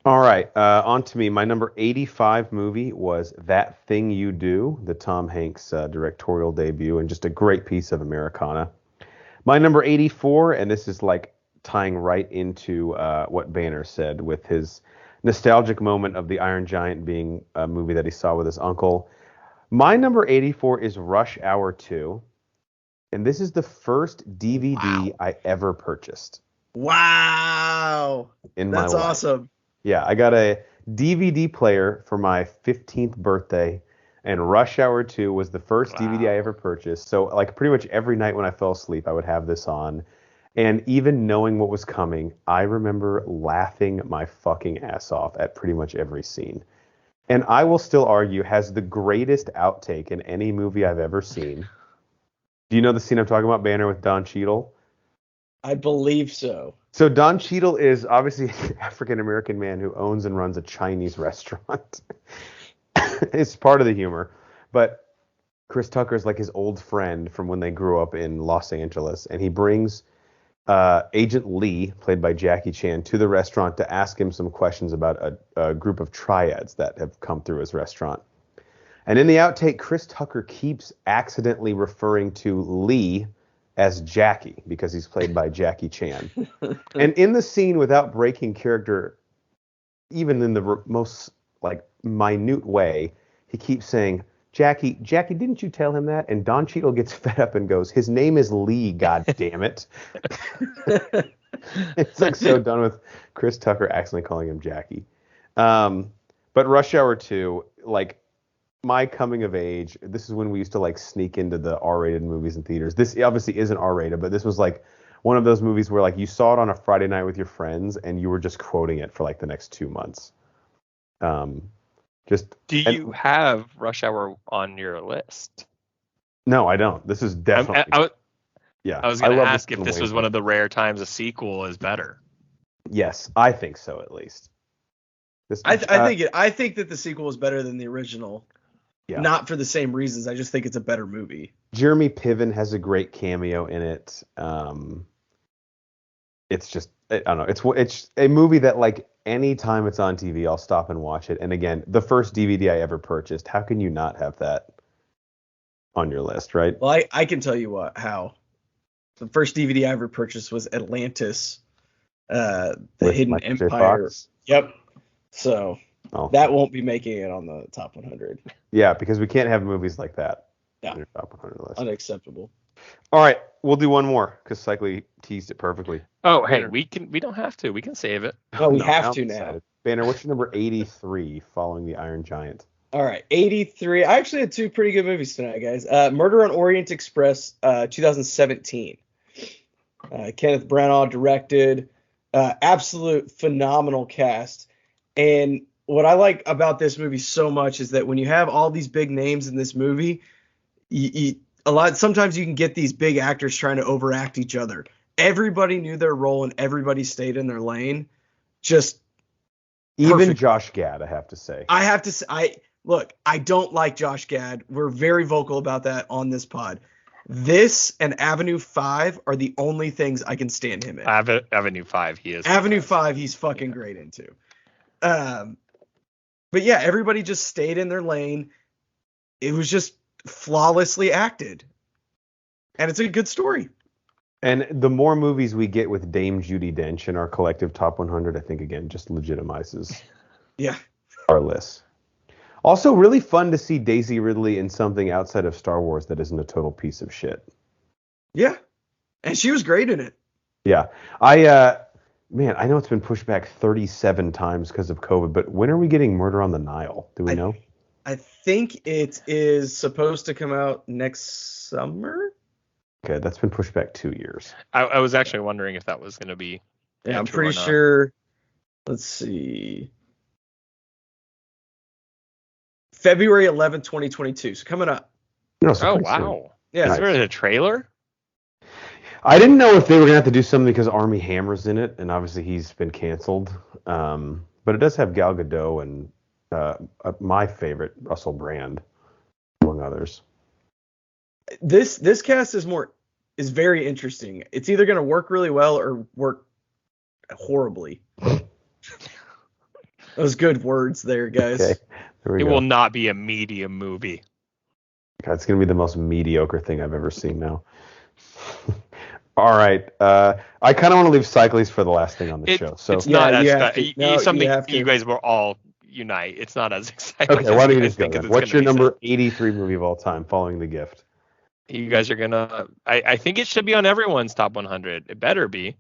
All right, on to me. My number 85 movie was That Thing You Do, the Tom Hanks directorial debut, and just a great piece of Americana. My number 84, and this is like tying right into what Banner said with his nostalgic moment of the Iron Giant being a movie that he saw with his uncle. My number 84 is Rush Hour 2, and this is the first DVD I ever purchased. Wow. That's awesome. Yeah, I got a DVD player for my 15th birthday, and Rush Hour 2 was the first DVD I ever purchased. So, like, pretty much every night when I fell asleep, I would have this on. And even knowing what was coming, I remember laughing my fucking ass off at pretty much every scene. And I will still argue, has the greatest outtake in any movie I've ever seen. Do you know the scene I'm talking about, Banner, with Don Cheadle? I believe so. So Don Cheadle is obviously an African-American man who owns and runs a Chinese restaurant. It's part of the humor. But Chris Tucker is like his old friend from when they grew up in Los Angeles. And he brings Agent Lee, played by Jackie Chan, to the restaurant to ask him some questions about a group of triads that have come through his restaurant. And in the outtake, Chris Tucker keeps accidentally referring to Lee as Jackie because he's played by Jackie Chan. And in the scene, without breaking character, even in the most like minute way, he keeps saying, Jackie, didn't you tell him that? And Don Cheadle gets fed up and goes, his name is Lee, god damn it. It's like so done with Chris Tucker accidentally calling him Jackie. But Rush Hour 2, like, my coming of age, this is when we used to like sneak into the R-rated movies in theaters. This obviously isn't R-rated, but this was like one of those movies where like you saw it on a Friday night with your friends and you were just quoting it for like the next 2 months. Do you have Rush Hour on your list? No, I don't. This is definitely. I was going to ask if this was one of the rare times a sequel is better. Yes, I think so at least. I think that the sequel is better than the original. Yeah. Not for the same reasons. I just think it's a better movie. Jeremy Piven has a great cameo in it. It's just, I don't know. It's a movie that, like, anytime it's on TV, I'll stop and watch it. And again, the first DVD I ever purchased. How can you not have that on your list, right? Well, I can tell you how. The first DVD I ever purchased was Atlantis, The With Hidden Michael J. Empire. Fox? Yep. So Oh. that won't be making it on the top 100. Yeah, because we can't have movies like that No. on your top 100 list. Unacceptable. All right, we'll do one more because Cycly teased it perfectly. Oh, hey, we don't have to. We can save it. No, we No, have I'm to now. excited. Banner, what's your number 83 following the Iron Giant? All right, 83. I actually had two pretty good movies tonight, guys. Murder on Orient Express, 2017. Kenneth Branagh directed. Absolute phenomenal cast. And what I like about this movie so much is that when you have all these big names in this movie, sometimes you can get these big actors trying to overact each other. Everybody knew their role and everybody stayed in their lane. Just Even perfect. Josh Gad, I have to say. I have to say, look, I don't like Josh Gad. We're very vocal about that on this pod. This and Avenue 5 are the only things I can stand him in. Avenue 5, he is. Avenue 5, he's fucking great into. But yeah, everybody just stayed in their lane. It was just flawlessly acted. And it's a good story. And the more movies we get with Dame Judi Dench in our collective top 100, I think, again, just legitimizes our list. Also, really fun to see Daisy Ridley in something outside of Star Wars that isn't a total piece of shit. Yeah. And she was great in it. Yeah. I know it's been pushed back 37 times because of COVID, but when are we getting Murder on the Nile? Do we know? I think it is supposed to come out next summer. Okay, that's been pushed back 2 years. I was actually wondering if that was going to be. Yeah, I'm pretty sure. Let's see. February 11th, 2022. So coming up. No, so Oh, pretty soon. wow. Yeah. Is there a trailer? I didn't know if they were going to have to do something because Armie Hammer's in it, and obviously he's been canceled. But it does have Gal Gadot and my favorite, Russell Brand, among others. This cast is very interesting. It's either going to work really well or work horribly. Those good words there, guys. Okay, there we It go. will not be a medium movie. God, it's going to be the most mediocre thing I've ever seen now. All right. I kind of want to leave Cyclies for the last thing on the show. So It's not Yeah, as you have to. No, something you have to. you guys will all unite. It's not as exciting. okay, why don't you as just go think then? it's What's gonna your be. number 83 movie of all time following The Gift? You guys are gonna. I think it should be on everyone's top 100. It better be.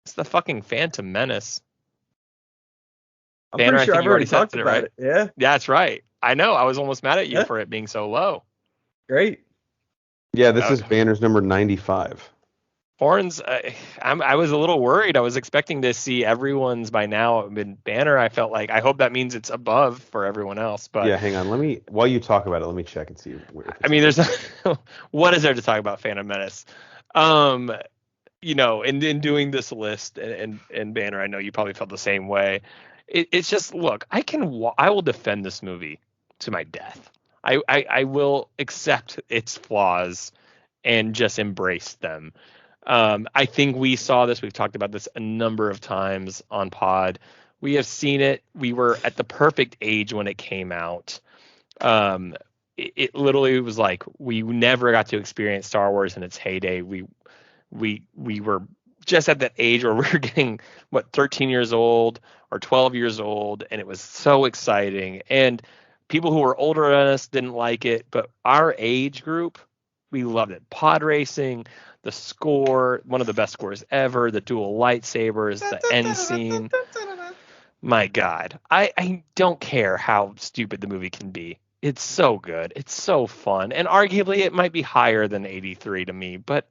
It's the fucking Phantom Menace. I'm Banner, pretty sure I think I've you already already talked said it, about right? it. Yeah, That's right. I know. I was almost mad at you Yeah. for it being so low. great. Yeah, this is Banner's number 95. Horns. I was a little worried. I was expecting to see everyone's by now. Banner. I felt like I hope that means it's above for everyone else. But Yeah, hang on. While you talk about it, let me check and see. I mean, there's what is there to talk about Phantom Menace? In doing this list and Banner, I know you probably felt the same way. It's just, look, I will defend this movie to my death. I will accept its flaws and just embrace them. I think we saw this. We've talked about this a number of times on pod. We have seen it. We were at the perfect age when it came out. It literally was like we never got to experience Star Wars in its heyday. We were just at that age where we were getting 13 years old or 12 years old, and it was so exciting. And people who were older than us didn't like it, but our age group, we loved it. Pod racing, the score, one of the best scores ever, the dual lightsabers, the end scene. My God, I don't care how stupid the movie can be. It's so good. It's so fun. And arguably it might be higher than 83 to me, but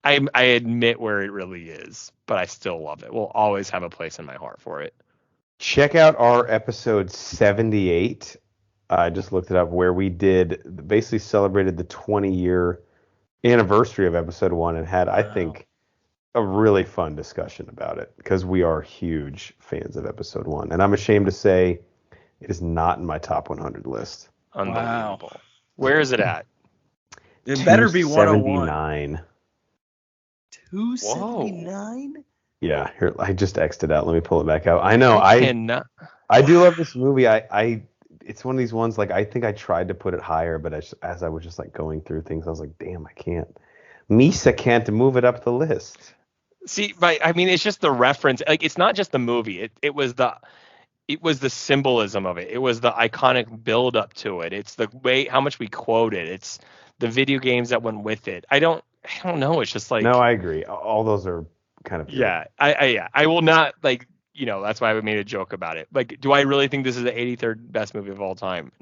I admit where it really is, but I still love it. We'll always have a place in my heart for it. Check out our episode 78. I just looked it up, where we basically celebrated the 20-year anniversary of episode 1 and had, I think, a really fun discussion about it because we are huge fans of episode 1. And I'm ashamed to say it is not in my top 100 list. Unbelievable. Wow. Where is it at? It better be 101. 279. Yeah, here, I just X'd it out. Let me pull it back out. I know. I do love this movie. It's one of these ones, like, I think I tried to put it higher, but as I was just like going through things, I was like, damn, I can't. Misa can't move it up the list. See, it's just the reference. Like, it's not just the movie. It was the symbolism of it. It was the iconic build up to it. It's the way how much we quote it. It's the video games that went with it. I don't know. It's just like, no, I agree. All those are kind of yeah. I will not, like, that's why I made a joke about it. Like, do I really think this is the 83rd best movie of all time?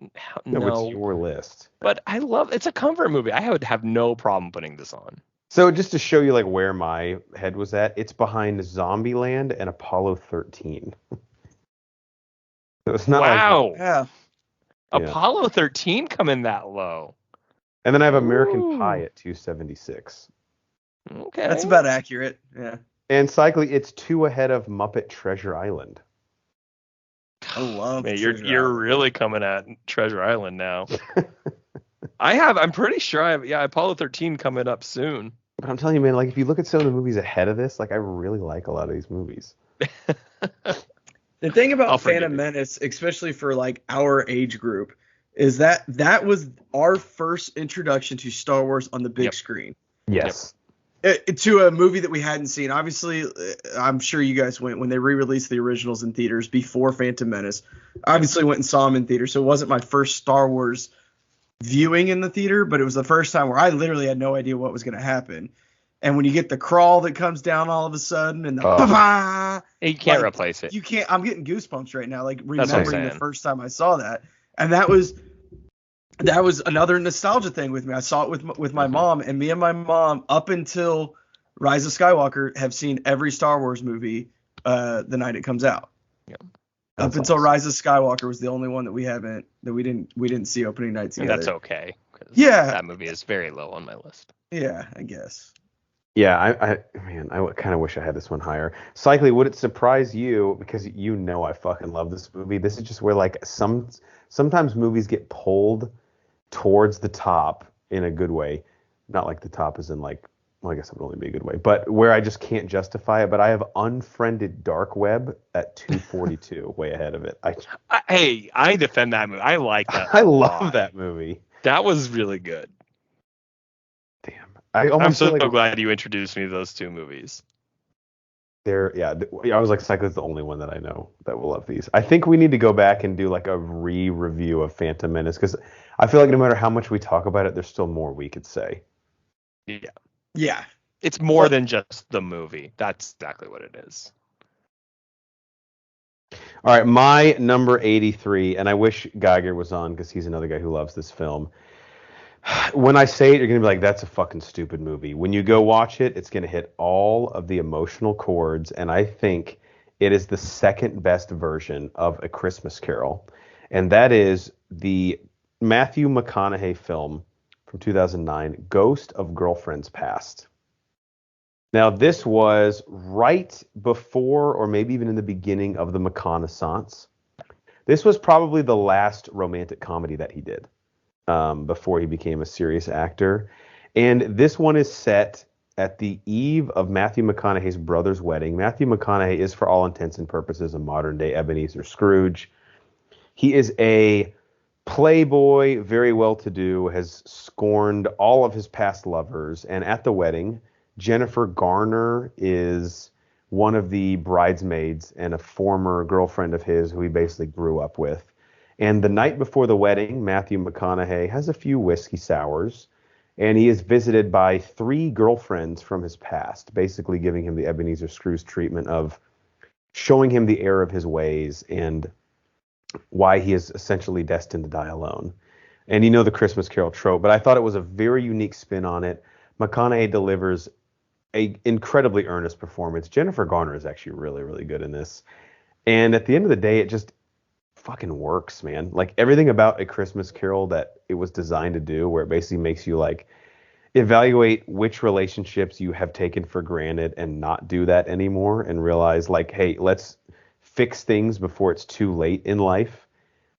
No. It's your list. But it's a comfort movie. I would have no problem putting this on. So just to show you like where my head was at, it's behind Zombieland and Apollo 13. So it's not yeah. Apollo 13 coming that low. And then I have American Pie at 276. Okay. That's about accurate. Yeah. And cycling, it's 2 ahead of Muppet Treasure Island. I love Man, you're really coming at Treasure Island now. I'm pretty sure Apollo 13 coming up soon. But I'm telling you, man, like, if you look at some of the movies ahead of this, like, I really like a lot of these movies. The thing about Phantom Menace, especially for like our age group, is that was our first introduction to Star Wars on the big screen. Yes. To a movie that we hadn't seen. Obviously, I'm sure you guys went when they re-released the originals in theaters before Phantom Menace. Obviously went and saw them in theater, so it wasn't my first Star Wars viewing in the theater, but it was the first time where I literally had no idea what was going to happen. And when you get the crawl that comes down all of a sudden and the you can't replace it. You can't. I'm getting goosebumps right now, like remembering the first time I saw that. And that was another nostalgia thing with me. I saw it with my mom, and me and my mom, up until Rise of Skywalker, have seen every Star Wars movie the night it comes out. Yeah. Up until Rise of Skywalker was the only one that we didn't see opening night together. And that's okay. Yeah. That movie is very low on my list. Yeah, I guess. Yeah, I kind of wish I had this one higher. Cycly, would it surprise you, because I fucking love this movie? This is just where, like, sometimes movies get pulled towards the top in a good way. Not like the top is in, like, well, I guess it would only be a good way, but where I just can't justify it. But I have Unfriended Dark Web at 242, way ahead of it. I defend that movie. I like that. I love that movie. That was really good. Damn. I'm so glad you introduced me to those two movies. I was like, Cycle's the only one that I know that will love these. I think we need to go back and do like a review of Phantom Menace, because I feel like no matter how much we talk about it, there's still more we could say. Yeah. Yeah. It's more than just the movie. That's exactly what it is. All right, my number 83, and I wish Geiger was on because he's another guy who loves this film. When I say it, you're going to be like, that's a fucking stupid movie. When you go watch it, it's going to hit all of the emotional chords, and I think it is the second best version of A Christmas Carol, and that is the Matthew McConaughey film from 2009, Ghost of Girlfriends Past. Now, this was right before, or maybe even in the beginning of the McConaissance. This was probably the last romantic comedy that he did before he became a serious actor. And this one is set at the eve of Matthew McConaughey's brother's wedding. Matthew McConaughey is, for all intents and purposes, a modern-day Ebenezer Scrooge. He is a playboy, very well-to-do, has scorned all of his past lovers, and at the wedding, Jennifer Garner is one of the bridesmaids and a former girlfriend of his who he basically grew up with. And the night before the wedding, Matthew McConaughey has a few whiskey sours, and he is visited by 3 girlfriends from his past, basically giving him the Ebenezer Scrooge treatment of showing him the error of his ways and why he is essentially destined to die alone. And you know the Christmas Carol trope, but I thought it was a very unique spin on it. McConaughey delivers an incredibly earnest performance. Jennifer Garner is actually really, really good in this. And at the end of the day, it just fucking works, man. Like everything about A Christmas Carol that it was designed to do, where it basically makes you like evaluate which relationships you have taken for granted and not do that anymore, and realize like, hey, let's fix things before it's too late in life.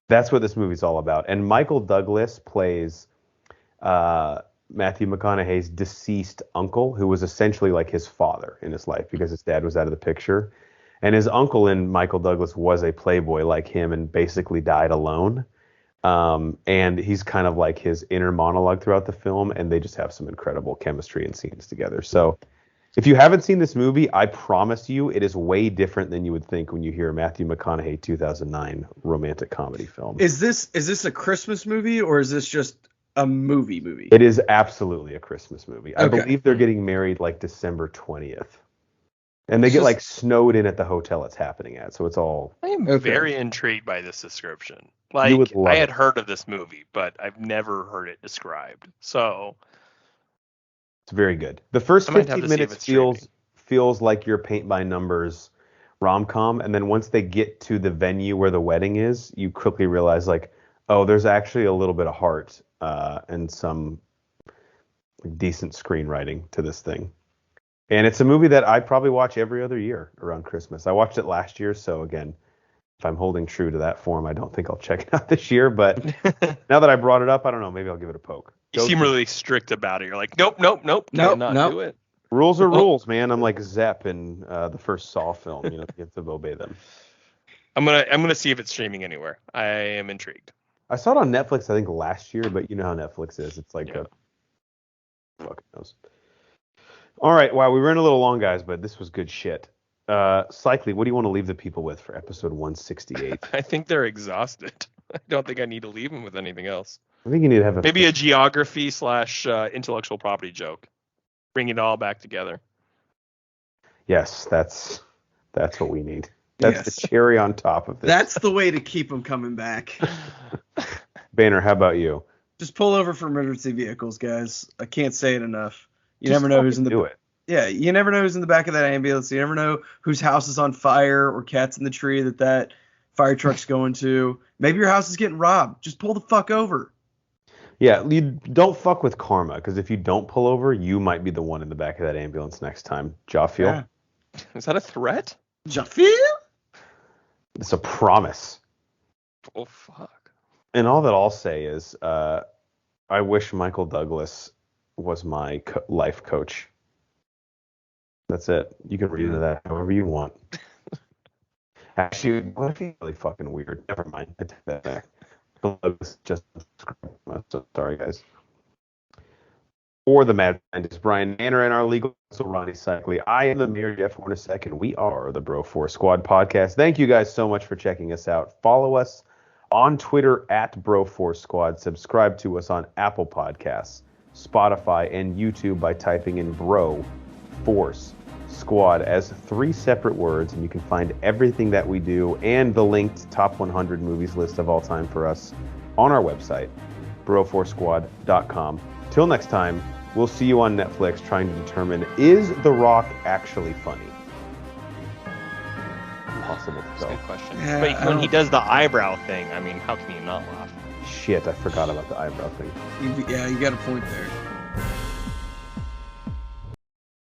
That's what this movie's all about. And Michael Douglas plays Matthew McConaughey's deceased uncle, who was essentially like his father in his life because his dad was out of the picture. And his uncle in Michael Douglas was a playboy like him and basically died alone. And he's kind of like his inner monologue throughout the film, and they just have some incredible chemistry and scenes together. So if you haven't seen this movie, I promise you it is way different than you would think when you hear Matthew McConaughey 2009 romantic comedy film. Is this a Christmas movie or is this just a movie? It is absolutely a Christmas movie. Okay. I believe they're getting married like December 20th. And they get like snowed in at the hotel it's happening at. So it's all... I am very intrigued by this description. Like, I had heard of this movie, but I've never heard it described. So it's very good. The first 15 minutes feels like your paint by numbers rom-com, and then once they get to the venue where the wedding is, you quickly realize like, oh, there's actually a little bit of heart and some decent screenwriting to this thing. And it's a movie that I probably watch every other year around Christmas. I watched it last year, so again, if I'm holding true to that form, I don't think I'll check it out this year. But now that I brought it up, I don't know. Maybe I'll give it a poke. You seem really strict about it. You're like, nope. Do it. Rules are rules, man. I'm like Zepp in the first Saw film. You have to obey them. I'm gonna see if it's streaming anywhere. I am intrigued. I saw it on Netflix, I think, last year, but you know how Netflix is. It's like fuck knows. All right, wow, we ran a little long, guys, but this was good shit. Cycly, what do you want to leave the people with for episode 168? I think they're exhausted. I don't think I need to leave them with anything else. I think you need to have maybe a geography / intellectual property joke. Bring it all back together. Yes, that's what we need. That's the cherry on top of this. That's the way to keep them coming back. Banner, how about you? Just pull over for emergency vehicles, guys. I can't say it enough. You never know who's in the you never know who's in the back of that ambulance. You never know whose house is on fire or cat's in the tree that fire truck's going to. Maybe your house is getting robbed. Just pull the fuck over. Yeah, you don't fuck with karma, because if you don't pull over, you might be the one in the back of that ambulance next time. Jaffiel? Yeah. Is that a threat? Jaffiel? It's a promise. Oh, fuck. And all that I'll say is I wish Michael Douglas was my life coach. That's it. You can read into that however you want. Actually, what if he's really fucking weird? Never mind. I take that back. Just sorry, guys. Or the mad scientist Brian Manor and our legal counsel Ronnie Cycli. I am the Mayor Jeff Hornacek, and we are the Bro Force Squad podcast. Thank you guys so much for checking us out. Follow us on Twitter at Bro Force Squad. Subscribe to us on Apple Podcasts, Spotify, and YouTube by typing in Bro Force Squad as 3 separate words, and you can find everything that we do and the linked top 100 movies list of all time for us on our website, broforcesquad.com. Till next time, we'll see you on Netflix trying to determine, is The Rock actually funny? Impossible to tell. That's a good question. But when he does the eyebrow thing, I mean, how can you not laugh? Shit, I forgot about the eyebrow thing. You got a point there.